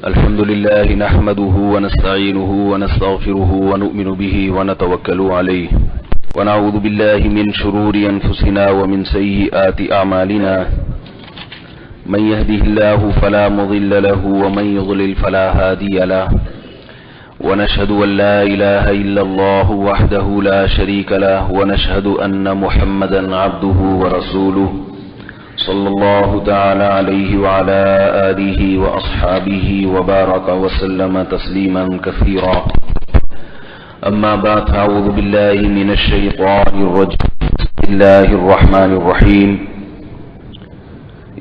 الحمد لله نحمده ونستعينه ونستغفره ونؤمن به ونتوكل عليه ونعوذ بالله من شرور أنفسنا ومن سيئات أعمالنا من يهده الله فلا مضل له ومن يضلل فلا هادي له ونشهد أن لا إله إلا الله وحده لا شريك له ونشهد أن محمدا عبده ورسوله صلى الله تعالى عليه وعلى آله وأصحابه وبارك وسلم تسليما كثيرا أما بعد أعوذ بالله من الشيطان الرجيم بسم الله الرحمن الرحيم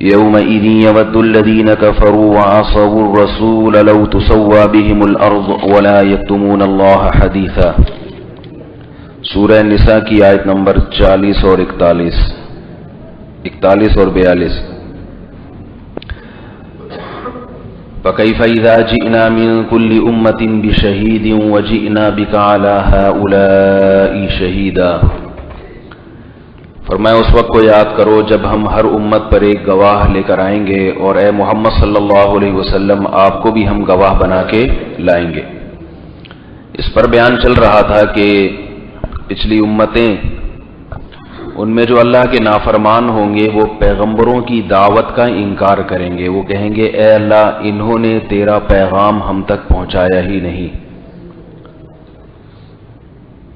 يومئذ يود الذين كفروا وعصوا الرسول لو تسوى بهم الأرض ولا يكتمون الله حديثا سورہ نساء کی آیت نمبر 40 اور 41 اور 42 فَكَيْفَ إِذَا جِئْنَا مِنْ كُلِّ أُمَّةٍ بِشَهِيدٍ وَجِئْنَا بِكَ عَلَى هَؤُلَاءِ شَهِيدًا فرمایا اس وقت کو یاد کرو جب ہم ہر امت پر ایک گواہ لے کر آئیں گے اور اے محمد صلی اللہ علیہ وسلم آپ کو بھی ہم گواہ بنا کے لائیں گے۔ اس پر بیان چل رہا تھا کہ پچھلی امتیں ان میں جو اللہ کے نافرمان ہوں گے وہ پیغمبروں کی دعوت کا انکار کریں گے، وہ کہیں گے اے اللہ انہوں نے تیرا پیغام ہم تک پہنچایا ہی نہیں۔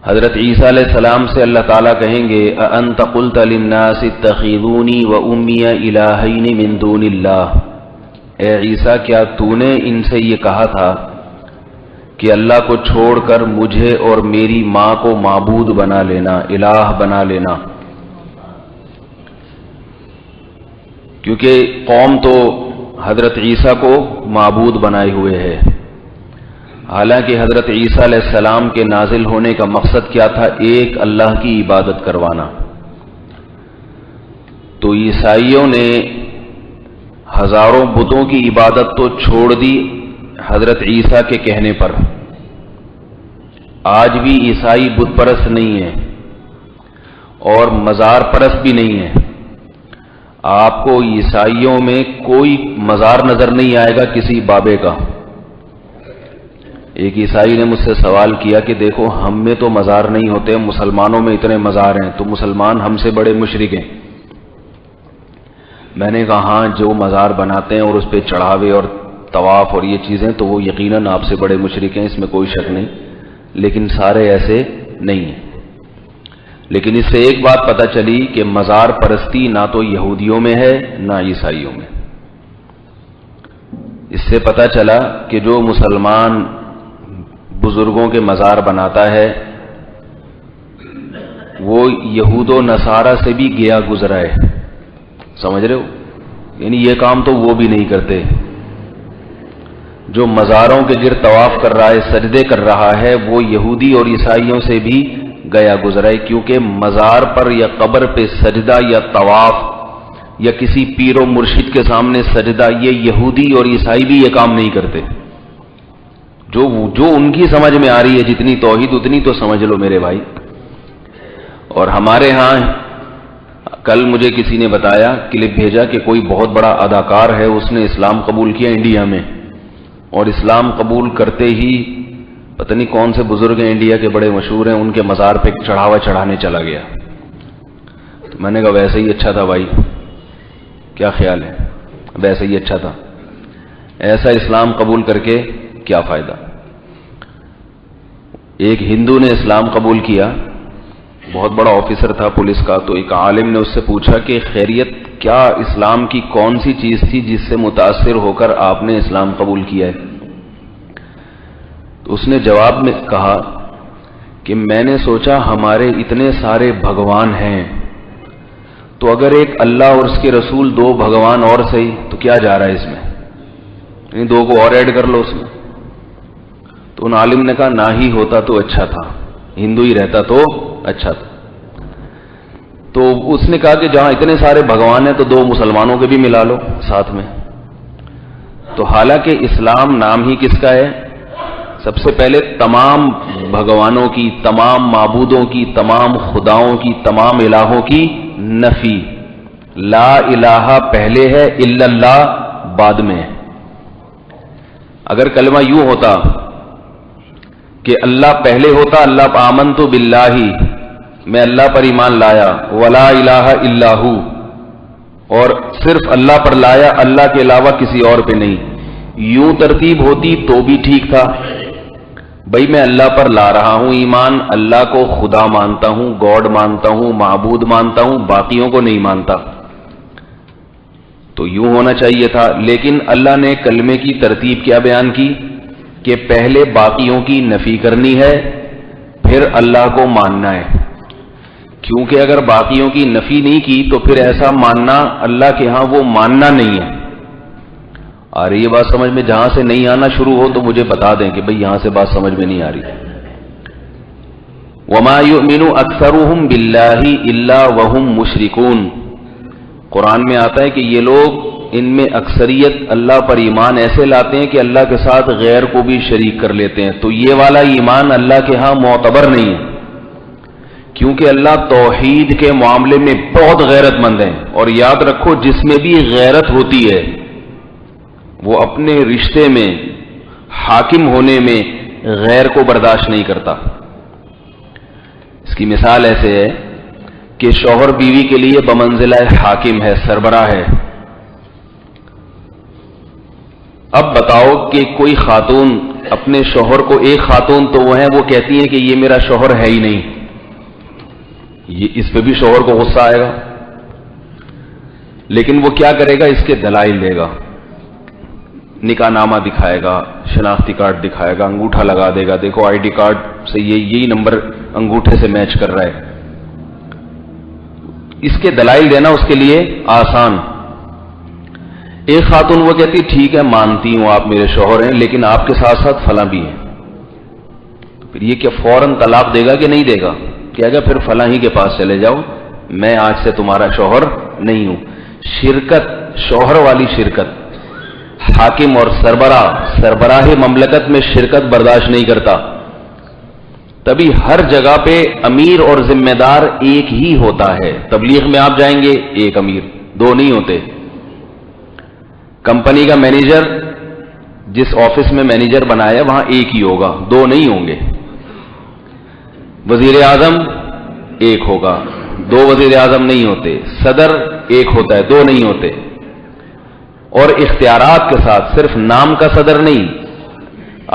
حضرت عیسیٰ علیہ السلام سے اللہ تعالیٰ کہیں گے اَأَنْتَ قُلْتَ لِلنَّاسِ اتَّخِذُونِي وَأُمِّيَ إِلَٰهَيْنِ مِن دُونِ اللَّهِ، اے عیسیٰ کیا تو نے ان سے یہ کہا تھا کہ اللہ کو چھوڑ کر مجھے اور میری ماں کو معبود بنا لینا، الہ بنا لینا؟ کیونکہ قوم تو حضرت عیسیٰ کو معبود بنائے ہوئے ہے، حالانکہ حضرت عیسیٰ علیہ السلام کے نازل ہونے کا مقصد کیا تھا؟ ایک اللہ کی عبادت کروانا۔ تو عیسائیوں نے ہزاروں بتوں کی عبادت تو چھوڑ دی حضرت عیسیٰ کے کہنے پر۔ آج بھی عیسائی بت پرست نہیں ہیں اور مزار پرست بھی نہیں ہیں۔ آپ کو عیسائیوں میں کوئی مزار نظر نہیں آئے گا کسی بابے کا۔ ایک عیسائی نے مجھ سے سوال کیا کہ دیکھو ہم میں تو مزار نہیں ہوتے، مسلمانوں میں اتنے مزار ہیں، تو مسلمان ہم سے بڑے مشرک ہیں۔ میں نے کہا ہاں جو مزار بناتے ہیں اور اس پہ چڑھاوے اور طواف اور یہ چیزیں تو وہ یقیناً آپ سے بڑے مشرک ہیں، اس میں کوئی شک نہیں، لیکن سارے ایسے نہیں ہیں۔ لیکن اس سے ایک بات پتہ چلی کہ مزار پرستی نہ تو یہودیوں میں ہے نہ عیسائیوں میں۔ اس سے پتہ چلا کہ جو مسلمان بزرگوں کے مزار بناتا ہے وہ یہود و نصارہ سے بھی گیا گزرا ہے، سمجھ رہے ہو؟ یعنی یہ کام تو وہ بھی نہیں کرتے۔ جو مزاروں کے گرد طواف کر رہا ہے، سجدے کر رہا ہے، وہ یہودی اور عیسائیوں سے بھی گیا گزرا ہے، کیونکہ مزار پر یا قبر پہ سجدہ یا طواف یا کسی پیر و مرشد کے سامنے سجدہ، یہ یہودی اور عیسائی بھی یہ کام نہیں کرتے۔ جو ان کی سمجھ میں آ رہی ہے جتنی توحید اتنی تو سمجھ لو میرے بھائی۔ اور ہمارے ہاں کل مجھے کسی نے بتایا، کلپ بھیجا کہ کوئی بہت بڑا اداکار ہے، اس نے اسلام قبول کیا انڈیا میں، اور اسلام قبول کرتے ہی پتہ نہیں کون سے بزرگ ہیں انڈیا کے بڑے مشہور ہیں، ان کے مزار پہ چڑھاوا چڑھانے چلا گیا۔ تو میں نے کہا ویسے ہی اچھا تھا بھائی، کیا خیال ہے؟ ویسے ہی اچھا تھا، ایسا اسلام قبول کر کے کیا فائدہ؟ ایک ہندو نے اسلام قبول کیا، بہت بڑا آفیسر تھا پولیس کا، تو ایک عالم نے اس سے پوچھا کہ خیریت کیا اسلام کی کون سی چیز تھی جس سے متاثر ہو کر آپ نے اسلام قبول کیا ہے؟ تو اس نے جواب میں کہا کہ میں نے سوچا ہمارے اتنے سارے بھگوان ہیں تو اگر ایک اللہ اور اس کے رسول، دو بھگوان اور صحیح، تو کیا جا رہا ہے اس میں؟ یعنی دو کو اور ایڈ کر لو اس میں۔ تو ان عالم نے کہا نہ ہی ہوتا تو اچھا تھا، ہندو ہی رہتا تو اچھا تھا۔ تو اس نے کہا کہ جہاں اتنے سارے بھگوان ہیں تو دو مسلمانوں کے بھی ملا لو ساتھ میں۔ تو حالانکہ اسلام نام ہی کس کا ہے؟ سب سے پہلے تمام بھگوانوں کی، تمام معبودوں کی، تمام خداؤں کی، تمام الہوں کی نفی۔ لا الہ پہلے ہے، الا اللہ بعد میں ہے۔ اگر کلمہ یوں ہوتا کہ اللہ پہلے ہوتا، اللہ آمنت باللہ، میں اللہ پر ایمان لایا، ولا الہ الا ہو، اور صرف اللہ پر لایا، اللہ کے علاوہ کسی اور پہ نہیں، یوں ترتیب ہوتی تو بھی ٹھیک تھا. بھائی میں اللہ پر لا رہا ہوں ایمان، اللہ کو خدا مانتا ہوں، گاڈ مانتا ہوں، معبود مانتا ہوں، باقیوں کو نہیں مانتا، تو یوں ہونا چاہیے تھا. لیکن اللہ نے کلمے کی ترتیب کیا بیان کی کہ پہلے باقیوں کی نفی کرنی ہے، پھر اللہ کو ماننا ہے. کیونکہ اگر باقیوں کی نفی نہیں کی تو پھر ایسا ماننا اللہ کے ہاں وہ ماننا نہیں ہے. آ رہی ہے بات سمجھ میں؟ جہاں سے نہیں آنا شروع ہو تو مجھے بتا دیں کہ بھئی یہاں سے بات سمجھ میں نہیں آ رہی. وَمَا يُؤْمِنُ أَكْثَرُهُمْ بِاللَّهِ إِلَّا وَهُمْ مُشْرِكُونَ. قرآن میں آتا ہے کہ یہ لوگ، ان میں اکثریت اللہ پر ایمان ایسے لاتے ہیں کہ اللہ کے ساتھ غیر کو بھی شریک کر لیتے ہیں. تو یہ والا ایمان اللہ کے ہاں معتبر نہیں ہے، کیونکہ اللہ توحید کے معاملے میں بہت غیرت مند ہیں. اور یاد رکھو جس میں بھی غیرت ہوتی ہے وہ اپنے رشتے میں حاکم ہونے میں غیر کو برداشت نہیں کرتا. اس کی مثال ایسے ہے کہ شوہر بیوی کے لیے بمنزلہ حاکم ہے، سربراہ ہے. اب بتاؤ کہ کوئی خاتون اپنے شوہر کو، ایک خاتون تو وہ ہیں وہ کہتی ہیں کہ یہ میرا شوہر ہے ہی نہیں، اس پہ بھی شوہر کو غصہ آئے گا. لیکن وہ کیا کرے گا؟ اس کے دلائل دے گا، نکاح نامہ دکھائے گا، شناختی کارڈ دکھائے گا، انگوٹھا لگا دے گا، دیکھو آئی ڈی کارڈ سے یہی نمبر انگوٹھے سے میچ کر رہا ہے. اس کے دلائل دینا اس کے لیے آسان. ایک خاتون وہ کہتی ٹھیک ہے مانتی ہوں آپ میرے شوہر ہیں، لیکن آپ کے ساتھ ساتھ فلاں بھی ہیں. پھر یہ کیا فوراً طلاق دے گا کہ نہیں دے گا؟ کہے گا پھر فلاں ہی کے پاس چلے جاؤ، میں آج سے تمہارا شوہر نہیں ہوں. شرکت، شوہر والی شرکت، حاکم اور سربراہ مملکت میں شرکت برداشت نہیں کرتا. تبھی ہر جگہ پہ امیر اور ذمہ دار ایک ہی ہوتا ہے. تبلیغ میں آپ جائیں گے ایک امیر، دو نہیں ہوتے. کمپنی کا مینیجر جس آفس میں مینیجر بنایا وہاں ایک ہی ہوگا، دو نہیں ہوں گے. وزیر اعظم ایک ہوگا، دو وزیر اعظم نہیں ہوتے. صدر ایک ہوتا ہے، دو نہیں ہوتے. اور اختیارات کے ساتھ، صرف نام کا صدر نہیں،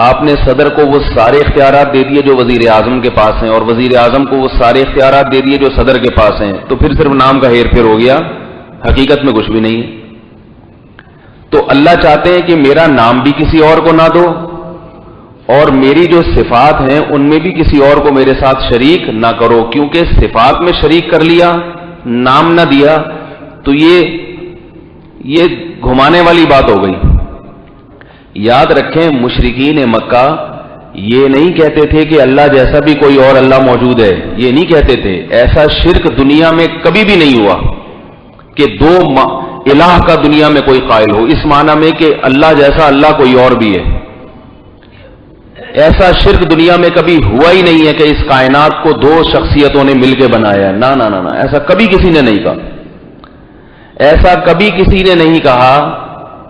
آپ نے صدر کو وہ سارے اختیارات دے دیے جو وزیر اعظم کے پاس ہیں، اور وزیر اعظم کو وہ سارے اختیارات دے دیے جو صدر کے پاس ہیں، تو پھر صرف نام کا ہیر پھیر ہو گیا، حقیقت میں کچھ بھی نہیں. تو اللہ چاہتے ہیں کہ میرا نام بھی کسی اور کو نہ دو، اور میری جو صفات ہیں ان میں بھی کسی اور کو میرے ساتھ شریک نہ کرو. کیونکہ صفات میں شریک کر لیا، نام نہ دیا، تو یہ گھمانے والی بات ہو گئی. یاد رکھیں مشرکین مکہ یہ نہیں کہتے تھے کہ اللہ جیسا بھی کوئی اور اللہ موجود ہے، یہ نہیں کہتے تھے. ایسا شرک دنیا میں کبھی بھی نہیں ہوا کہ دو الہ کا دنیا میں کوئی قائل ہو، اس معنی میں کہ اللہ جیسا اللہ کوئی اور بھی ہے. ایسا شرک دنیا میں کبھی ہوا ہی نہیں ہے کہ اس کائنات کو دو شخصیتوں نے مل کے بنایا ہے. نہ نہ نہ، ایسا کبھی کسی نے نہیں کہا. ایسا کبھی کسی نے نہیں کہا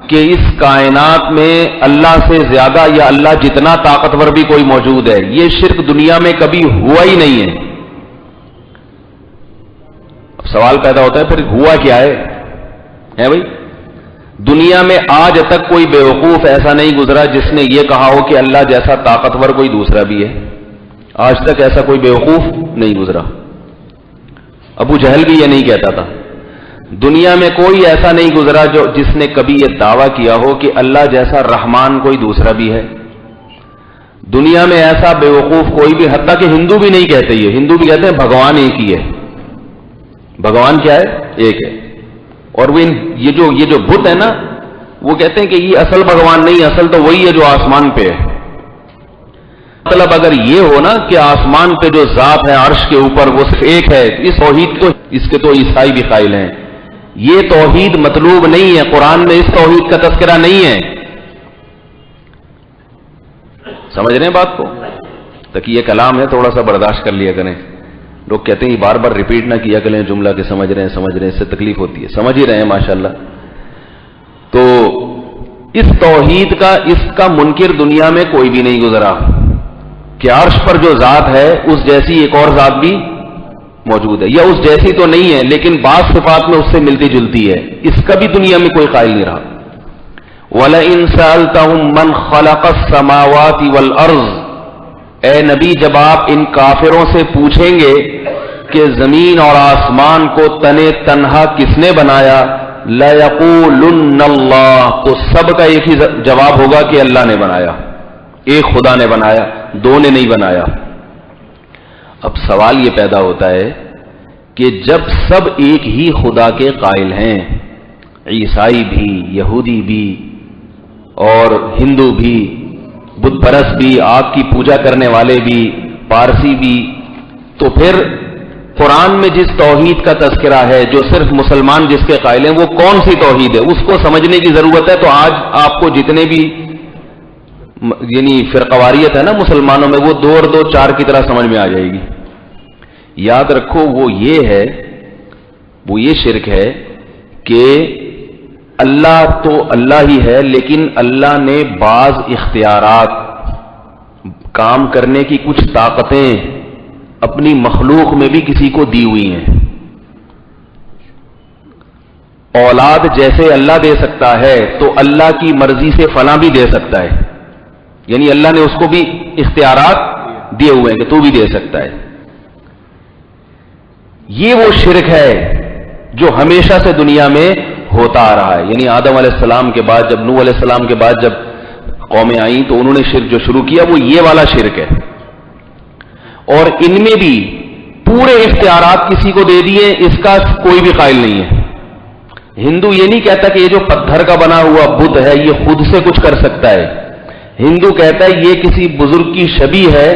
کہ اس کائنات میں اللہ سے زیادہ یا اللہ جتنا طاقتور بھی کوئی موجود ہے. یہ شرک دنیا میں کبھی ہوا ہی نہیں ہے. اب سوال پیدا ہوتا ہے پھر ہوا کیا ہے بھائی؟ دنیا میں آج تک کوئی بیوقوف ایسا نہیں گزرا جس نے یہ کہا ہو کہ اللہ جیسا طاقتور کوئی دوسرا بھی ہے. آج تک ایسا کوئی بیوقوف نہیں گزرا. ابو جہل بھی یہ نہیں کہتا تھا. دنیا میں کوئی ایسا نہیں گزرا جس نے کبھی یہ دعویٰ کیا ہو کہ اللہ جیسا رحمان کوئی دوسرا بھی ہے. دنیا میں ایسا بیوقوف کوئی بھی، حتیٰ کہ ہندو بھی نہیں کہتے. یہ ہندو بھی کہتے ہیں بھگوان ایک ہی ہے. بھگوان کیا ہے؟ ایک ہے. اور وہ یہ جو بت ہے نا، وہ کہتے ہیں کہ یہ اصل بھگوان نہیں، اصل تو وہی ہے جو آسمان پہ ہے. مطلب اگر یہ ہو نا کہ آسمان پہ جو ذات ہے عرش کے اوپر وہ صرف ایک ہے، اس توحید کو اس کے تو عیسائی بھی قائل ہیں. یہ توحید مطلوب نہیں ہے، قرآن میں اس توحید کا تذکرہ نہیں ہے. سمجھ رہے ہیں بات کو؟ تاکہ یہ کلام ہے تھوڑا سا برداشت کر لیا کریں. لوگ کہتے ہیں بار بار ریپیٹ نہ کیا کریں جملہ کہ سمجھ رہے ہیں، اس سے تکلیف ہوتی ہے. سمجھ ہی رہے ہیں ماشاءاللہ. تو اس توحید کا اس کا منکر دنیا میں کوئی بھی نہیں گزرا کہ عرش پر جو ذات ہے اس جیسی ایک اور ذات بھی موجود ہے، یا اس جیسی تو نہیں ہے لیکن بعض صفات میں اس سے ملتی جلتی ہے، اس کا بھی دنیا میں کوئی قائل نہیں رہا۔ وَلَئِن سَأَلْتَهُم مَّنْ خَلَقَ السَّمَاوَاتِ وَالْأَرْضِ، اے نبی جب آپ ان کافروں سے پوچھیں گے کہ زمین اور آسمان کو تنے تنہا کس نے بنایا، لَيَقُولُنَّ اللَّهُ، تو سب کا ایک ہی جواب ہوگا کہ اللہ نے بنایا، ایک خدا نے بنایا، دو نے نہیں بنایا۔ اب سوال یہ پیدا ہوتا ہے کہ جب سب ایک ہی خدا کے قائل ہیں، عیسائی بھی، یہودی بھی اور ہندو بھی، بت پرست بھی، آگ کی پوجا کرنے والے بھی، پارسی بھی، تو پھر قرآن میں جس توحید کا تذکرہ ہے جو صرف مسلمان جس کے قائل ہیں وہ کون سی توحید ہے، اس کو سمجھنے کی ضرورت ہے۔ تو آج آپ کو جتنے بھی یعنی فرقواریت ہے نا مسلمانوں میں، وہ 2 اور 2 4 کی طرح سمجھ میں آ جائے گی۔ یاد رکھو وہ یہ شرک ہے کہ اللہ تو اللہ ہی ہے، لیکن اللہ نے بعض اختیارات، کام کرنے کی کچھ طاقتیں اپنی مخلوق میں بھی کسی کو دی ہوئی ہیں۔ اولاد جیسے اللہ دے سکتا ہے تو اللہ کی مرضی سے فلاں بھی دے سکتا ہے، یعنی اللہ نے اس کو بھی اختیارات دیے ہوئے ہیں کہ تو بھی دے سکتا ہے۔ یہ وہ شرک ہے جو ہمیشہ سے دنیا میں ہوتا آ رہا ہے، یعنی آدم علیہ السلام کے بعد، جب نوح علیہ السلام کے بعد جب قومیں آئیں تو انہوں نے شرک جو شروع کیا وہ یہ والا شرک ہے، اور ان میں بھی پورے اختیارات کسی کو دے دیے، اس کا کوئی بھی قائل نہیں ہے۔ ہندو یہ نہیں کہتا کہ یہ جو پتھر کا بنا ہوا بت ہے یہ خود سے کچھ کر سکتا ہے، ہندو کہتا ہے یہ کسی بزرگ کی شبیہ ہے،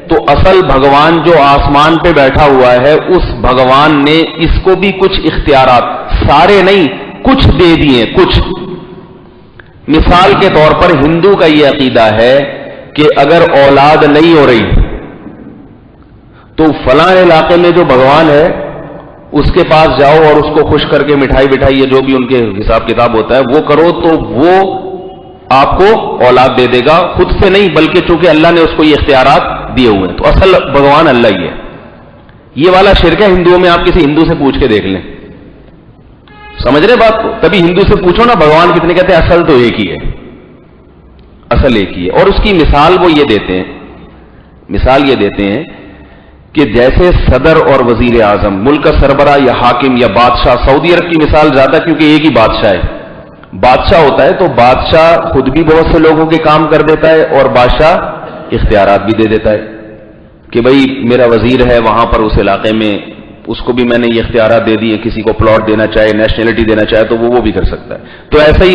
تو اصل بھگوان جو آسمان پہ بیٹھا ہوا ہے اس بھگوان نے اس کو بھی کچھ اختیارات، سارے نہیں کچھ دے دیے، کچھ۔ مثال کے طور پر ہندو کا یہ عقیدہ ہے کہ اگر اولاد نہیں ہو رہی تو فلاں علاقے میں جو بھگوان ہے اس کے پاس جاؤ اور اس کو خوش کر کے مٹھائی بٹھائی یا جو بھی ان کے حساب کتاب ہوتا ہے وہ کرو، تو وہ آپ کو اولاد دے دے گا، خود سے نہیں بلکہ چونکہ اللہ نے اس کو یہ اختیارات دیے ہوئے ہیں، تو اصل بھگوان اللہ ہی ہے۔ یہ والا شرک ہے ہندوؤں میں، آپ کسی ہندو سے پوچھ کے دیکھ لیں، سمجھ رہے بات کو؟ کبھی ہندو سے پوچھو نا بھگوان کتنے، کہتے ہیں اصل تو ایک ہی ہے، اصل ایک ہی ہے۔ اور اس کی مثال وہ یہ دیتے ہیں کہ جیسے صدر اور وزیر اعظم، ملک کا سربراہ یا حاکم یا بادشاہ، سعودی عرب کی مثال زیادہ کیونکہ ایک ہی بادشاہ ہے، بادشاہ ہوتا ہے تو بادشاہ خود بھی بہت سے لوگوں کے کام کر دیتا ہے اور بادشاہ اختیارات بھی دے دیتا ہے کہ بھئی میرا وزیر ہے وہاں پر اس علاقے میں، اس کو بھی میں نے یہ اختیارات دے دیے، کسی کو پلاٹ دینا چاہے، نیشنلٹی دینا چاہے تو وہ بھی کر سکتا ہے۔ تو ایسا ہی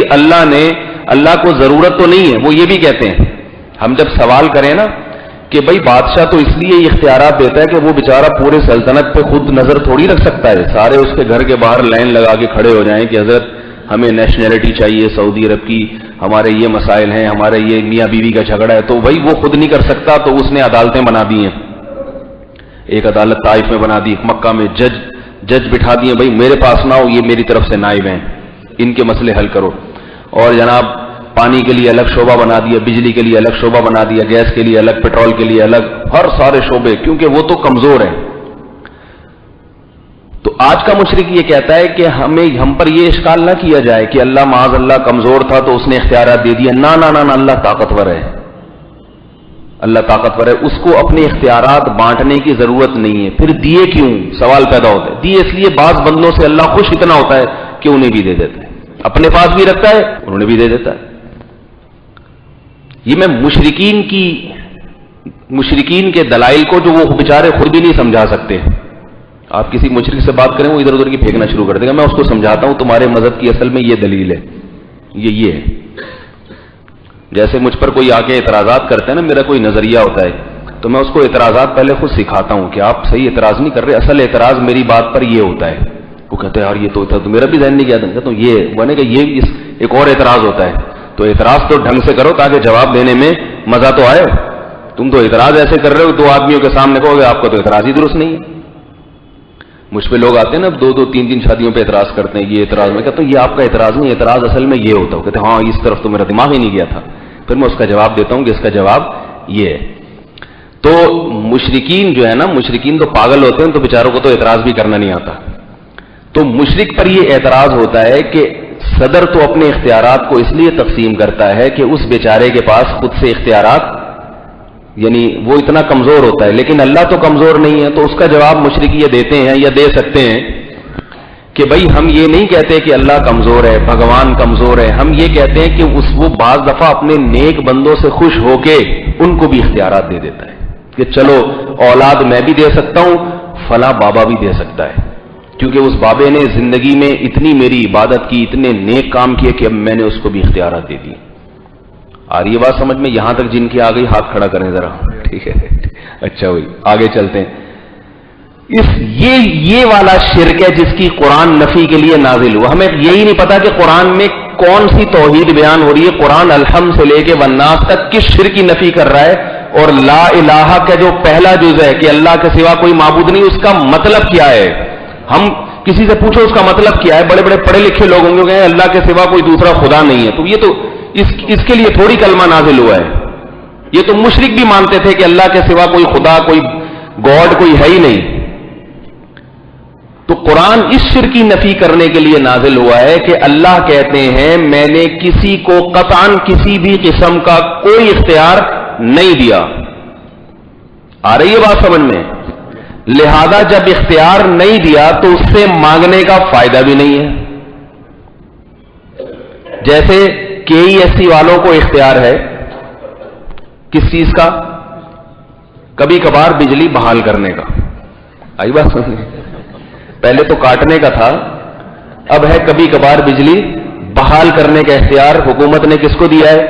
اللہ کو ضرورت تو نہیں ہے، وہ یہ بھی کہتے ہیں، ہم جب سوال کریں نا کہ بھئی بادشاہ تو اس لیے اختیارات دیتا ہے کہ وہ بیچارہ پورے سلطنت پہ خود نظر تھوڑی رکھ سکتا ہے، سارے اس کے گھر کے باہر لائن لگا کے کھڑے ہو جائیں کہ حضرت ہمیں نیشنلٹی چاہیے سعودی عرب کی، ہمارے یہ مسائل ہیں، ہمارے یہ میاں بیوی کا جھگڑا ہے، تو بھائی وہ خود نہیں کر سکتا تو اس نے عدالتیں بنا دی ہیں، ایک عدالت طائف میں بنا دی، مکہ میں جج بٹھا دیے، بھائی میرے پاس نہ ہو، یہ میری طرف سے نائب ہیں، ان کے مسئلے حل کرو۔ اور جناب پانی کے لیے الگ شعبہ بنا دیا، بجلی کے لیے الگ شعبہ بنا دیا، گیس کے لیے الگ، پیٹرول کے لیے الگ، ہر سارے شعبے، کیونکہ وہ تو کمزور ہیں۔ تو آج کا مشرک یہ کہتا ہے کہ ہم پر یہ اشکال نہ کیا جائے کہ اللہ معاذ اللہ کمزور تھا تو اس نے اختیارات دے دیا، نہ اللہ طاقتور ہے، اللہ طاقتور ہے، اس کو اپنے اختیارات بانٹنے کی ضرورت نہیں ہے، پھر دیے کیوں؟ سوال پیدا ہوتا ہے۔ دیے اس لیے بعض بندوں سے اللہ خوش اتنا ہوتا ہے کہ انہیں بھی دے دیتا ہے، اپنے پاس بھی رکھتا ہے، انہیں بھی دے دیتا ہے۔ یہ میں مشرکین کے دلائل کو جو وہ بیچارے خود بھی نہیں سمجھا سکتے، آپ کسی مشرک سے بات کریں وہ ادھر ادھر کی پھینکنا شروع کر دے گا، میں اس کو سمجھاتا ہوں تمہارے مذہب کی اصل میں یہ دلیل ہے، یہ ہے۔ جیسے مجھ پر کوئی آ کے اعتراضات کرتے ہیں نا، میرا کوئی نظریہ ہوتا ہے تو میں اس کو اعتراضات پہلے خود سکھاتا ہوں کہ آپ صحیح اعتراض نہیں کر رہے، اصل اعتراض میری بات پر یہ ہوتا ہے۔ وہ کہتے ہیں یار یہ تو میرا بھی ذہن نہیں کیا تھا، تو یہ بنے گا، یہ ایک اور اعتراض ہوتا ہے، تو اعتراض تو ڈھنگ سے کرو تاکہ جواب دینے میں مزہ تو آئے۔ تم تو اعتراض ایسے کر رہے ہو، دو آدمیوں کے سامنے کہو گے آپ کا تو اعتراض ہی درست نہیں ہے۔ مجھ پہ لوگ آتے ہیں نا 2-3 شادیوں پہ اعتراض کرتے ہیں، یہ اعتراض، میں کہتا ہوں یہ آپ کا اعتراض نہیں، اعتراض اصل میں یہ ہوتا ہے. کہتے ہیں ہاں اس طرف تو میرا دماغ ہی نہیں گیا تھا. پھر میں اس کا جواب دیتا ہوں کہ اس کا جواب یہ ہے. تو مشرکین جو ہے نا، مشرکین تو پاگل ہوتے ہیں، تو بیچاروں کو تو اعتراض بھی کرنا نہیں آتا. تو مشرک پر یہ اعتراض ہوتا ہے کہ صدر تو اپنے اختیارات کو اس لیے تقسیم کرتا ہے کہ اس بیچارے کے پاس خود سے اختیارات، یعنی وہ اتنا کمزور ہوتا ہے، لیکن اللہ تو کمزور نہیں ہے. تو اس کا جواب مشرک یہ دیتے ہیں یا دے سکتے ہیں کہ بھائی ہم یہ نہیں کہتے کہ اللہ کمزور ہے، بھگوان کمزور ہے، ہم یہ کہتے ہیں کہ وہ بعض دفعہ اپنے نیک بندوں سے خوش ہو کے ان کو بھی اختیارات دے دیتا ہے کہ چلو اولاد میں بھی دے سکتا ہوں، فلاں بابا بھی دے سکتا ہے، کیونکہ اس بابے نے زندگی میں اتنی میری عبادت کی، اتنے نیک کام کیے کہ اب میں نے اس کو بھی اختیارات دے دیے. اور یہ بات سمجھ میں یہاں تک جن کی آ گئی ہاتھ کھڑا کریں ذرا. ٹھیک ہے، اچھا ہوئی، آگے چلتے ہیں. یہ والا شرک ہے جس کی قرآن نفی کے لیے نازل ہوا. ہمیں یہی نہیں پتا کہ قرآن میں کون سی توحید بیان ہو رہی ہے. قرآن الحمد سے لے کے والناس تک کس شرک کی نفی کر رہا ہے، اور لا الہ کا جو پہلا جز ہے کہ اللہ کے سوا کوئی معبود نہیں، اس کا مطلب کیا ہے. ہم کسی سے پوچھو اس کا مطلب کیا ہے، بڑے بڑے پڑھے لکھے لوگ ہوں گے اللہ کے سوا کوئی دوسرا خدا نہیں ہے. تو یہ تو اس کے لیے تھوڑی کلمہ نازل ہوا ہے. یہ تو مشرک بھی مانتے تھے کہ اللہ کے سوا کوئی خدا، کوئی گاڈ کوئی ہے ہی نہیں. تو قرآن اس شرک کی نفی کرنے کے لیے نازل ہوا ہے کہ اللہ کہتے ہیں میں نے کسی کو قطعاً کسی بھی قسم کا کوئی اختیار نہیں دیا. آ رہی ہے بات سمجھ میں؟ لہذا جب اختیار نہیں دیا تو اس سے مانگنے کا فائدہ بھی نہیں ہے. جیسے KESC والوں کو اختیار ہے کس چیز کا؟ کبھی کبھار بجلی بحال کرنے کا. آئی بات سمجھیں؟ پہلے تو کاٹنے کا تھا، اب ہے کبھی کبھار بجلی بحال کرنے کا اختیار. حکومت نے کس کو دیا ہے؟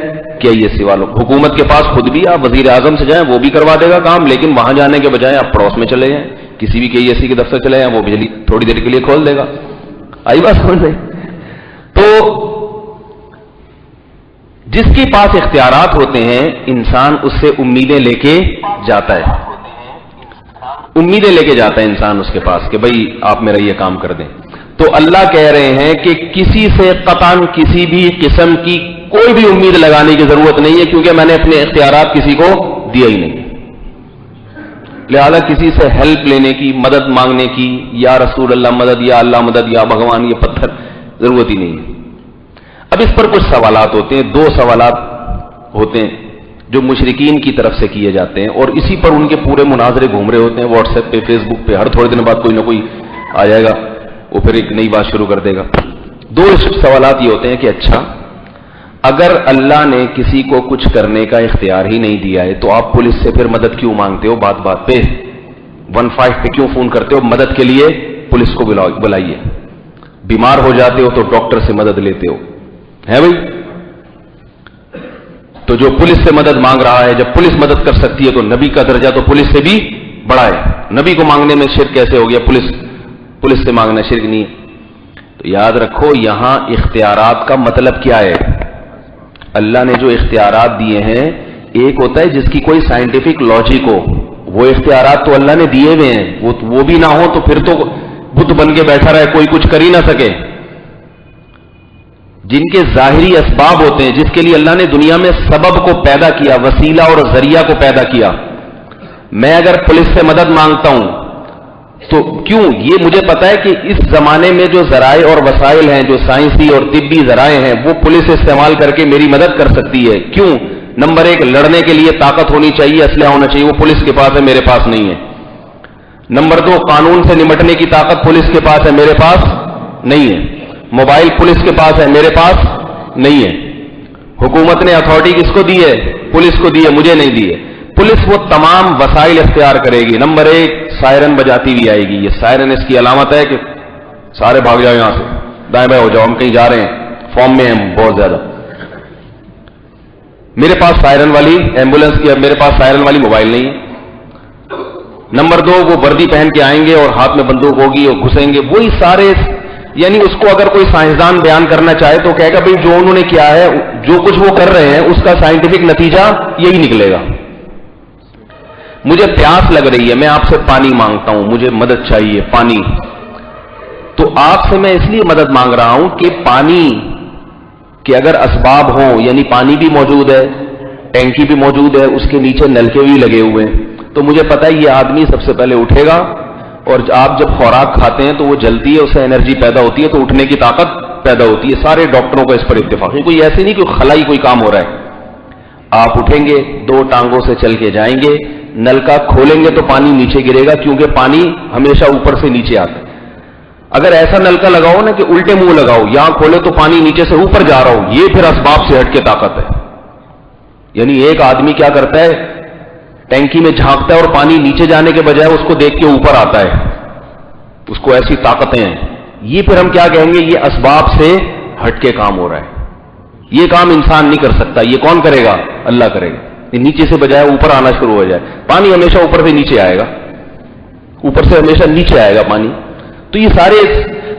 KESC والوں. حکومت کے پاس خود بھی آپ وزیر اعظم سے جائیں وہ بھی کروا دے گا کام، لیکن وہاں جانے کے بجائے آپ پڑوس میں چلے جائیں، کسی بھی KESC کے دفتر چلے جائیں، وہ بجلی تھوڑی دیر کے لیے کھول دے گا. آئی بات سمجھ میں؟ تو جس کے پاس اختیارات ہوتے ہیں انسان اس سے امیدیں لے کے جاتا ہے، امیدیں لے کے جاتا ہے انسان اس کے پاس کہ بھئی آپ میرا یہ کام کر دیں. تو اللہ کہہ رہے ہیں کہ کسی سے قطعاً کسی بھی قسم کی کوئی بھی امید لگانے کی ضرورت نہیں ہے، کیونکہ میں نے اپنے اختیارات کسی کو دیا ہی نہیں. لہذا کسی سے ہیلپ لینے کی، مدد مانگنے کی، یا رسول اللہ مدد، یا اللہ مدد، یا بھگوان یہ پتھر، ضرورت ہی نہیں ہے. اب اس پر کچھ سوالات ہوتے ہیں، 2 سوالات ہوتے ہیں جو مشرکین کی طرف سے کیے جاتے ہیں، اور اسی پر ان کے پورے مناظرے گھوم رہے ہوتے ہیں واٹس ایپ پہ، فیس بک پہ. ہر تھوڑے دن بعد کوئی نہ کوئی آ جائے گا، وہ پھر ایک نئی بات شروع کر دے گا. 2 سوالات یہ ہوتے ہیں کہ اچھا اگر اللہ نے کسی کو کچھ کرنے کا اختیار ہی نہیں دیا ہے تو آپ پولیس سے پھر مدد کیوں مانگتے ہو؟ بات بات پہ 15 پہ کیوں فون کرتے ہو؟ مدد کے لیے پولیس کو بلائیے. بیمار ہو جاتے ہو تو ڈاکٹر سے مدد لیتے ہو، ہے بھائی؟ تو جو پولیس سے مدد مانگ رہا ہے، جب پولیس مدد کر سکتی ہے تو نبی کا درجہ تو پولیس سے بھی بڑا ہے. نبی کو مانگنے میں شرک کیسے ہو گیا؟ پولیس سے مانگنا شرک نہیں ہے. تو یاد رکھو یہاں اختیارات کا مطلب کیا ہے. اللہ نے جو اختیارات دیے ہیں، ایک ہوتا ہے جس کی کوئی سائنٹیفک لاجک ہو، وہ اختیارات تو اللہ نے دیے ہوئے ہیں، وہ بھی نہ ہو تو پھر تو بت بن کے بیٹھا رہے، کوئی کچھ کر ہی نہ سکے. جن کے ظاہری اسباب ہوتے ہیں، جس کے لیے اللہ نے دنیا میں سبب کو پیدا کیا، وسیلہ اور ذریعہ کو پیدا کیا. میں اگر پولیس سے مدد مانگتا ہوں تو کیوں؟ یہ مجھے پتا ہے کہ اس زمانے میں جو ذرائع اور وسائل ہیں، جو سائنسی اور طبی ذرائع ہیں، وہ پولیس استعمال کر کے میری مدد کر سکتی ہے. کیوں؟ نمبر 1 لڑنے کے لیے طاقت ہونی چاہیے، اسلحہ ہونا چاہیے، وہ پولیس کے پاس ہے، میرے پاس نہیں ہے. نمبر 2 قانون سے نمٹنے کی طاقت پولیس کے پاس ہے، میرے پاس نہیں ہے. موبائل پولیس کے پاس ہے، میرے پاس نہیں ہے. حکومت نے اتھارٹی کس کو دی ہے؟ پولیس کو دی ہے، مجھے نہیں دی ہے. پولیس وہ تمام وسائل اختیار کرے گی. نمبر 1 سائرن بجاتی ہوئی آئے گی. یہ سائرن اس کی علامت ہے کہ سارے بھاگ جاؤ یہاں سے، دائیں بائیں ہو جاؤ، ہم کہیں جا رہے ہیں، فارم میں ہیں بہت زیادہ. میرے پاس سائرن والی ایمبولینس کی، میرے پاس سائرن والی موبائل نہیں ہے. نمبر 2 وہ وردی پہن کے آئیں گے اور ہاتھ میں بندوق ہوگی اور گھسیں گے. وہی سارے، یعنی اس کو اگر کوئی سائنسدان بیان کرنا چاہے تو کہے گا بھئی جو انہوں نے کیا ہے، جو کچھ وہ کر رہے ہیں اس کا سائنٹیفک نتیجہ یہی نکلے گا. مجھے پیاس لگ رہی ہے، میں آپ سے پانی مانگتا ہوں، مجھے مدد چاہیے پانی، تو آپ سے میں اس لیے مدد مانگ رہا ہوں کہ پانی کے اگر اسباب ہوں، یعنی پانی بھی موجود ہے، ٹینکی بھی موجود ہے، اس کے نیچے نلکے بھی لگے ہوئے ہیں، تو مجھے پتا ہے یہ آدمی سب سے پہلے اٹھے گا، اور آپ جب خوراک کھاتے ہیں تو وہ جلتی ہے، اس سے انرجی پیدا ہوتی ہے، تو اٹھنے کی طاقت پیدا ہوتی ہے. سارے ڈاکٹروں کا اس پر اتفاق ہے، کوئی ایسے نہیں کہ خلائی کوئی کام ہو رہا ہے. آپ اٹھیں گے، دو ٹانگوں سے چل کے جائیں گے، نلکا کھولیں گے تو پانی نیچے گرے گا، کیونکہ پانی ہمیشہ اوپر سے نیچے آتا ہے. اگر ایسا نلکا لگاؤ نا کہ الٹے منہ لگاؤ، یہاں کھولے تو پانی نیچے سے اوپر جا رہا ہو، یہ پھر اسباب سے ہٹ کے طاقت ہے. یعنی ایک آدمی کیا کرتا ہے، ٹینکی میں جھانکتا ہے اور پانی نیچے جانے کے بجائے اس کو دیکھ کے اوپر آتا ہے، اس کو ایسی طاقتیں ہیں. یہ پھر ہم کیا کہیں گے، یہ اسباب سے ہٹ کے کام ہو رہا ہے. یہ کام انسان نہیں کر سکتا، یہ کون کرے گا؟ اللہ کرے گا. یہ نیچے سے بجائے اوپر آنا شروع ہو جائے، پانی ہمیشہ اوپر سے نیچے آئے گا، اوپر سے ہمیشہ نیچے آئے گا پانی. تو یہ سارے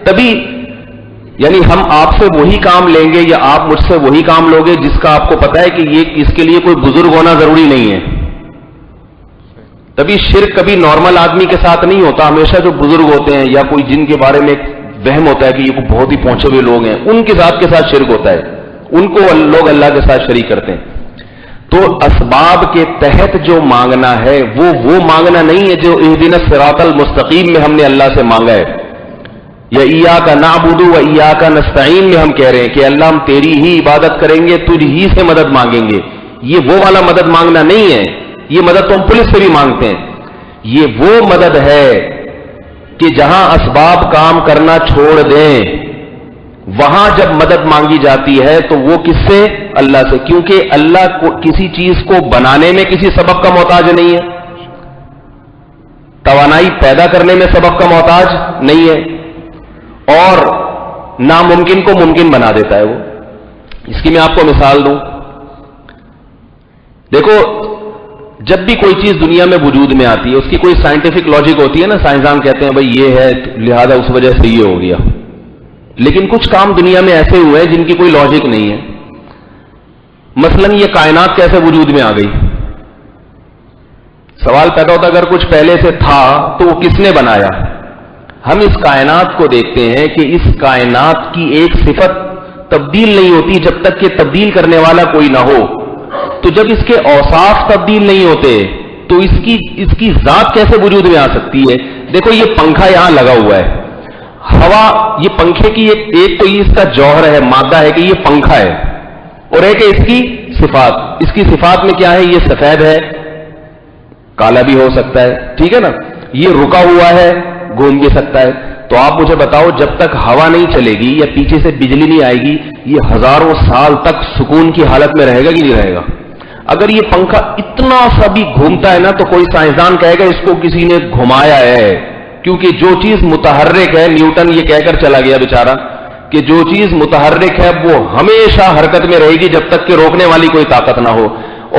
تبھی، یعنی ہم آپ سے وہی کام لیں گے یا آپ مجھ سے وہی کام لوگے جس کا آپ کو پتا ہے کہ یہ اس کے لیے کوئی بزرگ ہونا ضروری نہیں ہے. تبھی شرک کبھی نارمل آدمی کے ساتھ نہیں ہوتا، ہمیشہ جو بزرگ ہوتے ہیں یا کوئی جن کے بارے میں وہم ہوتا ہے کہ یہ بہت ہی پہنچے ہوئے لوگ ہیں، ان کے ساتھ شرک ہوتا ہے، ان کو لوگ اللہ کے ساتھ شریک کرتے ہیں. تو اسباب کے تحت جو مانگنا ہے وہ مانگنا نہیں ہے جو اہدنا الصراط المستقیم میں ہم نے اللہ سے مانگا ہے، یا ایاک نعبد و ایاک نستعین میں ہم کہہ رہے ہیں کہ اللہ ہم تیری ہی عبادت کریں گے، تجھ ہی سے مدد مانگیں گے. یہ وہ والا مدد مانگنا نہیں ہے، یہ مدد تو ہم پولیس سے بھی مانگتے ہیں. یہ وہ مدد ہے کہ جہاں اسباب کام کرنا چھوڑ دیں، وہاں جب مدد مانگی جاتی ہے تو وہ کس سے؟ اللہ سے. کیونکہ اللہ کو کسی چیز کو بنانے میں کسی سبب کا محتاج نہیں ہے، توانائی پیدا کرنے میں سبب کا محتاج نہیں ہے، اور ناممکن کو ممکن بنا دیتا ہے وہ. اس کی میں آپ کو مثال دوں. دیکھو، جب بھی کوئی چیز دنیا میں وجود میں آتی ہے اس کی کوئی سائنٹیفک لاجک ہوتی ہے نا، سائنسدان کہتے ہیں بھائی یہ ہے لہذا اس وجہ سے یہ ہو گیا. لیکن کچھ کام دنیا میں ایسے ہوئے ہیں جن کی کوئی لاجک نہیں ہے. مثلا یہ کائنات کیسے وجود میں آ گئی؟ سوال پیدا ہوتا اگر کچھ پہلے سے تھا تو وہ کس نے بنایا؟ ہم اس کائنات کو دیکھتے ہیں کہ اس کائنات کی ایک صفت تبدیل نہیں ہوتی جب تک کہ تبدیل کرنے والا کوئی نہ ہو. تو جب اس کے اوصاف تبدیل نہیں ہوتے تو اس کی ذات کیسے وجود میں آ سکتی ہے؟ دیکھو یہ پنکھا یہاں لگا ہوا ہے، ہوا، یہ پنکھے کی ایک تو یہ اس کا جوہر ہے، مادہ ہے کہ یہ پنکھا ہے، اور ایک ہے اس کی صفات. اس کی صفات میں کیا ہے؟ یہ سفید ہے، کالا بھی ہو سکتا ہے، ٹھیک ہے نا، یہ رکا ہوا ہے، گھوم بھی سکتا ہے. تو آپ مجھے بتاؤ جب تک ہوا نہیں چلے گی یا پیچھے سے بجلی نہیں آئے گی یہ ہزاروں سال تک سکون کی حالت میں رہے گا کہ نہیں رہے گا؟ اگر یہ پنکھا اتنا سا بھی گھومتا ہے نا تو کوئی سائنسدان کہے گا اس کو کسی نے گھمایا ہے، کیونکہ جو چیز متحرک ہے، نیوٹن یہ کہہ کر چلا گیا بیچارہ کہ جو چیز متحرک ہے وہ ہمیشہ حرکت میں رہے گی جب تک کہ روکنے والی کوئی طاقت نہ ہو،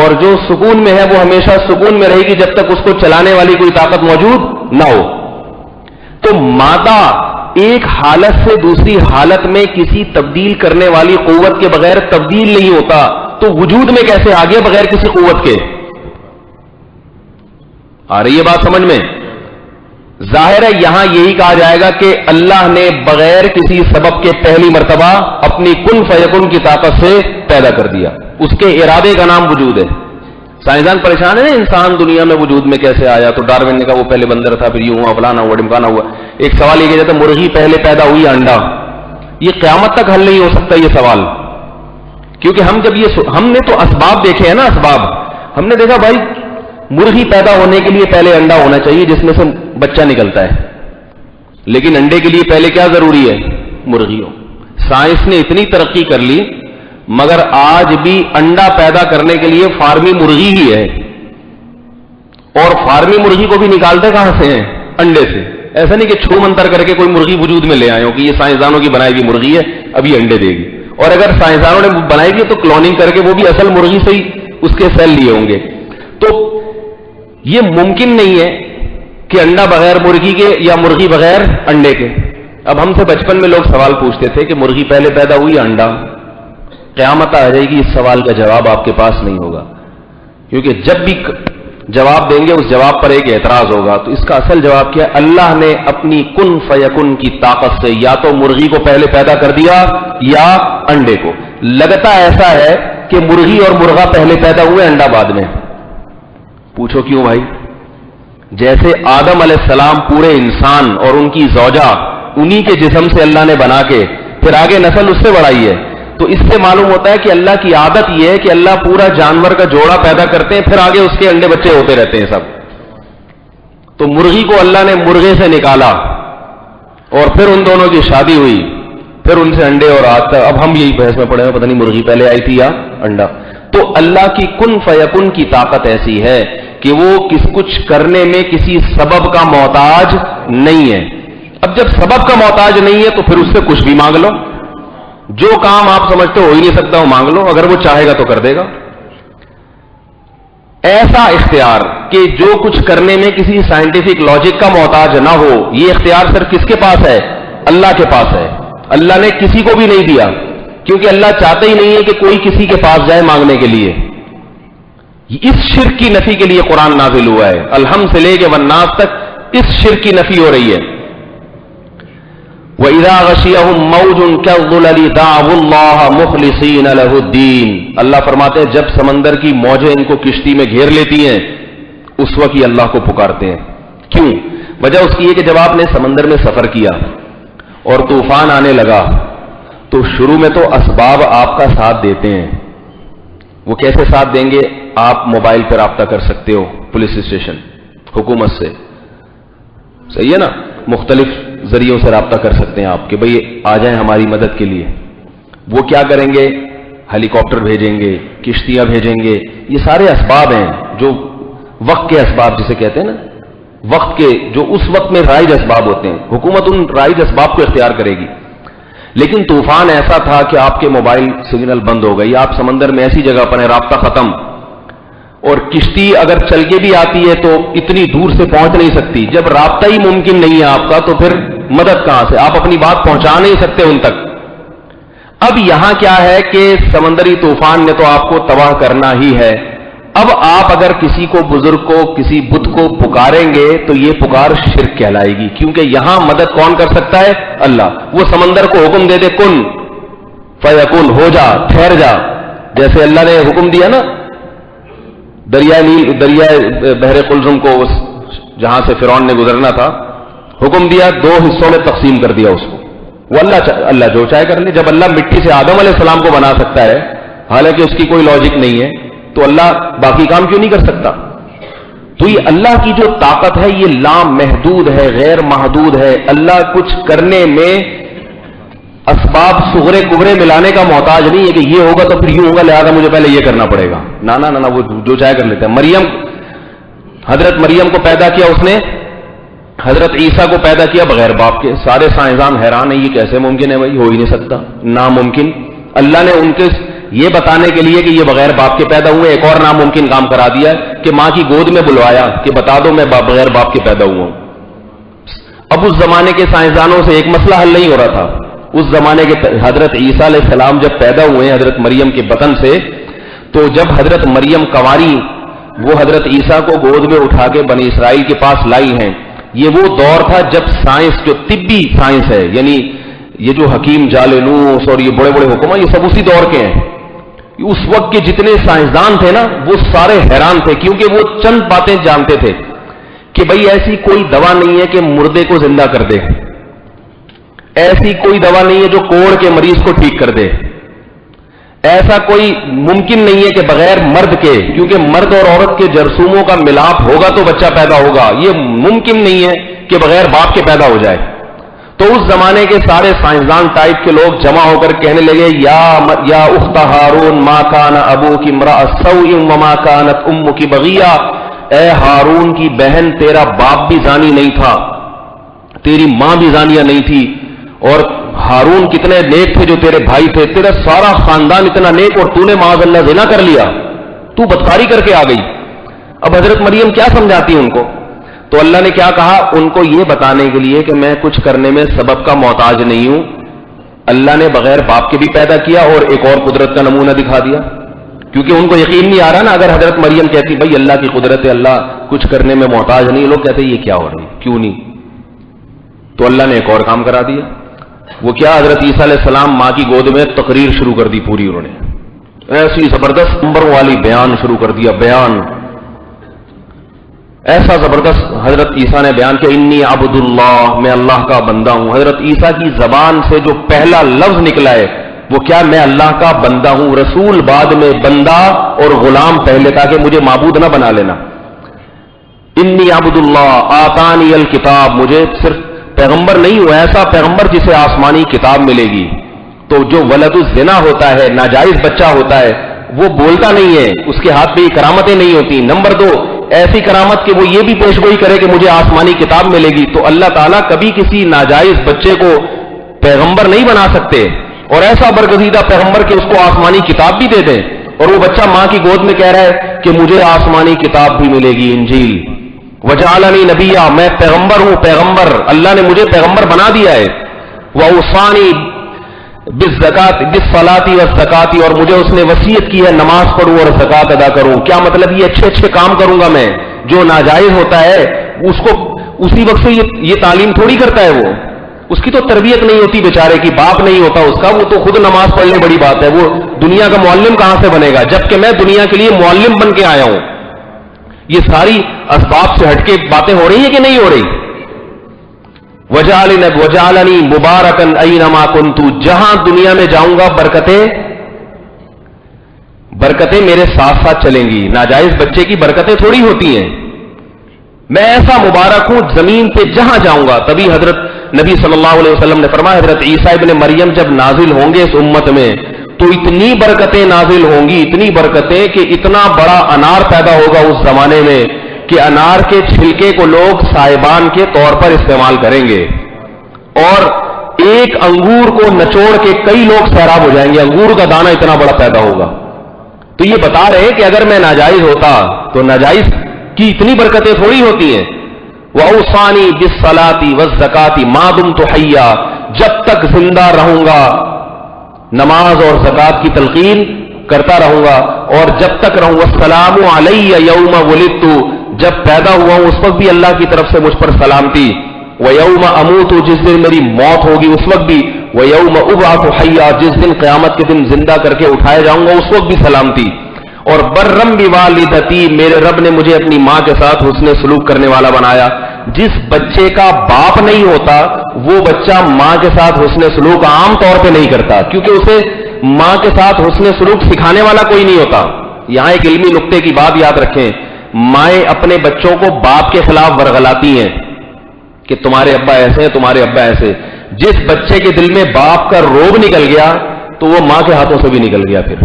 اور جو سکون میں ہے وہ ہمیشہ سکون میں رہے گی جب تک اس کو چلانے والی کوئی طاقت موجود نہ ہو. تو مادہ ایک حالت سے دوسری حالت میں کسی تبدیل کرنے والی قوت کے بغیر تبدیل نہیں ہوتا، تو وجود میں کیسے آ گیا بغیر کسی قوت کے؟ آ رہی ہے بات سمجھ میں؟ ظاہر ہے یہاں یہی کہا جائے گا کہ اللہ نے بغیر کسی سبب کے پہلی مرتبہ اپنی کن فیکن کی طاقت سے پیدا کر دیا، اس کے ارادے کا نام وجود ہے. سائنسدان پریشان ہے نا انسان دنیا میں وجود میں کیسے آیا، تو ڈارون نے کہا وہ پہلے بندر تھا، پھر یوں ہوا، فلانا ہوا، ڈمکانا ہوا. ایک سوال یہ کہ جاتا مرغی پہلے پیدا ہوئی انڈا؟ یہ قیامت تک حل نہیں ہو سکتا یہ سوال، کیونکہ ہم نے تو اسباب دیکھے ہیں نا، اسباب ہم نے دیکھا بھائی مرغی پیدا ہونے کے لیے پہلے انڈا ہونا چاہیے جس میں سے بچہ نکلتا ہے، لیکن انڈے کے لیے پہلے کیا ضروری ہے؟ مرغی ہو. سائنس نے اتنی ترقی کر لی مگر آج بھی انڈا پیدا کرنے کے لیے فارمی مرغی ہی ہے، اور فارمی مرغی کو بھی نکالتے کہاں سے ہیں؟ انڈے سے. ایسا نہیں کہ چھو منتر کر کے کوئی مرغی وجود میں لے آئے ہو کہ یہ سائنسدانوں کی بنائی ہوئی مرغی ہے اب یہ انڈے دے گی، اور اگر سائنسدانوں نے بنائی ہوئی تو کلوننگ کر کے وہ بھی اصل مرغی سے ہی اس کے سیل لیے ہوں گے. تو یہ ممکن نہیں ہے کہ انڈا بغیر مرغی کے یا مرغی بغیر انڈے کے. اب ہم سے بچپن میں لوگ سوال پوچھتے تھے کہ مرغی پہلے پیدا ہوئی یا انڈا؟ قیامت آ جائے گی اس سوال کا جواب آپ کے پاس نہیں ہوگا، کیونکہ جب بھی جواب دیں گے، اس جواب پر ایک اعتراض ہوگا. تو اس کا اصل جواب کیا ہے؟ اللہ نے اپنی کن فیکن کی طاقت سے یا تو مرغی کو پہلے پیدا کر دیا یا انڈے کو. لگتا ایسا ہے کہ مرغی اور مرغا پہلے پیدا ہوئے، انڈا بعد میں. پوچھو کیوں بھائی؟ جیسے آدم علیہ السلام پورے انسان اور ان کی زوجہ انہی کے جسم سے اللہ نے بنا کے پھر آگے نسل اس سے بڑھائی ہے. تو اس سے معلوم ہوتا ہے کہ اللہ کی عادت یہ ہے کہ اللہ پورا جانور کا جوڑا پیدا کرتے ہیں، پھر آگے اس کے انڈے بچے ہوتے رہتے ہیں سب. تو مرغی کو اللہ نے مرغے سے نکالا اور پھر ان دونوں کی شادی ہوئی، پھر ان سے انڈے اور آج تک اب ہم یہی بحث میں پڑے ہیں پتہ نہیں مرغی پہلے آئی تھی یا انڈا. تو اللہ کی کن فیکن کی طاقت ایسی ہے کہ وہ کچھ کرنے میں کسی سبب کا محتاج نہیں ہے. اب جب سبب کا محتاج نہیں ہے تو پھر اس سے کچھ بھی مانگ لو. جو کام آپ سمجھتے ہو ہی نہیں سکتا وہ مانگ لو، اگر وہ چاہے گا تو کر دے گا. ایسا اختیار کہ جو کچھ کرنے میں کسی سائنٹیفک لاجک کا محتاج نہ ہو، یہ اختیار صرف کس کے پاس ہے؟ اللہ کے پاس ہے. اللہ نے کسی کو بھی نہیں دیا، کیونکہ اللہ چاہتے ہی نہیں ہے کہ کوئی کسی کے پاس جائے مانگنے کے لیے. اس شرک کی نفی کے لیے قرآن نازل ہوا ہے. الحمد سے لے کے والناس تک اس شرک کی نفی ہو رہی ہے. وَإِذَا غَشِيَهُم مَّوْجٌ كَالظُّلَلِ دَعَوُا اللَّهَ مُخْلِصِينَ لَهُ الدِّينَ. اللہ فرماتے ہیں جب سمندر کی موجیں ان کو کشتی میں گھیر لیتی ہیں اس وقت یہ اللہ کو پکارتے ہیں. کیوں؟ وجہ اس کی ہے کہ جب آپ نے سمندر میں سفر کیا اور طوفان آنے لگا تو شروع میں تو اسباب آپ کا ساتھ دیتے ہیں. وہ کیسے ساتھ دیں گے؟ آپ موبائل پر رابطہ کر سکتے ہو پولیس اسٹیشن، حکومت سے، صحیح ہے نا؟ مختلف ذریعوں سے رابطہ کر سکتے ہیں آپ کہ بھئی آ جائیں ہماری مدد کے لیے. وہ کیا کریں گے؟ ہیلی کاپٹر بھیجیں گے، کشتیاں بھیجیں گے. یہ سارے اسباب ہیں جو وقت کے اسباب جسے کہتے ہیں نا، وقت کے جو اس وقت میں رائج اسباب ہوتے ہیں. حکومت ان رائج اسباب کو اختیار کرے گی. لیکن طوفان ایسا تھا کہ آپ کے موبائل سگنل بند ہو گئی، آپ سمندر میں ایسی جگہ پر ہیں رابطہ ختم، اور کشتی اگر چل کے بھی آتی ہے تو اتنی دور سے پہنچ نہیں سکتی. جب رابطہ ہی ممکن نہیں ہے آپ کا تو پھر مدد کہاں سے؟ آپ اپنی بات پہنچا نہیں سکتے ان تک. اب یہاں کیا ہے کہ سمندری طوفان نے تو آپ کو تباہ کرنا ہی ہے. اب آپ اگر کسی کو، بزرگ کو، کسی بت کو پکاریں گے تو یہ پکار شرک کہلائے گی، کیونکہ یہاں مدد کون کر سکتا ہے؟ اللہ. وہ سمندر کو حکم دے دے کن فیکن، ہو جا، ٹھہر جا. جیسے اللہ نے حکم دیا نا دریائے نیل، دریائے بحر قلزم کو جہاں سے فرعون نے گزرنا تھا، حکم دیا 2 حصوں میں تقسیم کر دیا اس کو. وہ اللہ جو چاہے کر لے. جب اللہ مٹی سے آدم علیہ السلام کو بنا سکتا ہے حالانکہ اس کی کوئی لاجک نہیں ہے تو اللہ باقی کام کیوں نہیں کر سکتا؟ تو یہ اللہ کی جو طاقت ہے یہ لامحدود ہے، غیر محدود ہے. اللہ کچھ کرنے میں اسباب صغرے کبرے ملانے کا محتاج نہیں ہے کہ یہ ہوگا تو پھر یہ ہوگا لہذا مجھے پہلے یہ کرنا پڑے گا. نہ وہ جو چاہے کر لیتا ہے. حضرت مریم کو پیدا کیا اس نے، حضرت عیسیٰ کو پیدا کیا بغیر باپ کے. سارے سائنسدان حیران ہیں یہ کیسے ممکن ہے بھائی، ہو ہی نہیں سکتا، ناممکن. اللہ نے ان کے یہ بتانے کے لیے کہ یہ بغیر باپ کے پیدا ہوئے ایک اور ناممکن کام کرا دیا کہ ماں کی گود میں بلوایا کہ بتا دو میں بغیر باپ کے پیدا ہوا ہوں. اب اس زمانے کے سائنسدانوں سے ایک مسئلہ حل نہیں ہو رہا تھا. اس زمانے کے حضرت عیسیٰ علیہ السلام جب پیدا ہوئے حضرت مریم کے بطن سے، تو جب حضرت مریم کنواری وہ حضرت عیسیٰ کو گود میں اٹھا کے بنی اسرائیل کے پاس لائی ہیں. یہ وہ دور تھا جب سائنس، جو طبی سائنس ہے، یعنی یہ جو حکیم جالینوس اور یہ بڑے بڑے حکماں یہ سب اسی دور کے ہیں. اس وقت کے جتنے سائنسدان تھے نا وہ سارے حیران تھے، کیونکہ وہ چند باتیں جانتے تھے کہ بھئی ایسی کوئی دوا نہیں ہے کہ مردے کو زندہ کر دے، ایسی کوئی دوا نہیں ہے جو کوڑ کے مریض کو ٹھیک کر دے، ایسا کوئی ممکن نہیں ہے کہ بغیر مرد کے، کیونکہ مرد اور عورت کے جرثوموں کا ملاپ ہوگا تو بچہ پیدا ہوگا، یہ ممکن نہیں ہے کہ بغیر باپ کے پیدا ہو جائے. تو اس زمانے کے سارے سائنسدان ٹائپ کے لوگ جمع ہو کر کہنے لگے یا اخت ہارون ما کان ابوک امرأ سوء وما کانت امک بغیہ. اے ہارون کی بہن تیرا باپ بھی زانی نہیں تھا، تیری ماں بھی زانیہ نہیں تھی، اور ہارون کتنے نیک تھے جو تیرے بھائی تھے، تیرا سارا خاندان اتنا نیک اور تو نے معاذ اللہ زنا کر لیا، تو بدکاری کر کے آ گئی. اب حضرت مریم کیا سمجھاتی ان کو؟ تو اللہ نے کیا کہا ان کو یہ بتانے کے لیے کہ میں کچھ کرنے میں سبب کا محتاج نہیں ہوں. اللہ نے بغیر باپ کے بھی پیدا کیا اور ایک اور قدرت کا نمونہ دکھا دیا. کیونکہ ان کو یقین نہیں آ رہا نا. اگر حضرت مریم کہتی بھائی اللہ کی قدرت ہے, اللہ کچھ کرنے میں محتاج نہیں, لوگ کہتے یہ کیا ہو رہی ہے, کیوں نہیں, تو اللہ نے ایک اور کام کرا دیا. وہ کیا, حضرت عیسیٰ علیہ السلام ماں کی گود میں تقریر شروع کر دی پوری, انہوں نے ایسی زبردست نمبر والی بیان شروع کر دیا. بیان ایسا زبردست حضرت عیسیٰ نے بیان کیا, انی عبد اللہ, میں اللہ کا بندہ ہوں. حضرت عیسیٰ کی زبان سے جو پہلا لفظ نکلا ہے وہ کیا, میں اللہ کا بندہ ہوں. رسول بعد میں, بندہ اور غلام پہلے, تاکہ مجھے معبود نہ بنا لینا. انی عبد اللہ آتانی الکتاب, مجھے صرف پیغمبر نہیں ہوں, ایسا پیغمبر جسے آسمانی کتاب ملے گی. تو جو ولد الزنا ہوتا ہے, ناجائز بچہ ہوتا ہے, وہ بولتا نہیں ہے, اس کے ہاتھ میں یہ کرامتیں نہیں ہوتی. نمبر 2, ایسی کرامت کہ وہ یہ بھی پیش گوئی کرے کہ مجھے آسمانی کتاب ملے گی. تو اللہ تعالیٰ کبھی کسی ناجائز بچے کو پیغمبر نہیں بنا سکتے, اور ایسا برگزیدہ پیغمبر کہ اس کو آسمانی کتاب بھی دے دیں, اور وہ بچہ ماں کی گود میں کہہ رہا ہے کہ مجھے آسمانی کتاب بھی ملے گی, انجیل. وجعلنی نبیا, میں پیغمبر ہوں, پیغمبر, اللہ نے مجھے پیغمبر بنا دیا ہے. وأوصانی بالزکات بالصلاۃ والزکات, اور مجھے اس نے وصیت کی ہے نماز پڑھوں اور زکات ادا کروں. کیا مطلب, یہ اچھے اچھے کام کروں گا میں. جو ناجائز ہوتا ہے اس کو اسی وقت سے یہ تعلیم تھوڑی کرتا ہے, وہ اس کی تو تربیت نہیں ہوتی بیچارے کی, باپ نہیں ہوتا اس کا, وہ تو خود نماز پڑھنے بڑی بات ہے. وہ دنیا کا معلم کہاں سے بنے گا, جبکہ میں دنیا کے لیے معلم بن کے آیا ہوں. یہ ساری اسباب سے ہٹ کے باتیں ہو رہی ہیں کہ نہیں ہو رہی. وجعلنی مبارکا اینما کنت, جہاں دنیا میں جاؤں گا برکتیں میرے ساتھ ساتھ چلیں گی. ناجائز بچے کی برکتیں تھوڑی ہوتی ہیں. میں ایسا مبارک ہوں زمین پہ جہاں جاؤں گا. تبھی حضرت نبی صلی اللہ علیہ وسلم نے فرمایا, حضرت عیسیٰ ابن مریم جب نازل ہوں گے اس امت میں تو اتنی برکتیں نازل ہوں گی, اتنی برکتیں کہ اتنا بڑا انار پیدا ہوگا اس زمانے میں کہ انار کے چھلکے کو لوگ سائبان کے طور پر استعمال کریں گے, اور ایک انگور کو نچوڑ کے کئی لوگ سیراب ہو جائیں گے. انگور کا دانہ اتنا بڑا پیدا ہوگا. تو یہ بتا رہے ہیں کہ اگر میں ناجائز ہوتا تو ناجائز کی اتنی برکتیں تھوڑی ہوتی ہیں. وَأَوْصَانِي بِالصَّلَاةِ وَالزَّكَاةِ مَا دُمْتُ حَيًّا, جب تک زندہ رہوں گا نماز اور زکات کی تلقین کرتا رہوں گا, اور جب تک رہوں گا. السلام علیہ یوم ولدت, جب پیدا ہوا ہوں اس وقت بھی اللہ کی طرف سے مجھ پر سلامتی. وَيَوْمَ أَمُوتُ, جس دن میری موت ہوگی اس وقت بھی. وَيَوْمَ أُبْعَثُ حَيًّا, جس دن قیامت کے دن زندہ کر کے اٹھایا جاؤں گا اس وقت بھی سلامتی. اور برم بوالدتی, میرے رب نے مجھے اپنی ماں کے ساتھ حسن سلوک کرنے والا بنایا. جس بچے کا باپ نہیں ہوتا وہ بچہ ماں کے ساتھ حسن سلوک عام طور پہ نہیں کرتا, کیونکہ اسے ماں کے ساتھ حسن سلوک سکھانے والا کوئی نہیں ہوتا. یہاں ایک علمی نقطے کی بات یاد رکھیں, مائیں اپنے بچوں کو باپ کے خلاف ورغلاتی ہیں کہ تمہارے ابا ایسے ہیں, تمہارے ابا ایسے. جس بچے کے دل میں باپ کا روب نکل گیا تو وہ ماں کے ہاتھوں سے بھی نکل گیا پھر,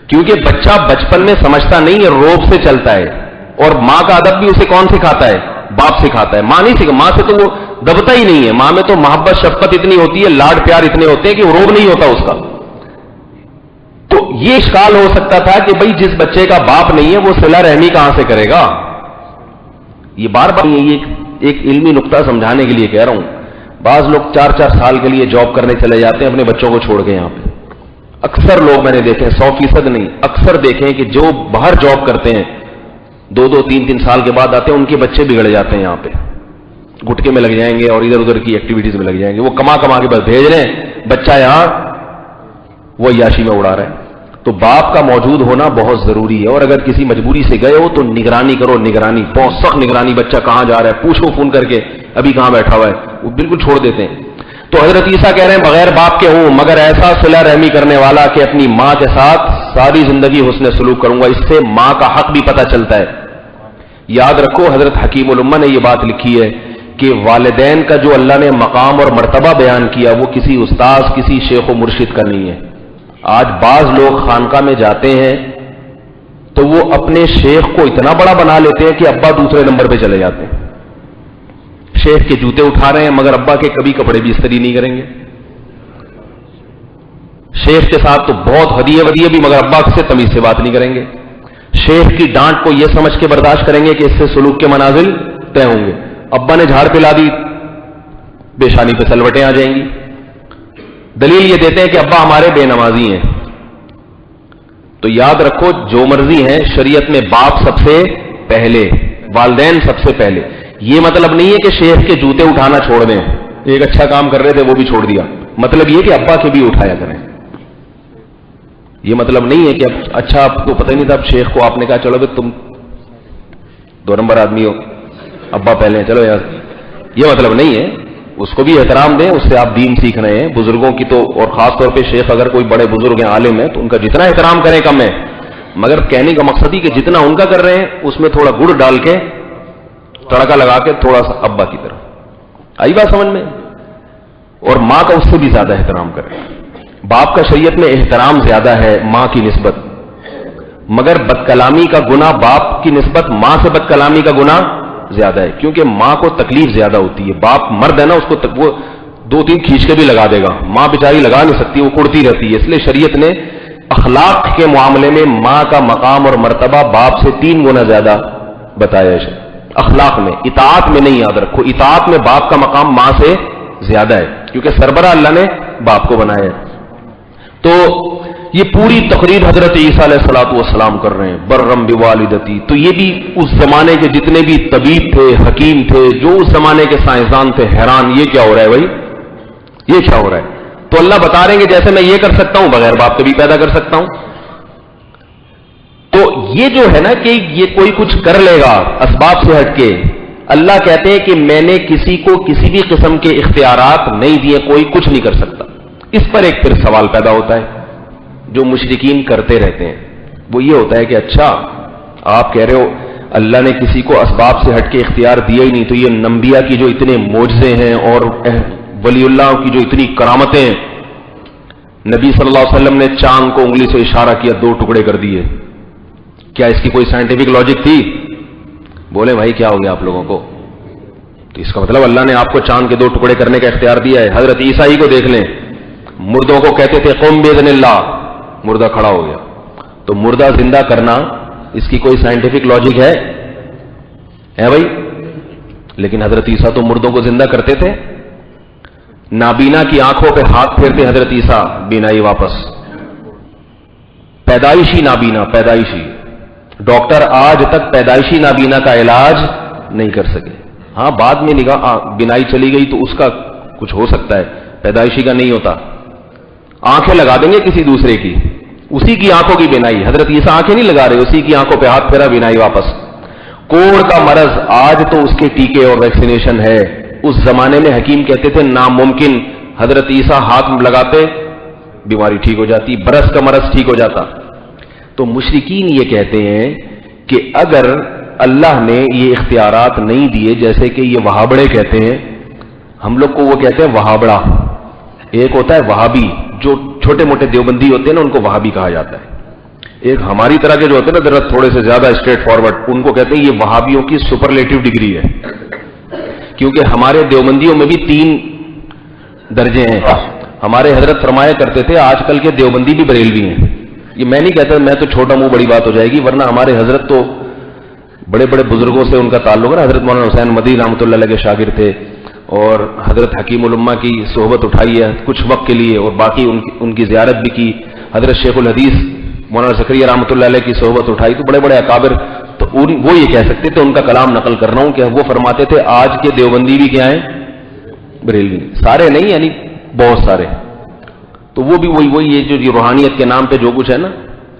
کیونکہ بچہ بچپن میں سمجھتا نہیں ہے, روب سے چلتا ہے. اور ماں کا ادب بھی اسے کون سکھاتا ہے, باپ سکھاتا ہے. ماں نہیں سکھا, ماں سے تو وہ دبتا ہی نہیں ہے. ماں میں تو محبت شفقت اتنی ہوتی ہے, لاڈ پیار اتنے ہوتے ہیں کہ روب نہیں ہوتا اس کا. تو یہ اشکال ہو سکتا تھا کہ بھئی جس بچے کا باپ نہیں ہے وہ صلہ رحمی کہاں سے کرے گا. یہ بار بار یہ ایک علمی نقطہ سمجھانے کے لیے کہہ رہا ہوں. بعض لوگ 4-4 سال کے لیے جاب کرنے چلے جاتے ہیں اپنے بچوں کو چھوڑ کے. یہاں پہ اکثر لوگ میں نے دیکھے, 100% نہیں, اکثر دیکھیں کہ جو باہر جاب کرتے ہیں 2-2, 3-3 سال کے بعد آتے ہیں, ان کے بچے بگڑ جاتے ہیں. یہاں پہ گٹکے میں لگ جائیں گے اور ادھر ادھر کی ایکٹیویٹیز میں لگ جائیں گے. وہ کما کے بس بھیج رہے ہیں, بچہ یہاں وہ عیاشی میں اڑا رہے ہیں. تو باپ کا موجود ہونا بہت ضروری ہے. اور اگر کسی مجبوری سے گئے ہو تو نگرانی کرو, نگرانی, بہت سخت نگرانی. بچہ کہاں جا رہا ہے پوچھو فون کر کے, ابھی کہاں بیٹھا ہوا ہے, وہ بالکل چھوڑ دیتے ہیں. تو حضرت عیسیٰ کہہ رہے ہیں بغیر باپ کے ہوں, مگر ایسا صلہ رحمی کرنے والا کہ اپنی ماں کے ساتھ ساری زندگی حسن سلوک کروں گا. اس سے ماں کا حق بھی پتہ چلتا ہے. یاد رکھو, حضرت حکیم الامہ نے یہ بات لکھی ہے کہ والدین کا جو اللہ نے مقام اور مرتبہ بیان کیا وہ کسی استاذ, کسی شیخ و مرشد کا نہیں ہے. آج بعض لوگ خانقاہ میں جاتے ہیں تو وہ اپنے شیخ کو اتنا بڑا بنا لیتے ہیں کہ ابا دوسرے نمبر پہ چلے جاتے ہیں. شیخ کے جوتے اٹھا رہے ہیں مگر ابا کے کبھی کپڑے بھی استری نہیں کریں گے. شیخ کے ساتھ تو بہت ہدیے بھی, مگر ابا سے تمیز سے بات نہیں کریں گے. شیخ کی ڈانٹ کو یہ سمجھ کے برداشت کریں گے کہ اس سے سلوک کے منازل طے ہوں گے. ابا نے جھاڑ پلا دی, پیشانی پہ سلوٹیں آ جائیں گی. دلیل یہ دیتے ہیں کہ ابا ہمارے بے نمازی ہیں. تو تو یاد رکھو جو مرضی ہیں شریعت میں باپ سب سے پہلے، والدین سب سے پہلے. یہ مطلب نہیں ہے کہ شیخ کے جوتے اٹھانا چھوڑ دیں، ایک اچھا کام کر رہے تھے وہ بھی چھوڑ دیا. مطلب یہ کہ ابا کے بھی اٹھایا کریں. یہ مطلب نہیں ہے کہ اب اچھا آپ کو پتہ ہی نہیں تھا، اب شیخ کو آپ نے کہا چلو بھائی تم 2 نمبر آدمی ہو، ابا پہلے چلو یار. یہ مطلب نہیں ہے. اس کو بھی احترام دیں، اس سے آپ دین سیکھ رہے ہیں. بزرگوں کی تو، اور خاص طور پہ شیخ اگر کوئی بڑے بزرگ ہیں، عالم ہیں، تو ان کا جتنا احترام کریں کم ہے. مگر کہنے کا مقصد ہی کہ جتنا ان کا کر رہے ہیں اس میں تھوڑا گڑ ڈال کے، تڑکا لگا کے تھوڑا سا ابا کی طرف. آئی بات سمجھ میں؟ اور ماں کا اس سے بھی زیادہ احترام کریں. باپ کا شریعت میں احترام زیادہ ہے ماں کی نسبت، مگر بدکلامی کا گناہ باپ کی نسبت ماں سے بدکلامی کا گناہ زیادہ ہے، کیونکہ ماں کو تکلیف زیادہ ہوتی ہے. باپ مرد ہے نا، اس کو وہ 2-3 کھینچ کے بھی لگا دے گا، ماں بیچاری لگا نہیں سکتی، وہ کڑتی رہتی ہے. اس لیے شریعت نے اخلاق کے معاملے میں ماں کا مقام اور مرتبہ باپ سے 3 گنا زیادہ بتایا ہے. اخلاق میں، اطاعت میں نہیں. یاد رکھو اطاعت میں باپ کا مقام ماں سے زیادہ ہے، کیونکہ سربراہ اللہ نے باپ کو بنایا ہے. تو یہ پوری تقریر حضرت عیسیٰ علیہ الصلوۃ والسلام کر رہے ہیں، برم بوالدتی. تو یہ بھی اس زمانے کے جتنے بھی طبیب تھے، حکیم تھے، جو اس زمانے کے سائنسدان تھے، حیران یہ کیا ہو رہا ہے بھائی، یہ کیا ہو رہا ہے. تو اللہ بتا رہے ہیں کہ جیسے میں یہ کر سکتا ہوں بغیر باپ کے بھی پیدا کر سکتا ہوں. تو یہ جو ہے نا کہ یہ کوئی کچھ کر لے گا اسباب سے ہٹ کے، اللہ کہتے ہیں کہ میں نے کسی کو کسی بھی قسم کے اختیارات نہیں دیے، کوئی کچھ نہیں کر سکتا. اس پر ایک پھر سوال پیدا ہوتا ہے جو مشرکین کرتے رہتے ہیں. وہ یہ ہوتا ہے کہ اچھا آپ کہہ رہے ہو اللہ نے کسی کو اسباب سے ہٹ کے اختیار دیا ہی نہیں، تو یہ انبیاء کی جو اتنے معجزے ہیں اور ولی اللہ کی جو اتنی کرامتیں ہیں، نبی صلی اللہ علیہ وسلم نے چاند کو انگلی سے اشارہ کیا 2 ٹکڑے کر دیے، کیا اس کی کوئی سائنٹیفک لاجک تھی؟ بولے بھائی کیا ہو گیا آپ لوگوں کو؟ تو اس کا مطلب اللہ نے آپ کو چاند کے 2 ٹکڑے کرنے کا اختیار دیا ہے. حضرت عیسیٰ ہی کو دیکھ لیں، مردوں کو کہتے تھے قم باذن اللہ، مردہ کھڑا ہو گیا. تو مردہ زندہ کرنا اس کی کوئی سائنٹیفک لاجک ہے بھائی؟ لیکن حضرت عیسیٰ تو مردوں کو زندہ کرتے تھے. نابینا کی آنکھوں پہ ہاتھ پھیرتے حضرت عیسیٰ، بینائی واپس. پیدائشی نابینا، پیدائشی ڈاکٹر آج تک پیدائشی نابینا کا علاج نہیں کر سکے. ہاں بعد میں نگاہ بینائی چلی گئی تو اس کا کچھ ہو سکتا ہے، پیدائشی کا نہیں ہوتا. آنکھیں لگا دیں گے کسی دوسرے کی، اسی کی آنکھوں کی بینائی. حضرت عیسیٰ آنکھیں نہیں لگا رہے، اسی کی آنکھوں پہ ہاتھ پھیرا، بینائی واپس. کوڑ کا مرض آج تو اس کے ٹیکے اور ویکسینیشن ہے، اس زمانے میں حکیم کہتے تھے ناممکن. حضرت عیسیٰ ہاتھ لگاتے بیماری ٹھیک ہو جاتی، برس کا مرض ٹھیک ہو جاتا. تو مشرکین یہ کہتے ہیں کہ اگر اللہ نے یہ اختیارات نہیں دیے، جیسے کہ یہ وہابڑے کہتے ہیں، ہم لوگ کو وہ کہتے ہیں وہابڑا. ایک ہوتا ہے وہابی، جو چھوٹے موٹے دیوبندی ہوتے ہیں نا ان کو وہابی کہا جاتا ہے. ایک ہماری طرح کے جو ہوتے ہیں نا ذرا تھوڑے سے زیادہ اسٹریٹ فارورڈ، ان کو کہتے ہیں یہ وہابیوں کی سپرلیٹو ڈگری ہے، کیونکہ ہمارے دیوبندیوں میں بھی 3 درجے ہیں. ہمارے حضرت فرمایا کرتے تھے آج کل کے دیوبندی بھی بریلوی ہیں. یہ میں نہیں کہتا، میں تو چھوٹا منہ بڑی بات ہو جائے گی، ورنہ ہمارے حضرت تو بڑے بڑے بزرگوں سے ان کا تعلق ہے. حضرت مولانا حسین مدنی رحمۃ اللہ علیہ کے شاگرد تھے، اور حضرت حکیم الامہ کی صحبت اٹھائی ہے کچھ وقت کے لیے، اور باقی ان کی زیارت بھی کی. حضرت شیخ الحدیث مولانا زکریا رحمۃ اللہ علیہ کی صحبت اٹھائی. تو بڑے بڑے اکابر، تو وہ یہ کہہ سکتے تھے، ان کا کلام نقل کر رہا ہوں کہ وہ فرماتے تھے آج کے دیوبندی بھی کیا ہیں، بریلوی. سارے نہیں، یعنی بہت سارے. تو وہ بھی وہی یہ جو روحانیت کے نام پہ جو کچھ ہے نا،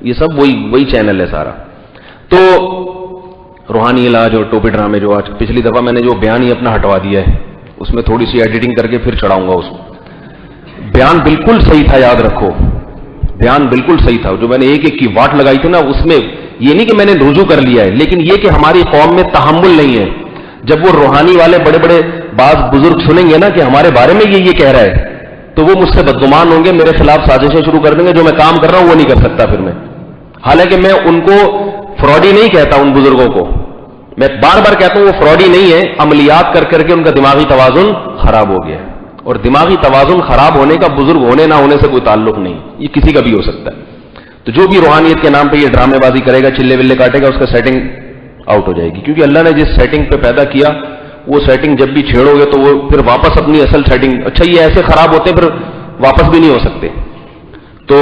یہ سب وہی چینل ہے سارا. تو روحانی علاج اور ٹوپی ڈرامے جو آج پچھلی دفعہ میں نے جو بیان ہی اپنا ہٹوا دیا ہے، اس میں تھوڑی سی ایڈیٹنگ کر کے پھر چڑھاؤں گا. اس بیان بالکل صحیح تھا، یاد رکھو بیان بالکل صحیح تھا. جو میں نے ایک کی واٹ لگائی تھی نا، اس میں یہ نہیں کہ میں نے رجوع کر لیا ہے، لیکن یہ کہ ہماری قوم میں تحمل نہیں ہے. جب وہ روحانی والے بڑے بڑے بعض بزرگ سنیں گے نا کہ ہمارے بارے میں یہ کہہ رہا ہے، تو وہ مجھ سے بدگمان ہوں گے، میرے خلاف سازشیں شروع کر دیں گے. جو میں کام کر رہا ہوں وہ نہیں کر سکتا پھر میں. حالانکہ میں ان کو فراڈی نہیں کہتا، ان بزرگوں کو میں بار بار کہتا ہوں وہ فراڈی نہیں ہے، عملیات کر کر کے ان کا دماغی توازن خراب ہو گیا ہے. اور دماغی توازن خراب ہونے کا بزرگ ہونے نہ ہونے سے کوئی تعلق نہیں، یہ کسی کا بھی ہو سکتا ہے. تو جو بھی روحانیت کے نام پہ یہ ڈرامے بازی کرے گا، چلے ولے کاٹے گا، اس کا سیٹنگ آؤٹ ہو جائے گی. کیونکہ اللہ نے جس سیٹنگ پہ پیدا کیا، وہ سیٹنگ جب بھی چھیڑو گے تو وہ پھر واپس اپنی اصل سیٹنگ، اچھا یہ ایسے خراب ہوتے پھر واپس بھی نہیں ہو سکتے. تو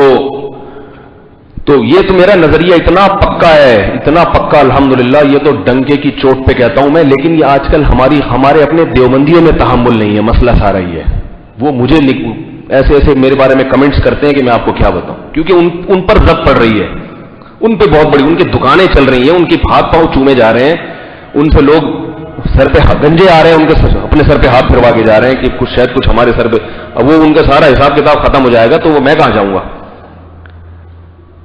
تو یہ تو میرا نظریہ اتنا پکا ہے، اتنا پکا الحمدللہ، یہ تو ڈنکے کی چوٹ پہ کہتا ہوں میں، لیکن یہ آج کل ہمارے اپنے دیوبندیوں میں تحمل نہیں ہے، مسئلہ سارا ہی ہے۔ وہ مجھے ایسے میرے بارے میں کمنٹس کرتے ہیں کہ میں آپ کو کیا بتاؤں، کیونکہ ان پر ضرب پڑ رہی ہے، ان پہ بہت بڑی، ان کی دکانیں چل رہی ہیں، ان کی ہاتھ پاؤں چومے جا رہے ہیں، ان سے لوگ سر پہ گنجے آ رہے ہیں، ان کے اپنے سر پہ ہاتھ پھروا کے جا رہے ہیں کہ شاید کچھ ہمارے سر پہ، اب وہ ان کا سارا حساب کتاب ختم ہو جائے گا تو وہ میں کہاں جاؤں گا؟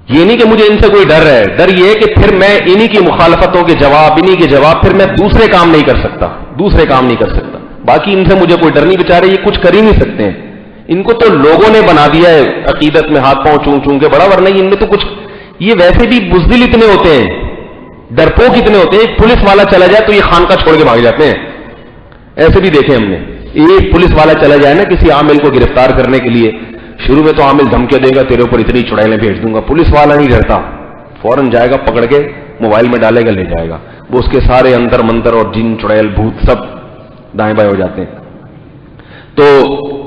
یہ نہیں کہ مجھے ان سے کوئی ڈر ہے، ڈر یہ ہے کہ پھر میں انہی کی مخالفتوں کے جواب، انہی کے جواب پھر میں دوسرے کام نہیں کر سکتا، باقی ان سے مجھے کوئی ڈر نہیں، بیچارے یہ کچھ کر ہی نہیں سکتے ہیں، ان کو تو لوگوں نے بنا دیا ہے عقیدت میں ہاتھ پاؤں چون کے بڑا، ورنہ ان میں تو کچھ، یہ ویسے بھی بزدل اتنے ہوتے ہیں، ڈرپوک اتنے ہوتے ہیں، ایک پولیس والا چلا جائے تو یہ خانقاہ چھوڑ کے بھاگ جاتے ہیں، ایسے بھی دیکھے ہم نے، ایک پولیس والا چلا جائے نا کسی عامل کو گرفتار کرنے کے لیے، شروع میں تو عامل دھمکے دے گا تیرے اوپر اتنی چڑیلیں بھیج دوں گا، پولیس والا نہیں ڈرتا، فوراً جائے گا پکڑ کے موبائل میں ڈالے گا لے جائے گا، وہ اس کے سارے انتر منتر اور جن چڑیل بھوت سب دائیں بائیں ہو جاتے ہیں۔ تو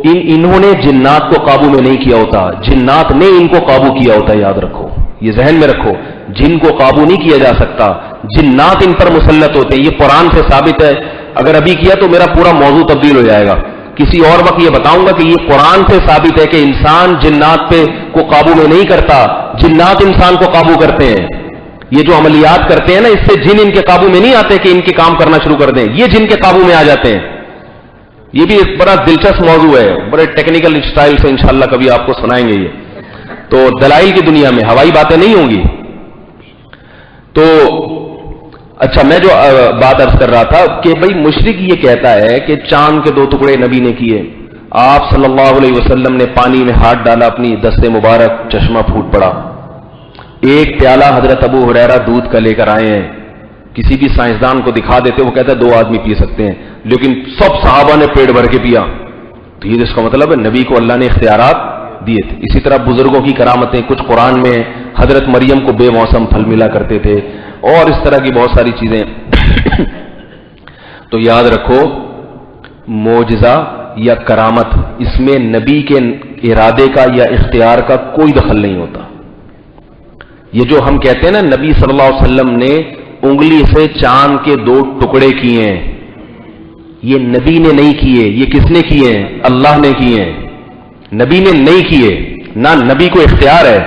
انہوں نے جنات کو قابو میں نہیں کیا ہوتا، جنات نے ان کو قابو کیا ہوتا ہے، یاد رکھو، یہ ذہن میں رکھو، جن کو قابو نہیں کیا جا سکتا، جنات ان پر مسلط ہوتے ہیں، یہ قرآن سے ثابت ہے، اگر ابھی کیا تو میرا پورا موضوع تبدیل ہو جائے گا، کسی اور وقت یہ بتاؤں گا کہ یہ قرآن سے ثابت ہے کہ انسان جنات پہ کو قابو میں نہیں کرتا، جنات انسان کو قابو کرتے ہیں، یہ جو عملیات کرتے ہیں نا، اس سے جن ان کے قابو میں نہیں آتے کہ ان کے کام کرنا شروع کر دیں، یہ جن کے قابو میں آ جاتے ہیں۔ یہ بھی ایک بڑا دلچسپ موضوع ہے، بڑے ٹیکنیکل اسٹائل سے انشاءاللہ کبھی آپ کو سنائیں گے، یہ تو دلائل کی دنیا میں ہوائی باتیں نہیں ہوں گی۔ تو اچھا، میں جو بات عرض کر رہا تھا کہ بھئی مشرک یہ کہتا ہے کہ چاند کے 2 ٹکڑے نبی نے کیے، آپ صلی اللہ علیہ وسلم نے پانی میں ہاتھ ڈالا، اپنی دست مبارک چشمہ پھوٹ پڑا، ایک پیالہ حضرت ابو ہریرہ دودھ کا لے کر آئے ہیں، کسی بھی سائنسدان کو دکھا دیتے، وہ کہتا ہے 2 آدمی پی سکتے ہیں، لیکن سب صحابہ نے پیٹ بھر کے پیا، تو یہ اس کا مطلب ہے نبی کو اللہ نے اختیارات دیے تھے۔ اسی طرح بزرگوں کی کرامتیں کچھ قرآن میں، حضرت مریم کو بے موسم پھل ملا کرتے تھے، اور اس طرح کی بہت ساری چیزیں۔ تو یاد رکھو، معجزہ یا کرامت، اس میں نبی کے ارادے کا یا اختیار کا کوئی دخل نہیں ہوتا۔ یہ جو ہم کہتے ہیں نا نبی صلی اللہ علیہ وسلم نے انگلی سے چاند کے 2 ٹکڑے کیے ہیں، یہ نبی نے نہیں کیے، یہ کس نے کیے ہیں؟ اللہ نے کیے ہیں، نبی نے نہیں کیے، نہ نبی کو اختیار ہے۔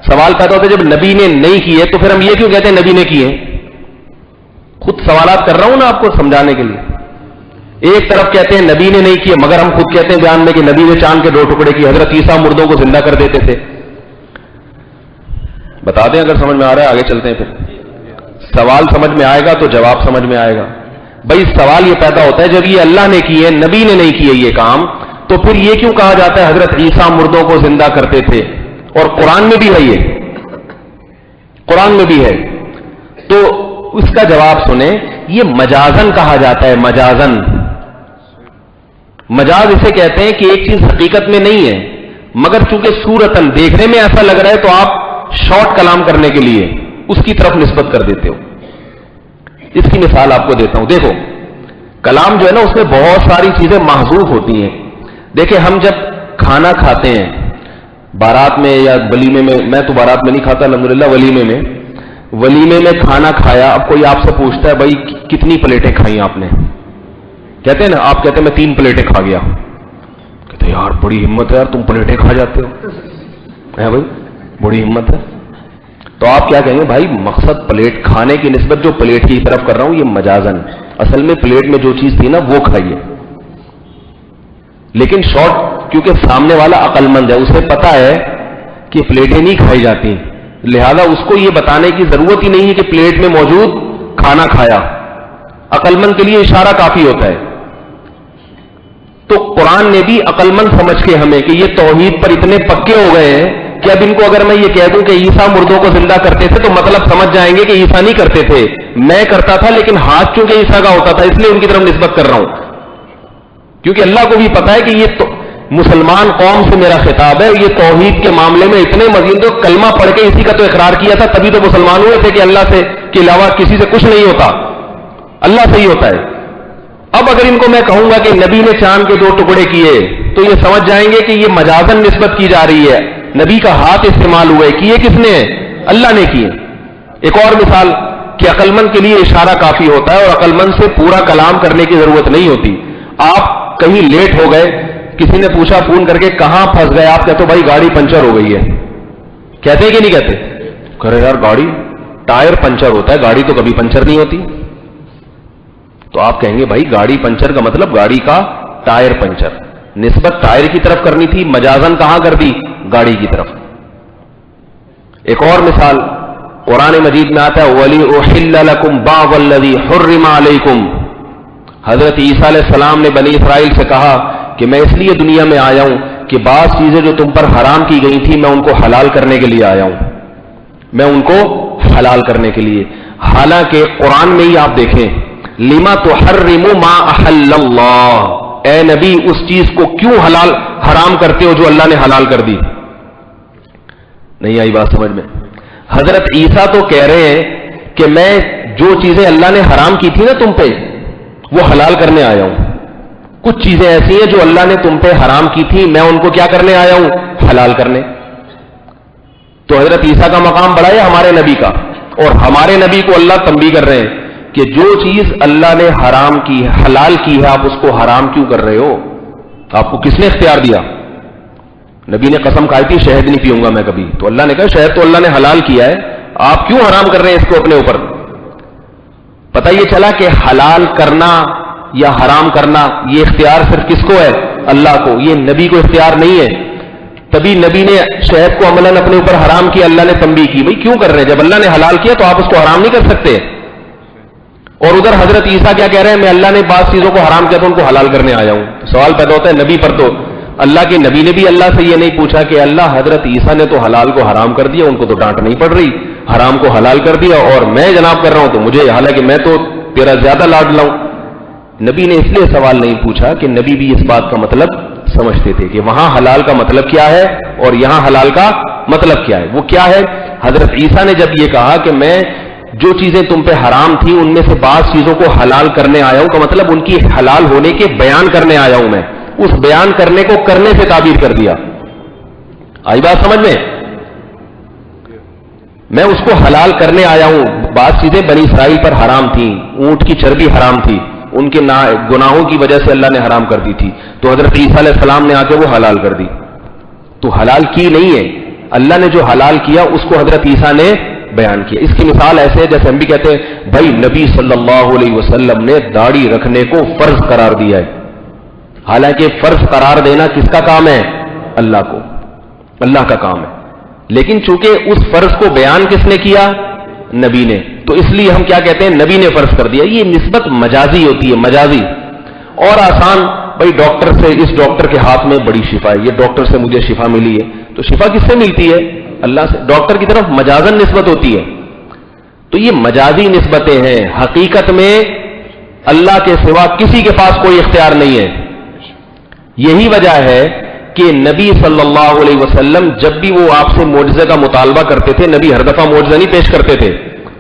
سوال پیدا ہوتا ہے جب نبی نے نہیں کیے تو پھر ہم یہ کیوں کہتے ہیں نبی نے کیے؟ خود سوالات کر رہا ہوں نا آپ کو سمجھانے کے لیے۔ ایک طرف کہتے ہیں نبی نے نہیں کیے، مگر ہم خود کہتے ہیں بیان میں کہ نبی نے چاند کے 2 ٹکڑے کیے، حضرت عیسیٰ مردوں کو زندہ کر دیتے تھے۔ بتا دیں اگر سمجھ میں آ رہا ہے، آگے چلتے ہیں۔ پھر سوال سمجھ میں آئے گا تو جواب سمجھ میں آئے گا۔ بھائی سوال یہ پیدا ہوتا ہے جب یہ اللہ نے کیے، نبی نے نہیں کیے یہ کام، تو پھر یہ کیوں کہا جاتا ہے حضرت عیسیٰ مردوں کو زندہ کرتے تھے؟ اور قرآن میں بھی ہے، یہ قرآن میں بھی ہے۔ تو اس کا جواب سنیں، یہ مجازن کہا جاتا ہے، مجازن۔ مجاز اسے کہتے ہیں کہ ایک چیز حقیقت میں نہیں ہے، مگر چونکہ صورتاً دیکھنے میں ایسا لگ رہا ہے تو آپ شارٹ کلام کرنے کے لیے اس کی طرف نسبت کر دیتے ہو۔ اس کی مثال آپ کو دیتا ہوں، دیکھو کلام جو ہے نا اس میں بہت ساری چیزیں محذوف ہوتی ہیں۔ دیکھیں ہم جب کھانا کھاتے ہیں بارات میں یا ولیمے میں، میں تو بارات میں نہیں کھاتا الحمدللہ، ولیمے میں کھانا کھایا، اب کوئی آپ سے پوچھتا ہے بھائی کتنی پلیٹیں کھائیں آپ نے؟ کہتے ہیں نا، آپ کہتے ہیں میں 3 پلیٹیں کھا گیا، کہتے ہیں یار بڑی ہمت ہے یار، تم پلیٹیں کھا جاتے ہو، ہے بھائی بڑی ہمت ہے۔ تو آپ کیا کہیں گے؟ بھائی مقصد پلیٹ کھانے کی نسبت جو پلیٹ کی طرف کر رہا ہوں یہ مجازن، اصل میں پلیٹ میں جو چیز تھی نا وہ کھائیے، لیکن شارٹ، کیونکہ سامنے والا عقل مند ہے، اسے پتا ہے کہ پلیٹیں نہیں کھائی جاتی، لہذا اس کو یہ بتانے کی ضرورت ہی نہیں ہے کہ پلیٹ میں موجود کھانا کھایا، عقل مند کے لیے اشارہ کافی ہوتا ہے۔ تو قرآن نے بھی عقل مند سمجھ کے ہمیں کہ یہ توحید پر اتنے پکے ہو گئے ہیں کہ اب ان کو اگر میں یہ کہہ دوں کہ عیسیٰ مردوں کو زندہ کرتے تھے تو مطلب سمجھ جائیں گے کہ عیسیٰ نہیں کرتے تھے، میں کرتا تھا، لیکن ہاتھ چونکہ عیسیٰ کا ہوتا تھا اس لیے ان کی طرف نسبت کر رہا ہوں، کیونکہ اللہ کو بھی پتا ہے کہ یہ تو مسلمان قوم سے میرا خطاب ہے، یہ توحید کے معاملے میں اتنے مزید، تو کلمہ پڑھ کے اسی کا تو اقرار کیا تھا، تبھی تو مسلمان ہوئے تھے کہ اللہ سے کے علاوہ کسی سے کچھ نہیں ہوتا، اللہ سے ہی ہوتا ہے۔ اب اگر ان کو میں کہوں گا کہ نبی نے چاند کے 2 ٹکڑے کیے تو یہ سمجھ جائیں گے کہ یہ مجازن نسبت کی جا رہی ہے، نبی کا ہاتھ استعمال ہوئے، کیے کس نے؟ اللہ نے کیے۔ ایک اور مثال کہ عقل مند کے لیے اشارہ کافی ہوتا ہے اور عقل مند سے پورا کلام کرنے کی ضرورت نہیں ہوتی۔ آپ کہیں لیٹ ہو گئے، کسی نے پوچھا فون کر کے کہاں پھنس گئے، آپ کہتے ہو بھائی گاڑی پنچر ہو گئی ہے، کہتے ہیں کہ نہیں کہتے؟ کہہ رہے یار گاڑی ٹائر پنچر ہوتا ہے، گاڑی تو کبھی پنچر نہیں ہوتی۔ تو آپ کہیں گے بھائی گاڑی پنچر کا مطلب گاڑی کا ٹائر پنچر، نسبت ٹائر کی طرف کرنی تھی، مجازن کہاں کر دی؟ گاڑی کی طرف۔ ایک اور مثال قرآن مجید میں آتا ہے وَلِأُحِلَّ لَكُمْ بَعْضَ الَّذِي حُرِّمَ عَلَيْكُمْ۔ حضرت عیسیٰ علیہ السلام نے بنی اسرائیل سے کہا کہ میں اس لیے دنیا میں آیا ہوں کہ بعض چیزیں جو تم پر حرام کی گئی تھی میں ان کو حلال کرنے کے لیے آیا ہوں، میں ان کو حلال کرنے کے لیے۔ حالانکہ قرآن میں ہی آپ دیکھیں لِمَا تُحَرِّمُ مَا أَحَلَّ اللَّهُ، اے نبی اس چیز کو کیوں حرام کرتے ہو جو اللہ نے حلال کر دی؟ نہیں آئی بات سمجھ میں؟ حضرت عیسیٰ تو کہہ رہے ہیں کہ میں جو چیزیں اللہ نے حرام کی تھی نا تم پہ وہ حلال کرنے آیا ہوں، کچھ چیزیں ایسی ہیں جو اللہ نے تم پہ حرام کی تھی میں ان کو کیا کرنے آیا ہوں؟ حلال کرنے۔ تو حضرت عیسیٰ کا مقام بڑا ہے ہمارے نبی کا، اور ہمارے نبی کو اللہ تنبیہ کر رہے ہیں کہ جو چیز اللہ نے حرام کی حلال کی ہے آپ اس کو حرام کیوں کر رہے ہو؟ آپ کو کس نے اختیار دیا؟ نبی نے قسم کھائی تھی شہد نہیں پیوں گا میں کبھی، تو اللہ نے کہا شہد تو اللہ نے حلال کیا ہے، آپ کیوں حرام کر رہے ہیں اس کو اپنے اوپر؟ پتہ یہ چلا کہ حلال کرنا یا حرام کرنا یہ اختیار صرف کس کو ہے؟ اللہ کو، یہ نبی کو اختیار نہیں ہے۔ تبھی نبی نے شہد کو عملاً اپنے اوپر حرام کیا، اللہ نے تنبیہ کی بھائی کیوں کر رہے ہیں؟ جب اللہ نے حلال کیا تو آپ اس کو حرام نہیں کر سکتے۔ اور ادھر حضرت عیسیٰ کیا کہہ رہے ہیں؟ میں اللہ نے بعض چیزوں کو حرام کیا تو ان کو حلال کرنے آیا ہوں۔ سوال پیدا ہوتا ہے نبی پر، تو اللہ کے نبی نے بھی اللہ سے یہ نہیں پوچھا کہ اللہ حضرت عیسیٰ نے تو حلال کو حرام کر دیا، ان کو تو ڈانٹ نہیں پڑ رہی، حرام کو حلال کر دیا اور میں جناب کر رہا ہوں تو مجھے، حالانکہ میں تو تیرا زیادہ لاڈ لاؤں۔ نبی نے اس لیے سوال نہیں پوچھا کہ نبی بھی اس بات کا مطلب سمجھتے تھے کہ وہاں حلال کا مطلب کیا ہے اور یہاں حلال کا مطلب کیا ہے۔ وہ کیا ہے؟ حضرت عیسیٰ نے جب یہ کہا کہ میں جو چیزیں تم پہ حرام تھی ان میں سے بعض چیزوں کو حلال کرنے آیا ہوں، کا مطلب ان کی حلال ہونے کے بیان کرنے آیا ہوں، میں اس بیان کرنے کو کرنے سے تعبیر کر دیا۔ آئی بات سمجھ میں؟ میں اس کو حلال کرنے آیا ہوں۔ بعض چیزیں بنی اسرائیل پر حرام تھیں، اونٹ کی چربی حرام تھی، ان کے گناہوں کی وجہ سے اللہ نے حرام کر دی تھی، تو حضرت عیسیٰ علیہ السلام نے آ کے وہ حلال کر دی۔ تو حلال کی نہیں ہے، اللہ نے جو حلال کیا اس کو حضرت عیسیٰ نے بیان کیا۔ اس کی مثال ایسے ہے جیسے ہم بھی کہتے ہیں بھائی نبی صلی اللہ علیہ وسلم نے داڑھی رکھنے کو فرض قرار دیا ہے، حالانکہ فرض قرار دینا کس کا کام ہے؟ اللہ کو، اللہ کا کام ہے، لیکن چونکہ اس فرض کو بیان کس نے کیا؟ نبی نے، تو اس لیے ہم کیا کہتے ہیں نبی نے فرض کر دیا۔ یہ نسبت مجازی ہوتی ہے، مجازی۔ اور آسان بھائی ڈاکٹر سے، اس ڈاکٹر کے ہاتھ میں بڑی شفا ہے، یہ ڈاکٹر سے مجھے شفا ملی ہے، تو شفا کس سے ملتی ہے؟ اللہ سے۔ ڈاکٹر کی طرف مجازن نسبت ہوتی ہے، تو یہ مجازی نسبتیں ہیں، حقیقت میں اللہ کے سوا کسی کے پاس کوئی اختیار نہیں ہے۔ یہی وجہ ہے کہ نبی صلی اللہ علیہ وسلم جب بھی وہ آپ سے معجزے کا مطالبہ کرتے تھے، نبی ہر دفعہ معجزہ نہیں پیش کرتے تھے۔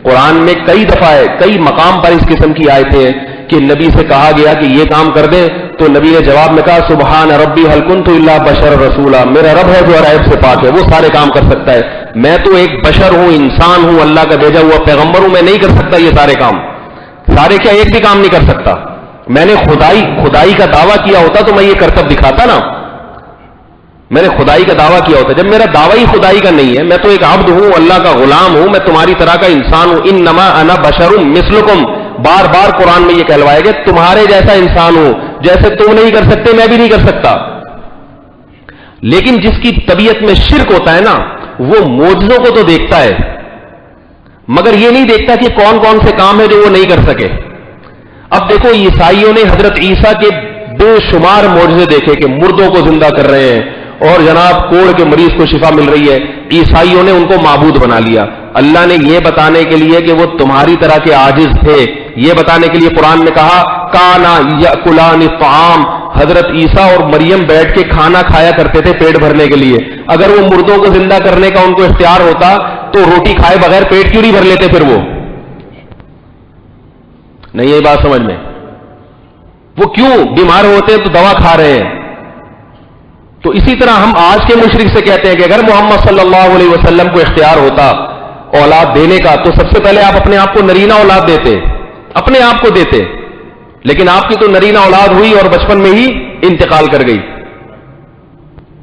قرآن میں کئی دفعہ ہے، کئی مقام پر اس قسم کی آیتیں ہیں کہ نبی سے کہا گیا کہ یہ کام کر دیں تو نبی نے جواب میں کہا سبحان ربی هل كنت الا بشر رسولا، میرا رب ہے جو ہر عیب سے پاک ہے، وہ سارے کام کر سکتا ہے، میں تو ایک بشر ہوں، انسان ہوں، اللہ کا بھیجا ہوا پیغمبر ہوں، میں نہیں کر سکتا یہ سارے کام، سارے کیا ایک بھی کام نہیں کر سکتا۔ میں نے خدائی کا دعویٰ کیا ہوتا تو میں یہ کرتب دکھاتا نا، میں نے خدائی کا دعویٰ کیا ہوتا، جب میرا دعویٰ ہی خدائی کا نہیں ہے، میں تو ایک عبد ہوں، اللہ کا غلام ہوں، میں تمہاری طرح کا انسان ہوں، انما انا بشر مثلکم، بار بار قرآن میں یہ کہلوایا گیا تمہارے جیسا انسان ہوں، جیسے تم نہیں کر سکتے میں بھی نہیں کر سکتا۔ لیکن جس کی طبیعت میں شرک ہوتا ہے نا، وہ معجزوں کو تو دیکھتا ہے مگر یہ نہیں دیکھتا کہ کون کون سے کام ہے جو وہ نہیں کر سکے۔ اب دیکھو عیسائیوں نے حضرت عیسیٰ کے بے شمار معجزے دیکھے کہ مردوں کو زندہ کر رہے ہیں اور جناب کوڑ کے مریض کو شفا مل رہی ہے، عیسائیوں نے ان کو معبود بنا لیا۔ اللہ نے یہ بتانے کے لیے کہ وہ تمہاری طرح کے عاجز تھے، یہ بتانے کے لیے قرآن میں کہا کانا یاکلان الطعام، حضرت عیسیٰ اور مریم بیٹھ کے کھانا کھایا کرتے تھے پیٹ بھرنے کے لیے۔ اگر وہ مردوں کو زندہ کرنے کا ان کو اختیار ہوتا تو روٹی کھائے بغیر پیٹ کیوں نہیں بھر لیتے؟ پھر وہ نہیں، یہ بات سمجھ میں، وہ کیوں بیمار ہوتے ہیں تو دوا کھا رہے ہیں، تو اسی طرح ہم آج کے مشرک سے کہتے ہیں کہ اگر محمد صلی اللہ علیہ وسلم کو اختیار ہوتا اولاد دینے کا تو سب سے پہلے آپ اپنے آپ کو نرینہ اولاد دیتے، اپنے آپ کو دیتے، لیکن آپ کی تو نرینہ اولاد ہوئی اور بچپن میں ہی انتقال کر گئی۔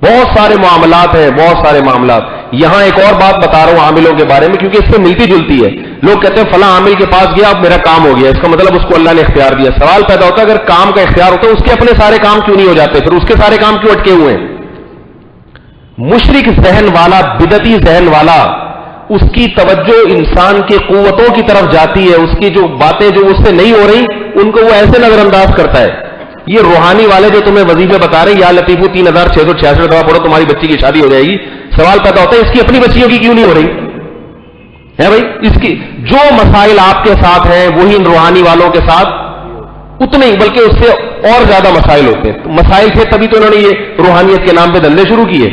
بہت سارے معاملات ہیں، بہت سارے معاملات۔ یہاں ایک اور بات بتا رہا ہوں عاملوں کے بارے میں، کیونکہ اس سے ملتی جلتی ہے۔ لوگ کہتے ہیں فلاں عامل کے پاس گیا، اب میرا کام ہو گیا، اس کا مطلب اس کو اللہ نے اختیار دیا۔ سوال پیدا ہوتا ہے اگر کام کا اختیار ہوتا ہے اس کے اپنے سارے کام کیوں نہیں ہو جاتے؟ پھر اس کے سارے کام کیوں اٹکے ہوئے ہیں؟ مشرک ذہن والا، بدعتی ذہن والا، اس کی توجہ انسان کی قوتوں کی طرف جاتی ہے، اس کی جو باتیں جو اس سے نہیں ہو رہی ان کو وہ ایسے نظر انداز کرتا ہے۔ یہ روحانی والے جو تمہیں وظیفے بتا رہے ہیں، یا لطیفو 3666 دفعہ پڑھو تمہاری بچی کی شادی ہو جائے گی، سوال پیدا ہوتا ہے اس کی اپنی بچیوں کی کیوں نہیں ہو رہی ہے؟ بھائی اس کی جو مسائل آپ کے ساتھ ہیں وہی ان روحانی والوں کے ساتھ اتنے ہی، بلکہ اس سے اور زیادہ مسائل ہوتے ہیں۔ مسائل تھے تبھی تو انہوں نے یہ روحانیت کے نام پہ دھندے شروع کیے،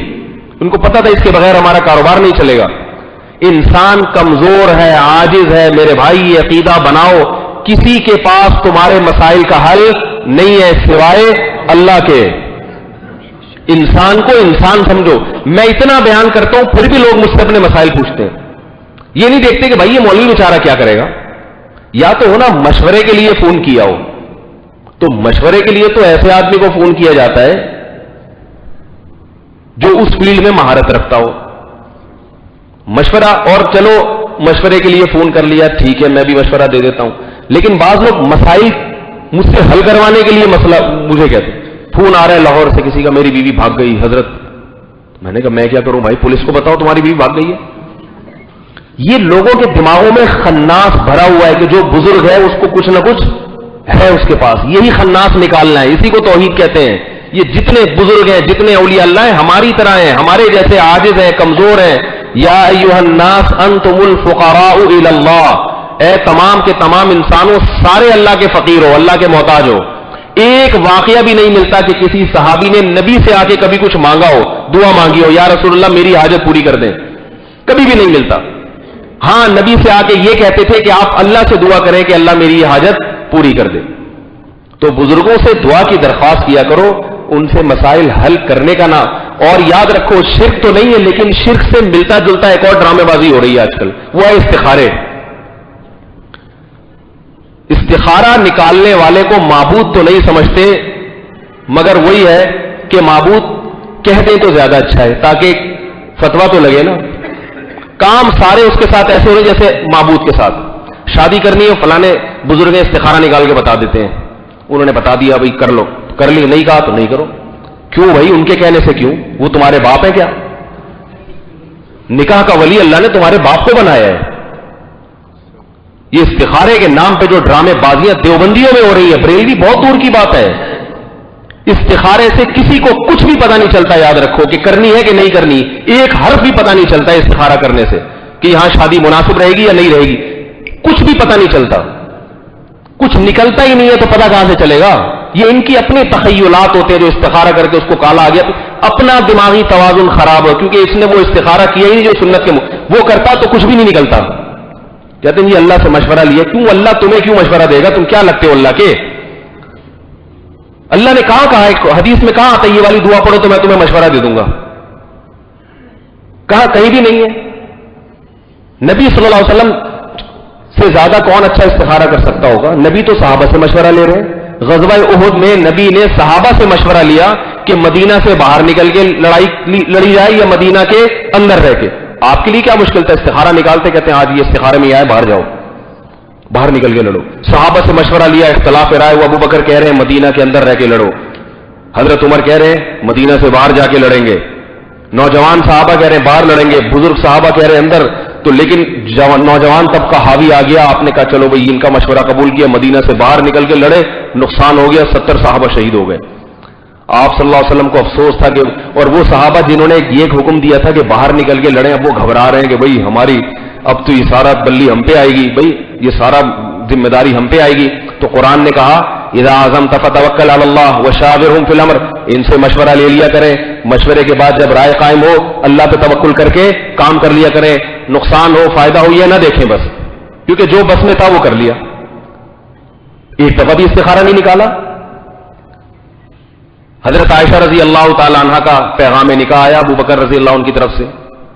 ان کو پتا تھا اس کے بغیر ہمارا کاروبار نہیں چلے گا۔ انسان کمزور ہے، عاجز ہے میرے بھائی، یہ عقیدہ بناؤ، کسی کے پاس تمہارے مسائل کا حل نہیں ہے سوائے اللہ کے۔ انسان کو انسان سمجھو۔ میں اتنا بیان کرتا ہوں پھر بھی لوگ مجھ سے اپنے مسائل پوچھتے ہیں، یہ نہیں دیکھتے کہ بھائی یہ مولوی بیچارہ کیا کرے گا۔ یا تو ہونا مشورے کے لیے فون کیا ہو، تو مشورے کے لیے تو ایسے آدمی کو فون کیا جاتا ہے جو اس فیلڈ میں مہارت رکھتا ہو۔ مشورہ، اور چلو مشورے کے لیے فون کر لیا، ٹھیک ہے میں بھی مشورہ دے دیتا ہوں، لیکن بعض لوگ مسائل مجھ سے حل کروانے کے لیے مسئلہ مجھے کہتے ہیں۔ فون آ رہا ہے لاہور سے کسی کا، میری بیوی بھاگ گئی حضرت۔ میں نے کہا میں کیا کروں بھائی، پولیس کو بتاؤ تمہاری بیوی بھاگ گئی ہے۔ یہ لوگوں کے دماغوں میں خناس بھرا ہوا ہے کہ جو بزرگ ہے اس کو کچھ نہ کچھ ہے اس کے پاس، یہی خناس نکالنا ہے، اسی کو توحید کہتے ہیں۔ یہ جتنے بزرگ ہیں، جتنے اولیاء اللہ ہیں ہماری طرح ہیں، ہمارے جیسے عاجز ہیں، کمزور ہیں۔ یا ایھا الناس انتم الفقراء الی اللہ، اے تمام کے تمام انسانوں سارے اللہ کے فقیر ہو، اللہ کے محتاج ہو۔ ایک واقعہ بھی نہیں ملتا کہ کسی صحابی نے نبی سے آ کے کبھی کچھ مانگا ہو، دعا مانگی ہو یا رسول اللہ میری حاجت پوری کر دیں، کبھی بھی نہیں ملتا۔ ہاں نبی سے آ کے یہ کہتے تھے کہ آپ اللہ سے دعا کریں کہ اللہ میری یہ حاجت پوری کر دے۔ تو بزرگوں سے دعا کی درخواست کیا کرو، ان سے مسائل حل کرنے کا نام۔ اور یاد رکھو شرک تو نہیں ہے، لیکن شرک سے ملتا جلتا ایک اور ڈرامے بازی ہو رہی ہے آج کل، وہ ہے استخارے۔ استخارہ نکالنے والے کو معبود تو نہیں سمجھتے، مگر وہی ہے کہ معبود کہہ دیں تو زیادہ اچھا ہے، تاکہ فتویٰ تو لگے نا۔ کام سارے اس کے ساتھ ایسے ہو رہے جیسے معبود کے ساتھ۔ شادی کرنی ہے فلانے بزرگ استخارہ نکال کے بتا دیتے ہیں، انہوں نے بتا دیا بھائی کر لو، کر لی، نہیں کہا تو نہیں کرو۔ کیوں بھائی ان کے کہنے سے کیوں؟ وہ تمہارے باپ ہے کیا؟ نکاح کا ولی اللہ نے تمہارے باپ کو بنایا ہے۔ یہ استخارے کے نام پہ جو ڈرامے بازیاں دیوبندیوں میں ہو رہی ہے، بریلوی بہت دور کی بات ہے۔ استخارے سے کسی کو کچھ بھی پتا نہیں چلتا، یاد رکھو کہ کرنی ہے کہ نہیں کرنی، ایک حرف بھی پتا نہیں چلتا استخارہ کرنے سے کہ یہاں شادی مناسب رہے گی یا نہیں رہے گی، کچھ بھی پتا نہیں چلتا، کچھ نکلتا ہی نہیں ہے تو پتا کہاں سے چلے گا؟ یہ ان کی اپنے تخیلات ہوتے ہیں جو استخارہ کر کے اس کو کالا آ گیا، اپنا دماغی توازن خراب ہو، کیونکہ اس نے وہ استخارہ کیا ہی نہیں جو سنت کے وہ کرتا تو کچھ بھی نہیں نکلتا۔ کہتے ہیں یہ اللہ سے مشورہ لیا، کیوں اللہ تمہیں کیوں مشورہ دے گا؟ تم کیا لگتے ہو اللہ کے؟ اللہ نے کہا ہے حدیث میں کہاں آتا ہے یہ والی دعا پڑھو تو میں تمہیں مشورہ دے دوں گا؟ کہاں؟ کہیں بھی نہیں ہے۔ نبی صلی اللہ علیہ وسلم سے زیادہ کون اچھا استخارہ کر سکتا ہوگا؟ نبی تو صحابہ سے مشورہ لے رہے ہیں۔ غزوہ احد میں نبی نے صحابہ سے مشورہ لیا کہ مدینہ سے باہر نکل کے لڑائی لڑی جائے یا مدینہ کے اندر رہ کے۔ آپ کے لیے کیا مشکل تھا؟ استخارہ نکالتے، کہتے ہیں آج یہ استخارے میں آئے، باہر جاؤ، باہر نکل کے لڑو۔ صحابہ سے مشورہ لیا، اختلاف رائے، وہ ابو بکر کہہ رہے ہیں مدینہ کے اندر رہ کے لڑو، حضرت عمر کہہ رہے ہیں مدینہ سے باہر جا کے لڑیں گے، نوجوان صحابہ کہہ رہے ہیں باہر لڑیں گے، بزرگ صحابہ کہہ رہے ہیں اندر۔ تو لیکن نوجوان طبقہ حاوی آ گیا، آپ نے کہا چلو بھائی ان کا مشورہ قبول کیا، مدینہ سے باہر نکل کے لڑے، نقصان ہو گیا، 70 صحابہ شہید ہو گئے۔ آپ صلی اللہ علیہ وسلم کو افسوس تھا کہ، اور وہ صحابہ جنہوں نے یہ حکم دیا تھا کہ باہر نکل کے لڑیں، اب وہ گھبرا رہے ہیں کہ بھائی ہماری اب تو یہ سارا بلی ہم پہ آئے گی، بھائی یہ سارا ذمہ داری ہم پہ آئے گی۔ تو قرآن نے کہا اذا عزمت فتوکل علی اللہ وشاورہم فی الامر، ان سے مشورہ لے لیا کریں، مشورے کے بعد جب رائے قائم ہو اللہ پہ توکل کر کے کام کر لیا کریں، نقصان ہو فائدہ ہو یہ نہ دیکھیں بس، کیونکہ جو بس میں تھا وہ کر لیا۔ ایک دفعہ بھی استخارہ نہیں نکالا۔ حضرت عائشہ رضی اللہ تعالی عنہا کا پیغام نکاح آیا ابو بکر رضی اللہ عنہ کی طرف سے.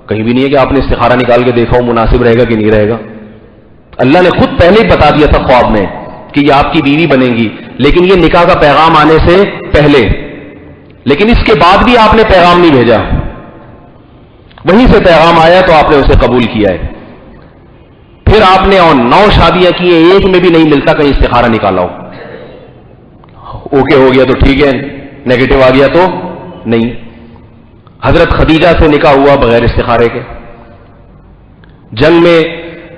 کہیں بھی نہیں ہے کہ آپ نے استخارہ نکال کے دیکھا ہو مناسب رہے گا کہ نہیں رہے گا. اللہ نے خود پہلے ہی بتا دیا تھا خواب میں کہ یہ آپ کی بیوی بنے گی، لیکن یہ نکاح کا پیغام آنے سے پہلے. لیکن اس کے بعد بھی آپ نے پیغام نہیں بھیجا، وہیں سے پیغام آیا تو آپ نے اسے قبول کیا ہے. پھر آپ نے 9 شادیاں کی ہیں، ایک میں بھی نہیں ملتا کہیں استخارہ نکالا ہو. اوکے ہو گیا تو ٹھیک ہے، نیگیٹو آ گیا تو نہیں. حضرت خدیجہ سے نکاح ہوا بغیر استخارے کے. جنگ میں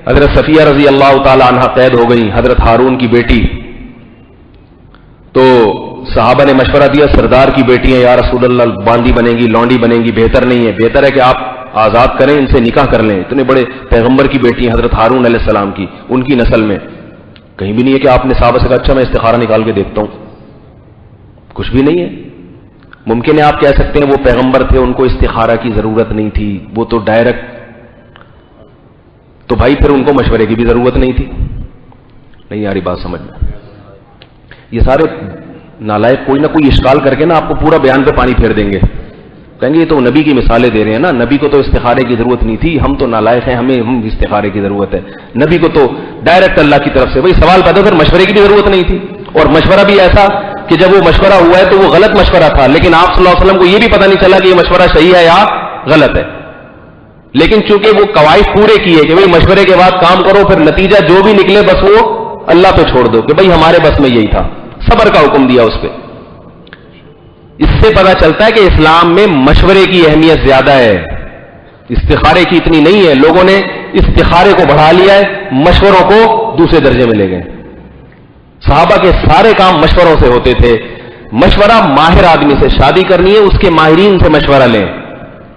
حضرت صفیہ رضی اللہ تعالی عنہ قید ہو گئی، حضرت ہارون کی بیٹی. تو صحابہ نے مشورہ دیا سردار کی بیٹی ہیں یا رسول اللہ باندی بنے گی لونڈی بنے گی، بہتر نہیں ہے، بہتر ہے کہ آپ آزاد کریں، ان سے نکاح کر لیں. اتنے بڑے پیغمبر کی بیٹی ہیں حضرت ہارون علیہ السلام کی، ان کی نسل میں. کہیں بھی نہیں ہے کہ آپ نے صحابہ سے کہا اچھا میں استخارہ نکال کے دیکھتا ہوں، کچھ بھی نہیں ہے. ممکن ہے آپ کہہ سکتے ہیں وہ پیغمبر تھے، ان کو استخارہ کی ضرورت نہیں تھی، وہ تو ڈائریکٹ. تو بھائی پھر ان کو مشورے کی بھی ضرورت نہیں تھی. نہیں یاری بات سمجھ میں. یہ سارے نالائق کوئی نہ کوئی اشکال کر کے نا آپ کو پورا بیان پہ پانی پھیر دیں گے، کہیں گے یہ تو نبی کی مثالیں دے رہے ہیں نا، نبی کو تو استخارے کی ضرورت نہیں تھی، ہم تو نالائق ہیں، ہم استخارے کی ضرورت ہے. نبی کو تو ڈائریکٹ اللہ کی طرف سے. وہی سوال پیدا پھر مشورے کی بھی ضرورت نہیں تھی. اور مشورہ بھی ایسا کہ جب وہ مشورہ ہوا ہے تو وہ غلط مشورہ تھا، لیکن آپ صلی اللہ علیہ وسلم کو یہ بھی پتہ نہیں چلا کہ یہ مشورہ صحیح ہے یا غلط ہے. لیکن چونکہ وہ قواعد پورے کیے کہ بھئی مشورے کے بعد کام کرو، پھر نتیجہ جو بھی نکلے بس وہ اللہ پہ چھوڑ دو کہ بھئی ہمارے بس میں یہی تھا. صبر کا حکم دیا اس پہ. اس سے پتہ چلتا ہے کہ اسلام میں مشورے کی اہمیت زیادہ ہے، استخارے کی اتنی نہیں ہے. لوگوں نے استخارے کو بڑھا لیا ہے، مشوروں کو دوسرے درجے میں لے گئے. صحابہ کے سارے کام مشوروں سے ہوتے تھے. مشورہ ماہر آدمی سے شادی کرنی ہے، اس کے ماہرین سے مشورہ لیں.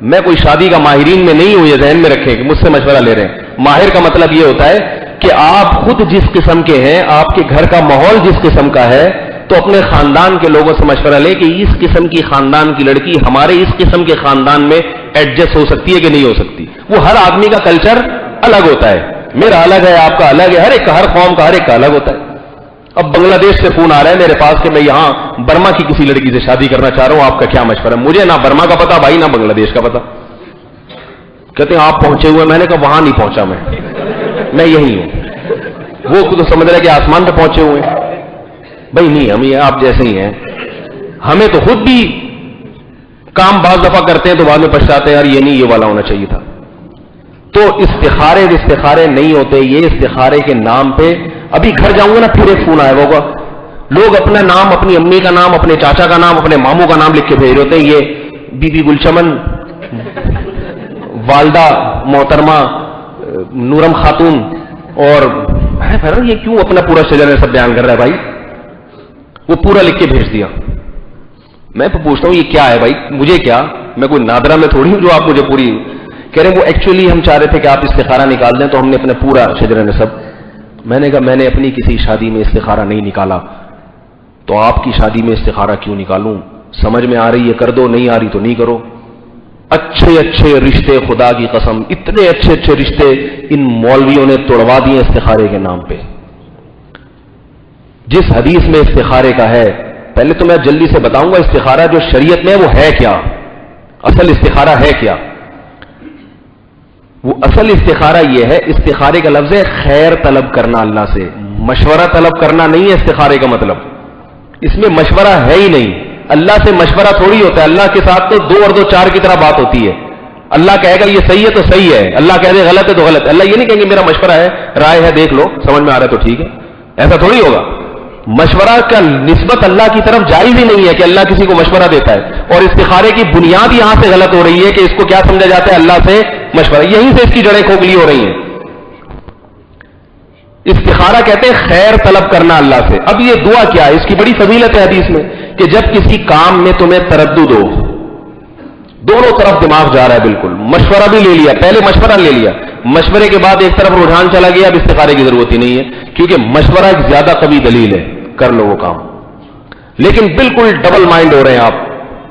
میں کوئی شادی کا ماہرین میں نہیں ہوں، یہ ذہن میں رکھیں کہ مجھ سے مشورہ لے رہے ہیں. ماہر کا مطلب یہ ہوتا ہے کہ آپ خود جس قسم کے ہیں، آپ کے گھر کا ماحول جس قسم کا ہے، تو اپنے خاندان کے لوگوں سے مشورہ لیں کہ اس قسم کی خاندان کی لڑکی ہمارے اس قسم کے خاندان میں ایڈجسٹ ہو سکتی ہے کہ نہیں ہو سکتی. وہ ہر آدمی کا کلچر الگ ہوتا ہے، میرا الگ ہے، آپ کا الگ ہے، ہر قوم کا ہر ایک کا الگ ہوتا ہے. اب بنگلہ دیش سے فون آ رہا ہے میرے پاس کہ میں یہاں برما کی کسی لڑکی سے شادی کرنا چاہ رہا ہوں، آپ کا کیا مشورہ ہے؟ مجھے نہ برما کا پتا بھائی، نہ بنگلہ دیش کا پتا. کہتے ہیں آپ پہنچے ہوئے. میں نے کہا وہاں نہیں پہنچا، میں یہی ہوں. وہ تو سمجھ رہے کہ آسمان پہ پہنچے ہوئے. بھائی نہیں، ہم یہ آپ جیسے ہی ہیں. ہمیں تو خود بھی کام بعض دفعہ کرتے ہیں تو بعد میں پچھتاتے ہیں یار یہ نہیں، یہ والا ہونا چاہیے تھا. تو استخارے نہیں ہوتے. یہ استخارے کے نام پہ ابھی گھر جاؤں گا نا پھر ایک فون آئے ہوگا، لوگ اپنا نام، اپنی امی کا نام، اپنے چاچا کا نام، اپنے ماموں کا نام لکھ کے بھیج رہے ہوتے ہیں. یہ بی بی گلچمن، والدہ محترمہ نورم خاتون، اور یہ کیوں اپنا پورا شجر سب بیان کر رہا ہے بھائی؟ وہ پورا لکھ کے بھیج دیا. میں پوچھتا ہوں یہ کیا ہے بھائی؟ مجھے کیا، میں کوئی نادرہ میں تھوڑی ہوں جو آپ مجھے پوری کہہ رہے ہیں. وہ ایکچولی ہم چاہ رہے تھے کہ آپ استخارہ نکال دیں تو ہم نے اپنا پورا شجر نسب. میں نے کہا میں نے اپنی کسی شادی میں استخارہ نہیں نکالا، تو آپ کی شادی میں استخارہ کیوں نکالوں؟ سمجھ میں آ رہی ہے کر دو، نہیں آ رہی تو نہیں کرو. اچھے اچھے رشتے، خدا کی قسم اتنے اچھے اچھے رشتے ان مولویوں نے توڑوا دیے استخارے کے نام پہ. جس حدیث میں استخارے کا ہے، پہلے تو میں جلدی سے بتاؤں گا استخارہ جو شریعت میں وہ ہے کیا، اصل استخارہ ہے کیا. وہ اصل استخارہ یہ ہے، استخارے کا لفظ ہے خیر طلب کرنا اللہ سے، مشورہ طلب کرنا نہیں ہے استخارے کا مطلب. اس میں مشورہ ہے ہی نہیں. اللہ سے مشورہ تھوڑی ہوتا ہے. اللہ کے ساتھ تو 2 اور 2 4 کی طرح بات ہوتی ہے. اللہ کہے گا یہ صحیح ہے تو صحیح ہے، اللہ کہہ دے غلط ہے تو غلط ہے. اللہ یہ نہیں کہیں گے میرا مشورہ ہے، رائے ہے، دیکھ لو، سمجھ میں آ رہا ہے تو ٹھیک ہے. ایسا تھوڑی ہوگا. مشورہ کا نسبت اللہ کی طرف جائز ہی نہیں ہے کہ اللہ کسی کو مشورہ دیتا ہے. اور استخارے کی بنیاد یہاں سے غلط ہو رہی ہے کہ اس کو کیا سمجھا جاتا ہے اللہ سے مشورہ. یہیں سے اس کی جڑیں کھوکھلی ہو رہی ہیں. استخارہ کہتے ہیں خیر طلب کرنا اللہ سے. اب یہ دعا کیا ہے؟ اس کی بڑی فضیلت ہے حدیث میں کہ جب کسی کام میں تمہیں تردد ہو، دونوں طرف دماغ جا رہا ہے بالکل، مشورہ بھی لے لیا، پہلے مشورہ لے لیا، مشورے کے بعد ایک طرف رجحان چلا گیا، اب استخارے کی ضرورت ہی نہیں ہے کیونکہ مشورہ ایک زیادہ قوی دلیل ہے، کر لو وہ کام. لیکن بالکل ڈبل مائنڈ ہو رہے ہیں آپ،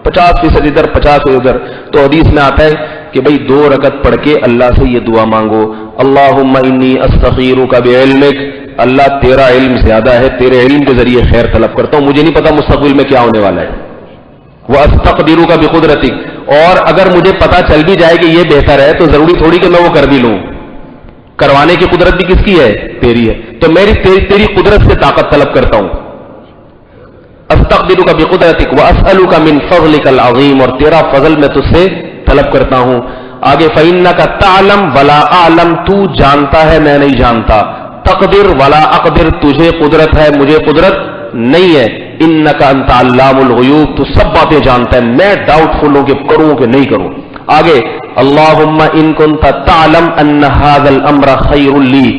50% ادھر 50% ادھر. تو حدیث میں آتا ہے کہ بھئی 2 رکعت پڑھ کے اللہ سے یہ دعا مانگو، اللہم انی استخیرک بعلمک، اللہ تیرا علم زیادہ ہے، تیرے علم کے ذریعے خیر طلب کرتا ہوں، مجھے نہیں پتا مستقبل میں کیا ہونے والا ہے. وَأَسْتَقْدِرُكَ بِقُدْرَتِكَ، اور اگر مجھے پتا چل بھی جائے کہ یہ بہتر ہے تو ضروری تھوڑی کہ میں وہ کر بھی لوں، کروانے کی قدرت بھی کس کی ہے؟ تیری ہے، تو میں تیری قدرت سے طاقت طلب کرتا ہوں. استقدرک بقدرتک واسألک من فضلک العظیم، اور تیرا فضل میں تجھ سے طلب کرتا ہوں. آگے فإنک تعلم ولا اعلم، تو جانتا ہے میں نہیں جانتا. تقدر ولا اقدر، تجھے قدرت ہے مجھے قدرت نہیں ہے. انک انت علام الغیوب، تو سب باتیں جانتا ہے، میں ڈاؤٹ فل ہوں کہ کروں کہ نہیں کروں. آگے اللہم ان کنت تعلم ان ھذا الامر خیر لی،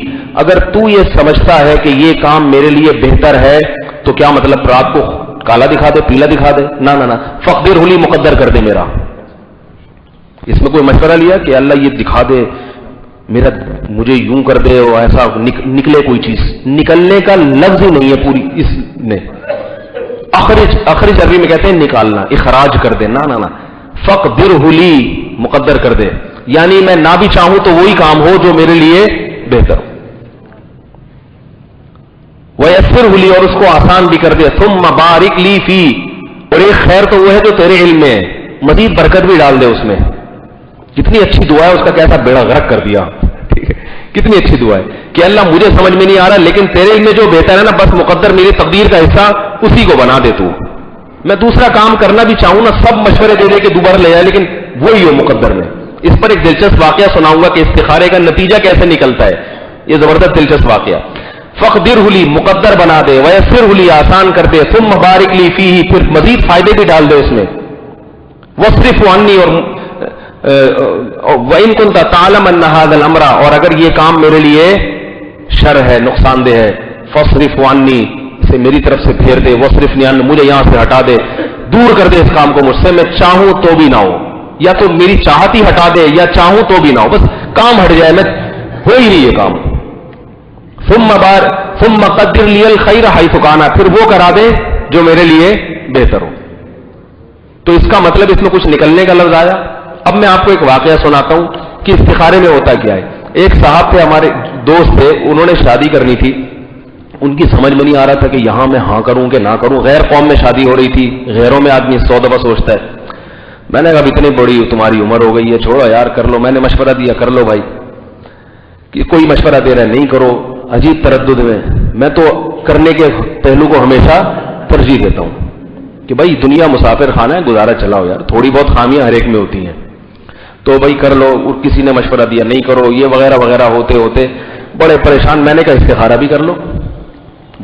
اگر تو یہ سمجھتا ہے کہ یہ کام میرے لیے بہتر ہے تو کیا مطلب رات کو کالا دکھا دے پیلا دکھا دے؟ نہ نہ نہ، فقدر لی، مقدر کر دے میرا. اس میں کوئی مشورہ لیا کہ اللہ یہ دکھا دے میرا، مجھے یوں کر دے اور ایسا نکلے کوئی چیز؟ نکلنے کا لفظ ہی نہیں ہے پوری اس میں. اخرج عربی میں کہتے ہیں نکالنا، اخراج کر دے. نہ نہ نہ، فقدر لی، مقدر کر دے، یعنی میں نہ بھی چاہوں تو وہی کام ہو جو میرے لیے بہتر ہو. وَيَسِّرْهُ لِي، اور اس کو آسان بھی کر دے. ثُمَّ بَارِكْ لِي فِي، اور ایک خیر تو وہ ہے جو تیرے علم میں ہے، مزید برکت بھی ڈال دے اس میں. کتنی اچھی دعا ہے، اس کا کیسا بیڑا غرق کر دیا. ٹھیک ہے، کتنی اچھی دعا ہے کہ اللہ مجھے سمجھ میں نہیں آ رہا لیکن تیرے علم میں جو بہتر ہے نا، بس مقدر میری تقدیر کا حصہ اسی کو بنا دے تو. میں دوسرا کام کرنا بھی چاہوں نا، سب مشورے دے دے کے دوبارہ لے جائے لیکن وہی ہو مقدر میں. اس پر ایک دلچسپ واقعہ سناؤں گا کہ استخارے کا نتیجہ کیسے نکلتا ہے. یہ زبردست دلچسپ واقعہ. فقدرہ لی، مقدر بنا دے. ویسرہ لی، آسان کر دے. ثم بارک لی فیہ، پھر مزید فائدے بھی ڈال دے اس میں. واصرف عنی، اور وَإِن كُنْتَ تَعْلَمَ أَنَّ هَذَا الْأَمْرَ، اور اگر یہ کام میرے لیے شر ہے، نقصان دہ ہے، فاصرف عنی، اسے میری طرف سے پھیر دے. واصرفنی عنہ، مجھے یہاں سے ہٹا دے، دور کر دے اس کام کو مجھ سے. میں چاہوں تو بھی نہ ہو، یا تو میری چاہت ہی ہٹا دے یا چاہوں تو بھی نہ ہو، بس کام ہٹ جائے، میں ہو ہی نہیں یہ کام. ثم قدر لی الخیر حیث کان، پھر وہ کرا دے جو میرے لیے بہتر ہو. تو اس کا مطلب اس میں کچھ نکلنے کا لفظ آیا. اب میں آپ کو ایک واقعہ سناتا ہوں کہ استخارے میں ہوتا کیا ہے. ایک صاحب تھے، ہمارے دوست تھے، انہوں نے شادی کرنی تھی. ان کی سمجھ میں نہیں آ رہا تھا کہ یہاں میں ہاں کروں کہ نہ کروں. غیر قوم میں شادی ہو رہی تھی، غیروں میں آدمی 100 دفعہ سوچتا ہے. میں نے کہا اب اتنی بڑی تمہاری عمر ہو گئی ہے، چھوڑو یار کر لو. میں نے مشورہ دیا کر لو بھائی. کہ کوئی مشورہ دے رہا ہے نہیں کرو، عجیب تردد میں تو کرنے کے پہلو کو ہمیشہ ترجیح دیتا ہوں کہ بھائی دنیا مسافر خانہ ہے، گزارا چلاؤ یار، تھوڑی بہت خامیاں ہر ایک میں ہوتی ہیں تو بھائی کر لو. کسی نے مشورہ دیا نہیں کرو، یہ وغیرہ وغیرہ ہوتے ہوتے بڑے پریشان. میں نے کہا استخارہ بھی کر لو.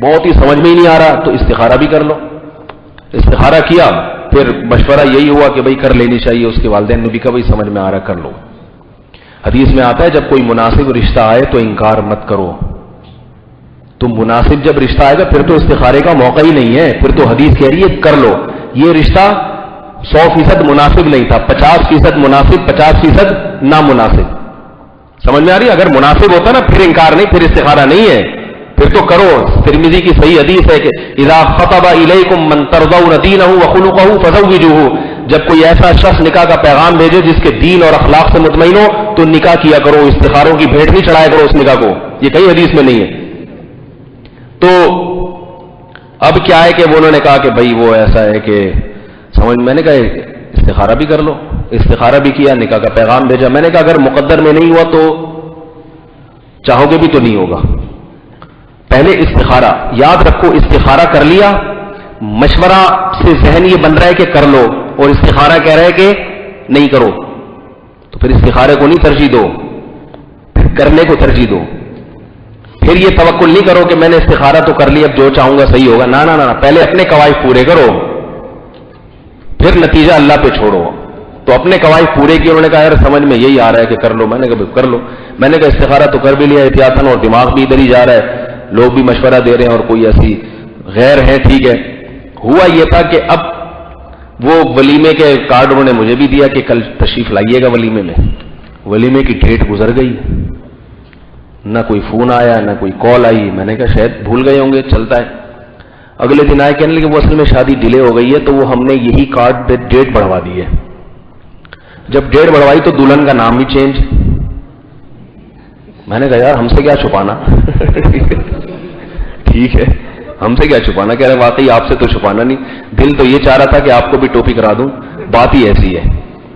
بہت ہی سمجھ میں ہی نہیں آ رہا تو استخارہ بھی کر لو. استخارہ کیا، پھر مشورہ یہی ہوا کہ بھائی کر لینی چاہیے. اس کے والدین نے بھی کہا بھائی سمجھ میں آ رہا کر لو. حدیث میں آتا ہے جب کوئی مناسب رشتہ آئے تو انکار مت کرو. تو مناسب جب رشتہ آئے گا پھر تو استخارے کا موقع ہی نہیں ہے، پھر تو حدیث کہہ رہی ہے کر لو. یہ رشتہ 100% مناسب نہیں تھا، 50% مناسب، 50% نامناسب. سمجھ میں آ رہی ہے؟ اگر مناسب ہوتا نا پھر انکار نہیں، پھر استخارہ نہیں ہے، پھر تو کرو. ترمذی کی صحیح حدیث ہے کہ اذا خطب الیکم من ترضون دینہ وخلقہ فزوجوہ، جب کوئی ایسا شخص نکاح کا پیغام بھیجے جس کے دین اور اخلاق سے مطمئن ہو تو نکاح کیا کرو. استخاروں کی بھیٹ نہیں چڑھایا کرو اس نکاح کو، یہ کئی حدیث میں نہیں ہے. تو اب کیا ہے کہ انہوں نے کہا کہ بھائی وہ ایسا ہے کہ سمجھ. میں نے کہا استخارہ بھی کر لو. استخارہ بھی کیا، نکاح کا پیغام بھیجا. میں نے کہا اگر مقدر میں نہیں ہوا تو چاہو گے بھی تو نہیں ہوگا. پہلے استخارہ، یاد رکھو استخارہ کر لیا، مشورہ سے ذہن یہ بن رہا ہے کہ کر لو اور استخارہ کہہ رہا ہے کہ نہیں کرو، تو پھر استخارے کو نہیں ترجیح دو، پھر کرنے کو ترجیح دو. پھر یہ توقع نہیں کرو کہ میں نے استخارہ تو کر لی اب جو چاہوں گا صحیح ہوگا. نہ نہ نہ، پہلے اپنے قواعد پورے کرو پھر نتیجہ اللہ پہ چھوڑو. تو اپنے قواعد پورے کیے. انہوں نے کہا یار سمجھ میں یہی آ رہا ہے کہ کر لو. میں نے کہا کر لو. میں نے کہا استخارہ تو کر بھی لیا احتیاطاً اور دماغ بھی ادھر ہی جا رہا ہے، لوگ بھی مشورہ دے رہے ہیں اور کوئی ایسی غیر ہے. ٹھیک ہے. ہوا یہ تھا کہ اب وہ ولیمے کے کارڈ انہوں نے مجھے بھی دیا کہ کل تشریف لائیے گا ولیمے میں. ولیمے کی ڈیٹ گزر گئی، نہ کوئی فون آیا نہ کوئی کال آئی. میں نے کہا شاید بھول گئے ہوں گے، چلتا ہے. اگلے دن آئے کہنے لگے وہ اصل میں شادی ڈیلے ہو گئی ہے تو وہ ہم نے یہی کارڈ پہ ڈیٹ بڑھوا دی ہے. جب ڈیٹ بڑھوائی تو دلہن کا نام بھی چینج. میں نے کہا یار ہم سے کیا چھپانا. ٹھیک ہے ہم سے کیا چھپانا. کہہ رہے واقعی آپ سے تو چھپانا نہیں, دل تو یہ چاہ رہا تھا کہ آپ کو بھی ٹوپی کرا دوں, بات ہی ایسی ہے,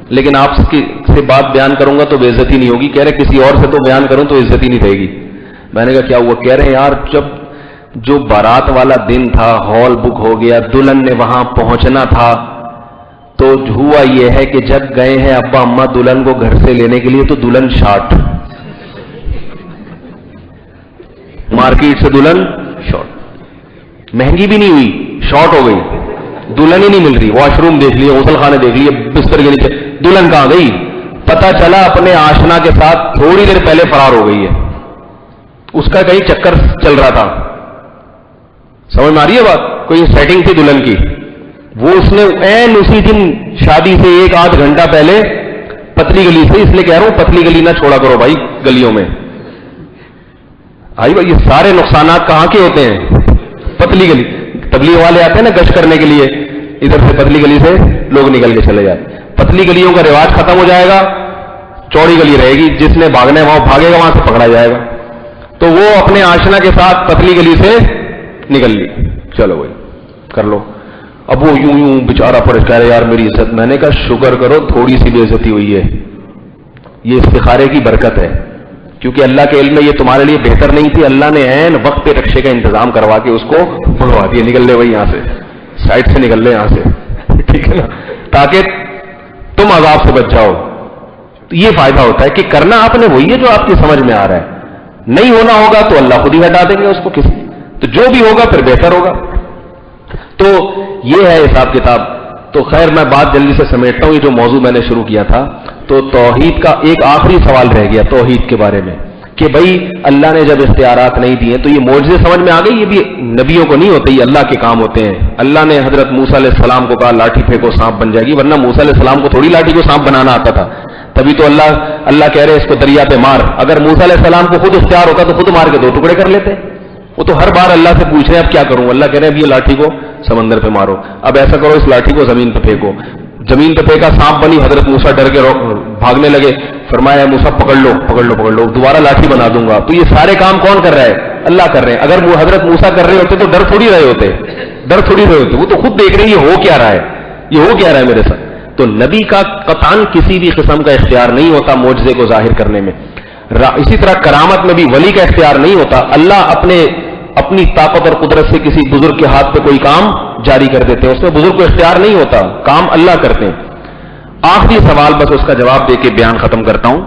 لیکن آپ سے بات بیان کروں گا تو بے عزتی نہیں ہوگی. کہہ رہے کسی اور سے تو بیان کروں تو عزت ہی نہیں رہے گی. میں نے کہا کیا ہوا؟ کہہ رہے یار جب جو بارات والا دن تھا, ہال بک ہو گیا, دلہن نے وہاں پہنچنا تھا, تو ہوا یہ ہے کہ جب گئے ہیں ابا اماں دلہن کو گھر سے لینے کے لیے تو دلہن شارٹ, مارکیٹ سے دلہن شارٹ, مہنگی بھی نہیں ہوئی, شارٹ ہو گئی, دلہن ہی نہیں مل رہی. واش روم دیکھ لیے, غسل خانے دیکھ لیے, بستر کے نیچے, دلہن کہاں گئی؟ پتا چلا اپنے آشنا کے ساتھ تھوڑی دیر پہلے فرار ہو گئی ہے. اس کا کہیں چکر چل رہا تھا, سمجھ میں آ رہی ہے بات؟ کوئی سیٹنگ تھی دلہن کی, وہ اس نے عین اسی دن شادی سے 1-8 گھنٹہ پہلے پتلی گلی سے, اس لیے کہہ رہا ہوں پتلی گلی نہ چھوڑا کرو بھائی گلیوں میں. آئی بھائی یہ سارے نقصانات کہاں کے ہوتے ہیں؟ پتلی گلی. تبلیغ والے آتے ہیں نا گشت کرنے کے لیے, ادھر سے پتلی گلی سے لوگ نکل کے چلے جاتے. پتلی گلیوں کا رواج ختم ہو جائے گا, چوڑی گلی رہے گی, جس نے بھاگنا ہے وہاں بھاگے گا, وہاں سے پکڑا جائے گا. تو وہ اپنے آشنا کے ساتھ پتلی گلی سے نکل لی, چلو بھائی کر لو. اب وہ یوں یوں بےچارا پریش کہہ رہے یار میری عزت. میں نے کہا شکر کرو تھوڑی سی بے عزتی ہوئی ہے, یہ استخارے کی برکت ہے, کیونکہ اللہ کے علم میں یہ تمہارے لیے بہتر نہیں تھی. اللہ نے عین وقت پہ رکشے کا انتظام کروا کے اس کو بھگوا دیا, نکل لے بھائی یہاں سے, سائڈ سے نکل لے یہاں سے, ٹھیک ہے نا, تاکہ تم عذاب سے بچ جاؤ. تو یہ فائدہ ہوتا ہے کہ کرنا آپ نے وہی ہے جو آپ کی سمجھ میں آ رہا ہے. نہیں ہونا ہوگا تو اللہ خود ہی ہٹا دیں گے اس کو کسی, تو جو بھی ہوگا پھر بہتر ہوگا. تو یہ ہے حساب کتاب. تو خیر میں بات جلدی سے سمیٹتا ہوں. یہ جو موضوع میں نے شروع کیا تھا, تو توحید کا ایک آخری سوال رہ گیا توحید کے بارے میں, کہ بھائی اللہ نے جب اختیارات نہیں دیے تو یہ معجزے سمجھ میں آ گئی, یہ بھی نبیوں کو نہیں ہوتے, یہ اللہ کے کام ہوتے ہیں. اللہ نے حضرت موسیٰ علیہ السلام کو کہا لاٹھی پھینکو سانپ بن جائے گی, ورنہ موسیٰ علیہ السلام کو تھوڑی لاٹھی کو سانپ بنانا آتا تھا. تبھی تو اللہ کہہ رہے اس کو دریا پہ مار. اگر موسیٰ علیہ السلام کو خود اختیار ہوتا تو خود مار کے 2 ٹکڑے کر لیتے. وہ تو ہر بار اللہ سے پوچھ رہے ہیں اب کیا کروں. اللہ کہہ رہے ہیں اب یہ لاٹھی کو سمندر پہ مارو, اب ایسا کرو اس لاٹھی کو زمین پہ پھینکو. زمین پہ پھینکا, سانپ بنی, حضرت موسیٰ ڈر کے بھاگنے لگے. فرمایا موسیٰ پکڑ لو, دوبارہ لاٹھی بنا دوں گا. تو یہ سارے کام کون کر رہا ہے؟ اللہ کر رہے ہیں. اگر وہ حضرت موسیٰ کر رہے ہوتے تو ڈر تھوڑی رہے ہوتے, وہ تو خود دیکھ رہے ہیں یہ ہو کیا رہا ہے میرے ساتھ. تو نبی کا قطعاً کسی بھی قسم کا اختیار نہیں ہوتا معجزے کو ظاہر کرنے میں. اسی طرح کرامت میں بھی ولی کا اختیار نہیں ہوتا. اللہ اپنی طاقت اور قدرت سے کسی بزرگ کے ہاتھ پہ کوئی کام جاری کر دیتے ہیں, اس میں بزرگ کو اختیار نہیں ہوتا, کام اللہ کرتے ہیں. آخری سوال بس اس کا جواب دے کے بیان ختم کرتا ہوں.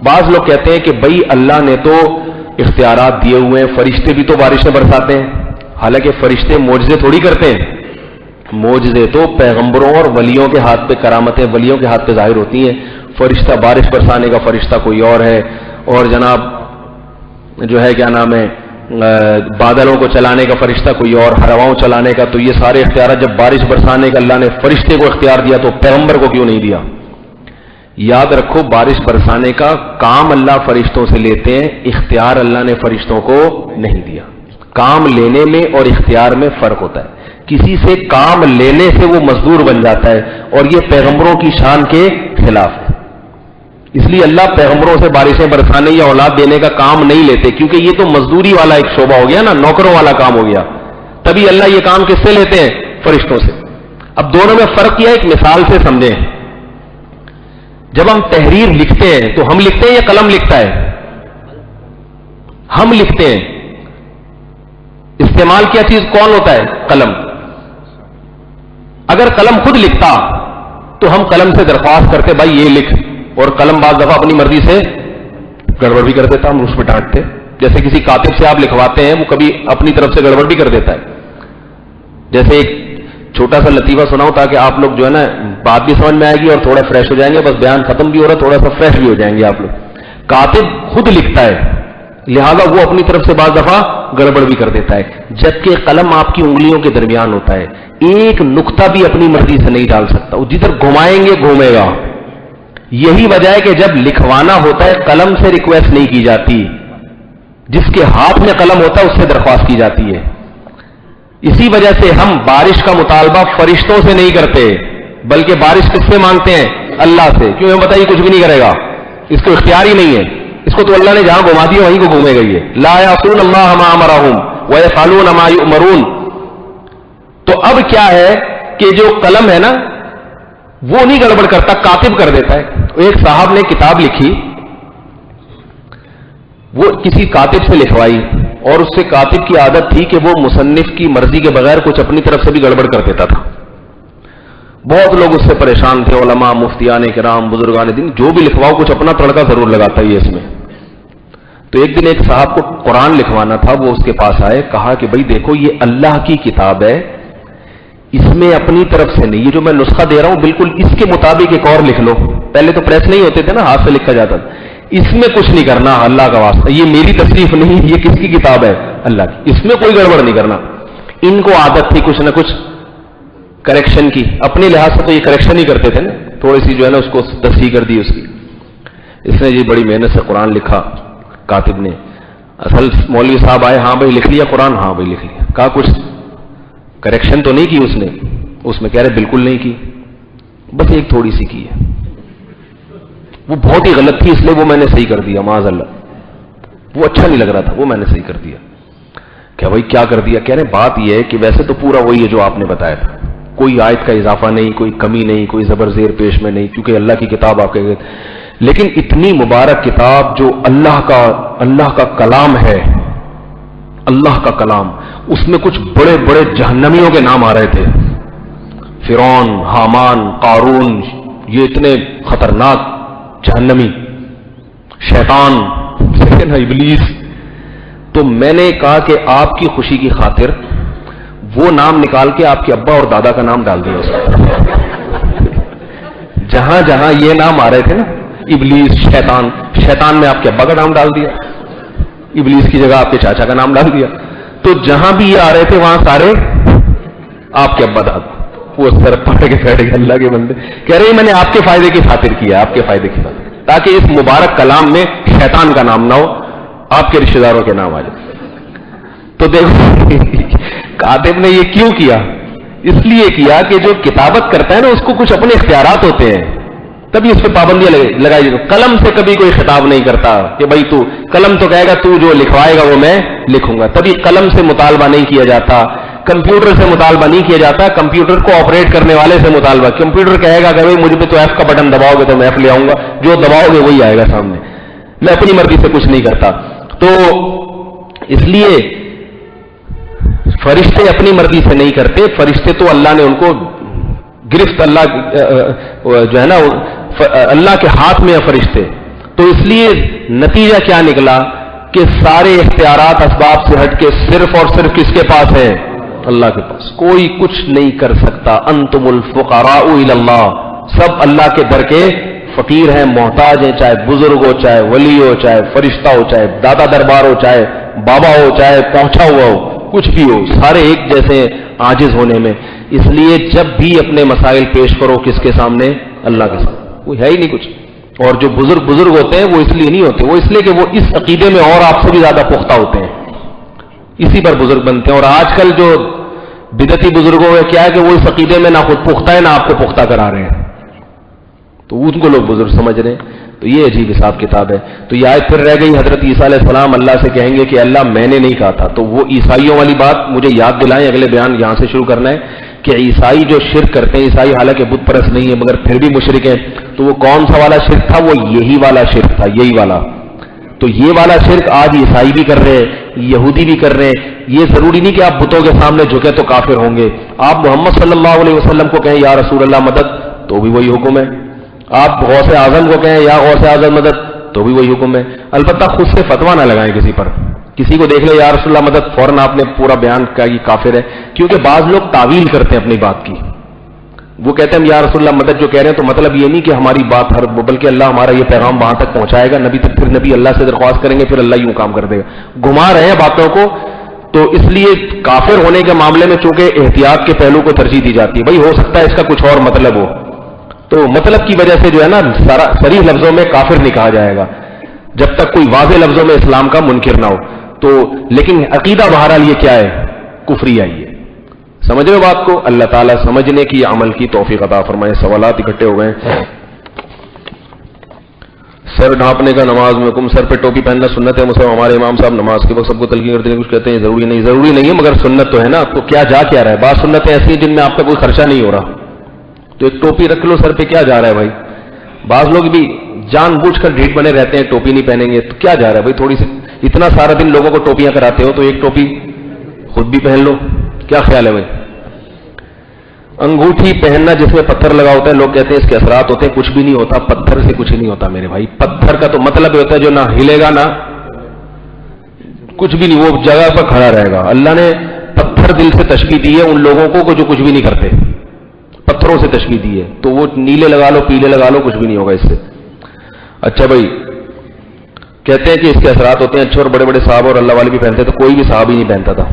بعض لوگ کہتے ہیں کہ بھائی اللہ نے تو اختیارات دیے ہوئے ہیں, فرشتے بھی تو بارشیں برساتے ہیں. حالانکہ فرشتے معجزے تھوڑی کرتے ہیں, معجزے تو پیغمبروں اور ولیوں کے ہاتھ پہ, کرامتیں ولیوں کے ہاتھ پہ ظاہر ہوتی ہیں. فرشتہ بارش برسانے کا فرشتہ کوئی اور ہے, اور جناب جو ہے کیا نام ہے بادلوں کو چلانے کا فرشتہ کوئی اور, ہواؤں چلانے کا. تو یہ سارے اختیارات جب بارش برسانے کا اللہ نے فرشتے کو اختیار دیا تو پیغمبر کو کیوں نہیں دیا؟ یاد رکھو بارش برسانے کا کام اللہ فرشتوں سے لیتے ہیں, اختیار اللہ نے فرشتوں کو نہیں دیا. کام لینے میں اور اختیار میں فرق ہوتا ہے. کسی سے کام لینے سے وہ مزدور بن جاتا ہے, اور یہ پیغمبروں کی شان کے خلاف ہے. اس لیے اللہ پیغمبروں سے بارشیں برسانے یا اولاد دینے کا کام نہیں لیتے, کیونکہ یہ تو مزدوری والا ایک شعبہ ہو گیا نا, نوکروں والا کام ہو گیا. تبھی اللہ یہ کام کس سے لیتے ہیں؟ فرشتوں سے. اب دونوں میں فرق کیا ہے, ایک مثال سے سمجھیں. جب ہم تحریر لکھتے ہیں تو ہم لکھتے ہیں یا قلم لکھتا ہے؟ ہم لکھتے ہیں. استعمال کیا چیز کون ہوتا ہے؟ قلم. اگر قلم خود لکھتا تو ہم قلم سے درخواست کرتے بھائی یہ لکھ, اور قلم بعض دفعہ اپنی مرضی سے گڑبڑ بھی کر دیتا, ہم اس پہ ڈانٹتے. جیسے کسی کاتب سے آپ لکھواتے ہیں, وہ کبھی اپنی طرف سے گڑبڑ بھی کر دیتا ہے. جیسے ایک چھوٹا سا لطیفہ سناؤ تاکہ آپ لوگ جو ہے نا بات بھی سمجھ میں آئے گی اور تھوڑا فریش ہو جائیں گے. بس بیان ختم بھی ہو رہا ہے, تھوڑا سا فریش بھی ہو جائیں گے آپ لوگ. کاتب خود لکھتا ہے, لہذا وہ اپنی طرف سے بعض دفعہ گڑبڑ بھی کر دیتا ہے, جبکہ قلم آپ کی انگلیوں کے درمیان ہوتا ہے. ایک نقطہ بھی اپنی مرضی سے نہیں ڈال سکتا, وہ جدھر گھمائیں گے گھومے گا. یہی وجہ ہے کہ جب لکھوانا ہوتا ہے قلم سے ریکویسٹ نہیں کی جاتی, جس کے ہاتھ میں قلم ہوتا ہے اس سے درخواست کی جاتی ہے. اسی وجہ سے ہم بارش کا مطالبہ فرشتوں سے نہیں کرتے, بلکہ بارش کس سے مانگتے ہیں؟ اللہ سے. کیوں؟ ہمیں بتائیے کچھ بھی نہیں کرے گا, اس کو اختیار ہی نہیں ہے. اس کو تو اللہ نے جہاں گھما دیا وہیں کو گھومے گا. یہ لا یعصون اللہ ما امرہم ویفعلون ما یؤمرون, اب کیا ہے کہ جو قلم ہے نا وہ نہیں گڑبڑ کرتا، کاتب کر دیتا ہے. ایک صاحب نے کتاب لکھی، وہ کسی کاتب سے لکھوائی، اور اس سے کاتب کی عادت تھی کہ وہ مصنف کی مرضی کے بغیر کچھ اپنی طرف سے بھی گڑبڑ کر دیتا تھا. بہت لوگ اس سے پریشان تھے، علماء، مفتیان کرام، بزرگان دین، جو بھی لکھواؤ کچھ اپنا تڑکا ضرور لگاتا ہے اس میں. تو ایک دن ایک صاحب کو قرآن لکھوانا تھا، وہ اس کے پاس آئے، کہا کہ بھائی دیکھو یہ اللہ کی کتاب ہے، اس میں اپنی طرف سے نہیں، یہ جو میں نسخہ دے رہا ہوں بالکل اس کے مطابق ایک اور لکھ لو. پہلے تو پریس نہیں ہوتے تھے نا، ہاتھ سے لکھا جاتا تھا. اس میں کچھ نہیں کرنا، اللہ کا واسطہ، یہ میری تصریف نہیں، یہ کس کی کتاب ہے؟ اللہ کی. اس میں کوئی گڑبڑ نہیں کرنا. ان کو عادت تھی کچھ نہ کچھ کریکشن کی، اپنے لحاظ سے تو یہ کریکشن ہی کرتے تھے نا، تھوڑی سی جو ہے نا اس کو تصحیح کر دی اس کی. اس نے جی بڑی محنت سے قرآن لکھا کاتب نے. اصل مولوی صاحب آئے، ہاں بھائی لکھ لیا قرآن؟ ہاں بھائی لکھ لیا. کہا کچھ کریکشن تو نہیں کی اس نے؟ اس میں کہہ رہے بالکل نہیں کی، بس ایک تھوڑی سی کی ہے، وہ بہت ہی غلط تھی، اس لیے وہ میں نے صحیح کر دیا، معاذ اللہ، وہ اچھا نہیں لگ رہا تھا، وہ میں نے صحیح کر دیا. کہ بھائی کیا کر دیا؟ کہہ رہے بات یہ ہے کہ ویسے تو پورا وہی ہے جو آپ نے بتایا تھا، کوئی آیت کا اضافہ نہیں، کوئی کمی نہیں، کوئی زبر زیر پیش میں نہیں، کیونکہ اللہ کی کتاب آپ کے، لیکن اتنی مبارک کتاب جو اللہ کا کلام ہے، اللہ کا کلام، اس میں کچھ بڑے بڑے جہنمیوں کے نام آ رہے تھے، فرعون، حامان، قارون، یہ اتنے خطرناک جہنمی، شیطان، ابلیس. تو میں نے کہا کہ آپ کی خوشی کی خاطر وہ نام نکال کے آپ کے ابا اور دادا کا نام ڈال دیا اس میں. جہاں جہاں یہ نام آ رہے تھے نا، ابلیس، شیطان، شیطان میں آپ کے ابا کا نام ڈال دیا، ابلیس کی جگہ آپ کے چاچا کا نام ڈال دیا. تو جہاں بھی یہ آ رہے تھے وہاں سارے آپ کے ابا دادا. وہ سر پڑ کے بیٹھ گئے اللہ کے بندے. کہہ رہے میں نے آپ کے فائدے کی خاطر کیا، آپ کے فائدے کی خاطر، تاکہ اس مبارک کلام میں شیطان کا نام نہ ہو، آپ کے رشتے داروں کے نام آ جائے. تو دیکھو کاتب نے یہ کیوں کیا؟ اس لیے کیا کہ جو کتابت کرتا ہے نا اس کو کچھ اپنے اختیارات ہوتے ہیں، تبھی اس پہ پابندیاں لگائی جاتی. قلم سے کبھی کوئی خطاب نہیں کرتا کہ بھائی تو، قلم تو کہے گا تو جو لکھوائے گا وہ میں لکھوں گا. تبھی قلم سے مطالبہ نہیں کیا جاتا، کمپیوٹر سے مطالبہ نہیں کیا جاتا، کمپیوٹر کو آپریٹ کرنے والے سے مطالبہ. کمپیوٹر کہے گا کہ بھائی مجھ پہ تو ایف کا بٹن دباؤ گے تو میں ایف لے آؤں گا، جو دباؤ گے وہی آئے گا سامنے، میں اپنی مرضی سے کچھ نہیں کرتا. تو اس لیے فرشتے اپنی مرضی سے نہیں کرتے، فرشتے تو اللہ نے ان کو گرفت، اللہ جو ہے نا اللہ کے ہاتھ میں ہے فرشتے. تو اس لیے نتیجہ کیا نکلا کہ سارے اختیارات اسباب سے ہٹ کے صرف اور صرف کس کے پاس ہے؟ اللہ کے پاس. کوئی کچھ نہیں کر سکتا. انتم الفقراء الی اللہ، سب اللہ کے در کے فقیر ہیں، محتاج ہیں، چاہے بزرگ ہو، چاہے ولی ہو، چاہے فرشتہ ہو، چاہے دادا دربار ہو، چاہے بابا ہو، چاہے پہنچا ہوا ہو، کچھ بھی ہو، سارے ایک جیسے عاجز ہونے میں. اس لیے جب بھی اپنے مسائل پیش کرو کس کے سامنے؟ اللہ کے سامنے. کوئی ہے ہی نہیں کچھ. اور جو بزرگ ہوتے ہیں وہ اس لیے نہیں ہوتے، وہ اس لیے کہ وہ اس عقیدے میں اور آپ سے بھی زیادہ پختہ ہوتے ہیں، اسی پر بزرگ بنتے ہیں. اور آج کل جو بدعتی بزرگوں میں کیا ہے کہ وہ اس عقیدے میں نہ خود پختہ ہے نہ آپ کو پختہ کرا رہے ہیں، تو ان کو لوگ بزرگ سمجھ رہے ہیں. تو یہ عجیب حساب کتاب ہے. تو یہ آیت پھر رہ گئی، حضرت عیسیٰ علیہ السلام اللہ سے کہیں گے کہ اللہ میں نے نہیں کہا تھا. تو وہ عیسائیوں والی بات مجھے یاد دلائیں، اگلے بیان یہاں سے شروع کرنا ہے کہ عیسائی جو شرک کرتے ہیں، عیسائی حالانکہ بت پرست نہیں ہے مگر پھر بھی مشرک ہیں، تو وہ کون سا والا شرک تھا؟ وہ یہی والا شرک تھا، یہی والا. تو یہ والا شرک آج عیسائی بھی کر رہے ہیں، یہودی بھی کر رہے ہیں. یہ ضروری نہیں کہ آپ بتوں کے سامنے جھکے تو کافر ہوں گے. آپ محمد صلی اللہ علیہ وسلم کو کہیں یا رسول اللہ مدد، تو بھی وہی حکم ہے. آپ غوث اعظم کو کہیں یا غوث اعظم مدد، تو بھی وہی حکم ہے. البتہ خود سے فتویٰ نہ لگائیں کسی پر. کسی کو دیکھ لے یا رسول اللہ مدد، فوراً آپ نے پورا بیان کیا یہ کافر ہے. کیونکہ بعض لوگ تعویل کرتے ہیں اپنی بات کی. وہ کہتے ہیں یا رسول اللہ مدد جو کہہ رہے ہیں تو مطلب یہ نہیں کہ ہماری بات بلکہ اللہ ہمارا یہ پیغام وہاں تک پہنچائے گا، نبی تک، پھر نبی اللہ سے درخواست کریں گے، پھر اللہ یوں کام کر دے گا. گھما رہے ہیں باتوں کو. تو اس لیے کافر ہونے کے معاملے میں چونکہ احتیاط کے پہلو کو ترجیح دی جاتی ہے. بھائی ہو سکتا ہے اس کا کچھ اور مطلب ہو، تو مطلب کی وجہ سے جو ہے نا صریح لفظوں میں کافر نہیں کہا جائے گا جب تک کوئی واضح لفظوں میں اسلام کا منکر نہ ہو. تو لیکن عقیدہ بہرحال یہ کیا ہے؟ کفری آئی ہے. سمجھ رہے ہو بات کو؟ اللہ تعالیٰ سمجھنے کی عمل کی توفیق عطا فرمائے. سوالات اکٹھے ہو گئے. سر ڈھانپنے کا نماز میں حکم، سر پہ ٹوپی پہننا سنت ہے مسلم، ہمارے امام صاحب نماز کے وقت سب کو تلقین کرتے ہیں، کچھ کہتے ہیں ضروری نہیں ہے، مگر سنت تو ہے نا، تو کیا جا کیا رہا ہے؟ بعض سنتیں ایسی ہیں جن میں آپ کا کوئی خرچہ نہیں ہو رہا، تو ایک ٹوپی رکھ لو سر پہ، کیا جا رہا ہے بھائی؟ بعض لوگ بھی جان بوجھ کر ڈھیٹ بنے رہتے ہیں، ٹوپی نہیں پہنیں گے، تو کیا جا رہا ہے بھائی؟ تھوڑی سی، اتنا سارا دن لوگوں کو ٹوپیاں کراتے ہو تو ایک ٹوپی خود بھی پہن لو، کیا خیال ہے بھائی؟ انگوٹھی پہننا جس میں پتھر لگا ہوتا ہے، لوگ کہتے ہیں اس کے اثرات ہوتے ہیں، کچھ بھی نہیں ہوتا، پتھر سے کچھ نہیں ہوتا میرے بھائی۔ پتھر کا تو مطلب یہ ہوتا ہے جو نہ ہلے گا نہ کچھ بھی نہیں، وہ جگہ پر کھڑا رہے گا۔ اللہ نے پتھر دل سے تشبیہ دی ہے ان لوگوں کو جو کچھ بھی نہیں کرتے، پتھروں سے تشبیہ دی ہے، تو وہ نیلے لگا لو پیلے لگا لو کچھ بھی نہیں ہوگا اس سے۔ اچھا بھائی، کہتے ہیں کہ اس کے اثرات ہوتے ہیں اچھے، اور بڑے بڑے صحابہ اور اللہ والے بھی پہنتے تو کوئی بھی صحابی نہیں پہنتا تھا۔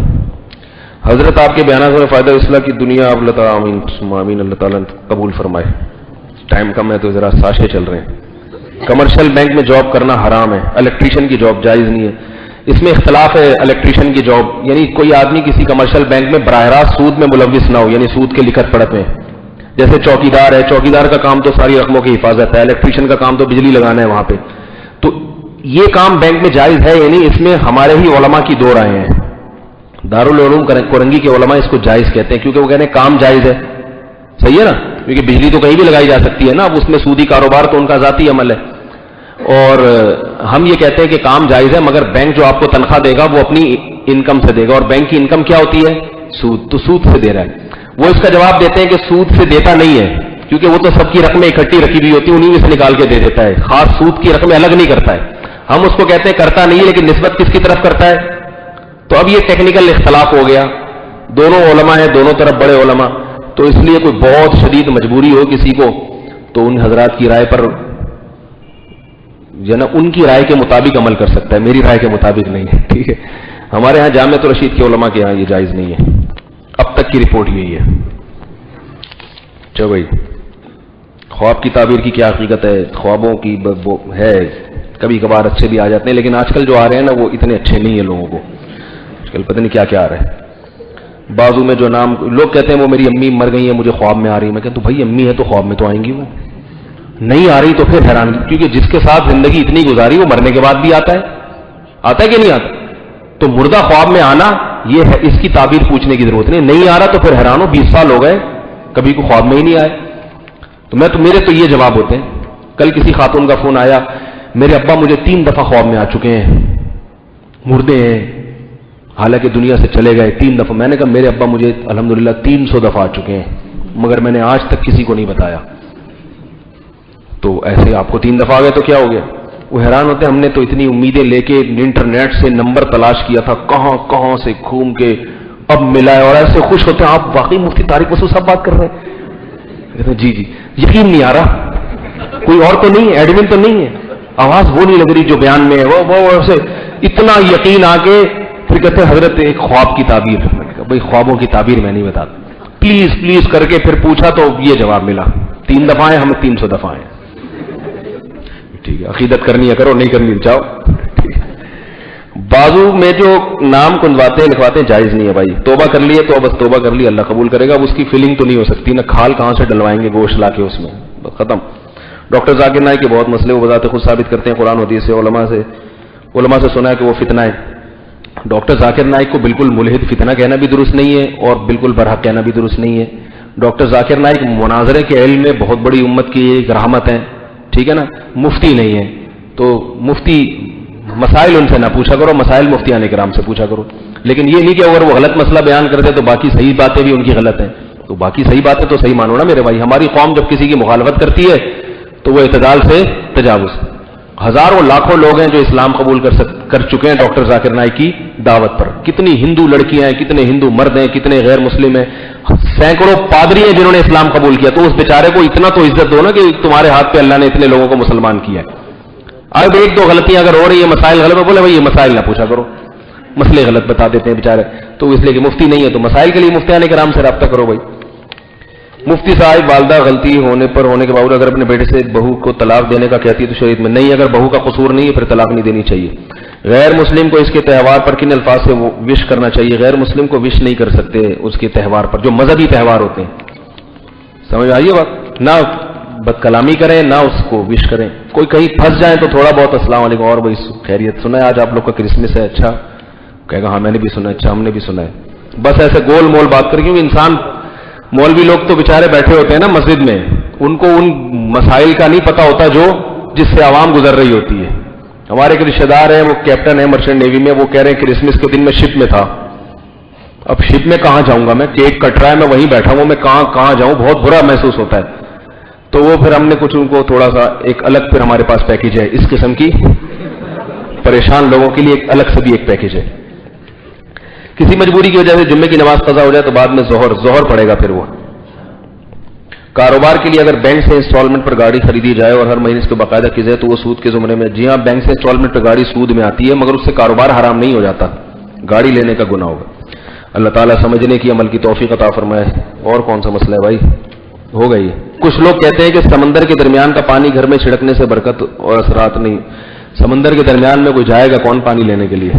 حضرت آپ کے بیانات میں فائدہ اصلاح کی دنیا، آپ اللہ تعالیٰ آمین اللہ تعالیٰ قبول فرمائے۔ ٹائم کم ہے تو ذرا ساشے چل رہے ہیں۔ کمرشل بینک میں جاب کرنا حرام ہے، الیکٹریشین کی جاب جائز نہیں ہے۔ اس میں اختلاف ہے، الیکٹریشین کی جاب یعنی کوئی آدمی کسی کمرشل بینک میں براہ راست سود میں ملوث نہ ہو، یعنی سود کے لکھت پڑت میں، جیسے چوکیدار ہے، چوکیدار کا کام تو ساری رقموں کی حفاظت ہے، الیکٹریشین کا کام تو بجلی لگانا ہے وہاں پہ، تو یہ کام بینک میں جائز ہے، یعنی اس میں ہمارے ہی علماء کی دو رائے ہیں۔ دارالعلوم کورنگی کے علماء اس کو جائز کہتے ہیں، کیونکہ وہ کہتے ہیں کام جائز ہے، صحیح ہے نا، کیونکہ بجلی تو کہیں بھی لگائی جا سکتی ہے نا، اب اس میں سودی کاروبار تو ان کا ذاتی عمل ہے، اور ہم یہ کہتے ہیں کہ کام جائز ہے، مگر بینک جو آپ کو تنخواہ دے گا وہ اپنی انکم سے دے گا، اور بینک کی انکم کیا ہوتی ہے؟ سود، تو سود سے دے رہا ہے۔ وہ اس کا جواب دیتے ہیں کہ سود سے دیتا نہیں ہے، کیونکہ وہ تو سب کی رقمیں اکٹھی رکھی ہوئی ہوتی ہیں، انہیں سے نکال کے دے دیتا ہے، خاص سود کی رقمیں الگ نہیں کرتا ہے۔ ہم اس کو کہتے ہیں کرتا نہیں ہے، لیکن نسبت کس کی طرف کرتا ہے؟ تو اب یہ ٹیکنیکل اختلاف ہو گیا، دونوں علماء ہیں، دونوں طرف بڑے علماء، تو اس لیے کوئی بہت شدید مجبوری ہو کسی کو تو ان حضرات کی رائے پر جو نا ان کی رائے کے مطابق عمل کر سکتا ہے، میری رائے کے مطابق نہیں ہے، ٹھیک ہے۔ ہمارے ہاں جامعۃ الرشید کے علماء کے ہاں یہ جائز نہیں ہے، اب تک کی رپورٹ یہی ہے۔ چلو بھائی، خواب کی تعبیر کی کیا حقیقت ہے؟ خوابوں کی وہ ہے، کبھی کبھار اچھے بھی آ جاتے ہیں، لیکن آج کل جو آ رہے ہیں نا وہ اتنے اچھے نہیں ہیں لوگوں کو، آج کل پتہ نہیں کیا کیا آ رہا ہے۔ بازو میں جو نام لوگ کہتے ہیں وہ میری امی مر گئی ہیں، مجھے خواب میں آ رہی ہے، میں کہتا ہوں بھائی امی ہے تو خواب میں تو آئیں گی، وہ نہیں آ رہی تو پھر حیران، کیونکہ جس کے ساتھ زندگی اتنی گزاری وہ مرنے کے بعد بھی آتا ہے کہ نہیں آتا؟ تو مردہ خواب میں آنا یہ ہے، اس کی تعبیر پوچھنے کی ضرورت نہیں آ رہا تو پھر حیران ہو، 20 سال ہو گئے کبھی کو خواب میں ہی نہیں آئے، تو میرے تو یہ جواب ہوتے ہیں۔ کل کسی خاتون کا فون آیا، میرے ابا مجھے 3 دفعہ خواب میں آ چکے ہیں، مردے ہیں حالانکہ دنیا سے چلے گئے 3 دفعہ۔ میں نے کہا میرے ابا مجھے الحمدللہ 300 دفعہ آ چکے ہیں، مگر میں نے آج تک کسی کو نہیں بتایا۔ تو ایسے آپ کو 3 دفعہ آ گئے تو کیا ہو گیا؟ وہ حیران ہوتے ہیں، ہم نے تو اتنی امیدیں لے کے انٹرنیٹ سے نمبر تلاش کیا تھا، کہاں کہاں سے گھوم کے اب ملا ہے، اور ایسے خوش ہوتے ہیں آپ واقعی مفتی طارق مسعود صاحب بات کر رہے ہیں؟ کہتے ہیں جی یقین نہیں آ رہا، کوئی اور تو نہیں ہے، ایڈمن تو نہیں ہے، آواز وہ نہیں لگ رہی جو بیان میں ہے، وہ ایسے اتنا یقین آ کے پھر کہتے ہیں حضرت ایک خواب کی تعبیر۔ میں نے کہا بھائی خوابوں کی تعبیر میں نہیں بتاتا، پلیز کر کے پھر پوچھا تو یہ جواب ملا، 3 دفعہ ہیں، ہم 300 دفعہ ہیں۔ ٹھیک ہے، عقیدت کرنی ہے کرو، نہیں کرنی جاؤ۔ بازو میں جو نام کندواتے ہیں لکھواتے ہیں جائز نہیں ہے بھائی، توبہ کر لیے تو بس توبہ کر لی، اللہ قبول کرے گا، اب اس کی فیلنگ تو نہیں ہو سکتی نا، کھال کہاں سے ڈلوائیں گے گوشت لا کے اس میں، بس ختم۔ ڈاکٹر ذاکر نائک کے بہت مسئلے وہ بذات خود ثابت کرتے ہیں قرآن حدیث سے، علماء سے سنا ہے کہ وہ فتنہ ہے۔ ڈاکٹر ذاکر نائک کو بالکل ملحد فتنہ کہنا بھی درست نہیں ہے اور بالکل برحق کہنا بھی درست نہیں ہے۔ ڈاکٹر ذاکر نائک مناظرے کے علم میں بہت بڑی امت کی ایک رحمت ہے، ٹھیک ہے نا، مفتی نہیں ہے، تو مفتی مسائل ان سے نہ پوچھا کرو، مسائل مفتیان کرام سے پوچھا کرو، لیکن یہ نہیں کہ اگر وہ غلط مسئلہ بیان کرتے تو باقی صحیح باتیں بھی ان کی غلط ہیں، تو باقی صحیح باتیں تو صحیح مانو نا میرے بھائی۔ ہماری قوم جب کسی کی مخالفت کرتی ہے تو وہ اعتدال سے تجاوز، ہزاروں لاکھوں لوگ ہیں جو اسلام قبول کر چکے ہیں ڈاکٹر ذاکر نائک کی دعوت پر، کتنی ہندو لڑکیاں ہیں، کتنے ہندو مرد ہیں، کتنے غیر مسلم ہیں، سینکڑوں پادری ہیں جنہوں نے اسلام قبول کیا، تو اس بیچارے کو اتنا تو عزت دو نا کہ تمہارے ہاتھ پہ اللہ نے اتنے لوگوں کو مسلمان کیا ہے۔ اب 1-2 غلطیاں اگر ہو رہی ہیں، مسائل غلط، بولے بھائی یہ مسائل نہ پوچھا کرو، مسئلے غلط بتا دیتے ہیں بیچارے، تو اس لیے کہ مفتی نہیں ہے تو مسائل کے لیے مفتیان کرام سے رابطہ کرو بھائی۔ مفتی صاحب والدہ غلطی ہونے کے باوجود اگر اپنے بیٹے سے بہو کو طلاق دینے کا کہتی ہے تو شریعت میں نہیں، اگر بہو کا قصور نہیں ہے پھر طلاق نہیں دینی چاہیے۔ غیر مسلم کو اس کے تہوار پر کن الفاظ سے وش کرنا چاہیے؟ غیر مسلم کو وش نہیں کر سکتے اس کے تہوار پر، جو مذہبی تہوار ہوتے ہیں، سمجھ آئیے بات، نہ بد کلامی کریں نہ اس کو وش کریں. کوئی کہیں پھنس جائیں تو تھوڑا بہت السلام علیکم اور بھائی خیریت, سنا ہے آج آپ لوگ کا کرسمس ہے, اچھا کہے گا ہاں میں نے بھی سنا ہے, اچھا ہم نے بھی سنا ہے. بس ایسے گول مول بات کریں, کیونکہ انسان مولوی لوگ تو بیچارے بیٹھے ہوتے ہیں نا مسجد میں, ان کو ان مسائل کا نہیں پتا ہوتا جو جس سے عوام گزر رہی ہوتی ہے. ہمارے ایک رشتے دار ہیں, وہ کیپٹن ہے مرچنٹ نیوی میں, وہ کہہ رہے ہیں کرسمس کے دن میں شپ میں تھا. اب شپ میں کہاں جاؤں گا میں, کیک کٹ رہا ہے میں وہیں بیٹھا ہوں, میں کہاں جاؤں, بہت برا محسوس ہوتا ہے. تو وہ پھر ہم نے کچھ ان کو تھوڑا سا ایک الگ, پھر ہمارے پاس پیکیج ہے اس قسم کی پریشان لوگوں کے لیے, ایک الگ سے بھی ایک پیکیج ہے. کسی مجبوری کی وجہ سے جمعے کی نماز قضا ہو جائے تو بعد میں ظہر پڑے گا. پھر وہ کاروبار کے لیے اگر بینک سے انسٹالمنٹ پر گاڑی خریدی جائے اور ہر مہینے اس کو باقاعدہ کی جائے تو وہ سود کے زمرے میں. جی ہاں, بینک سے انسٹالمنٹ پر گاڑی سود میں آتی ہے, مگر اس سے کاروبار حرام نہیں ہو جاتا, گاڑی لینے کا گناہ ہوگا. اللہ تعالیٰ سمجھنے کی عمل کی توفیق عطا فرمائے. اور کون سا مسئلہ ہے بھائی, ہو گئی. کچھ لوگ کہتے ہیں کہ سمندر کے درمیان کا پانی گھر میں چھڑکنے سے برکت اور اثرات نہیں. سمندر کے درمیان میں کوئی جائے گا کون پانی لینے کے لیے؟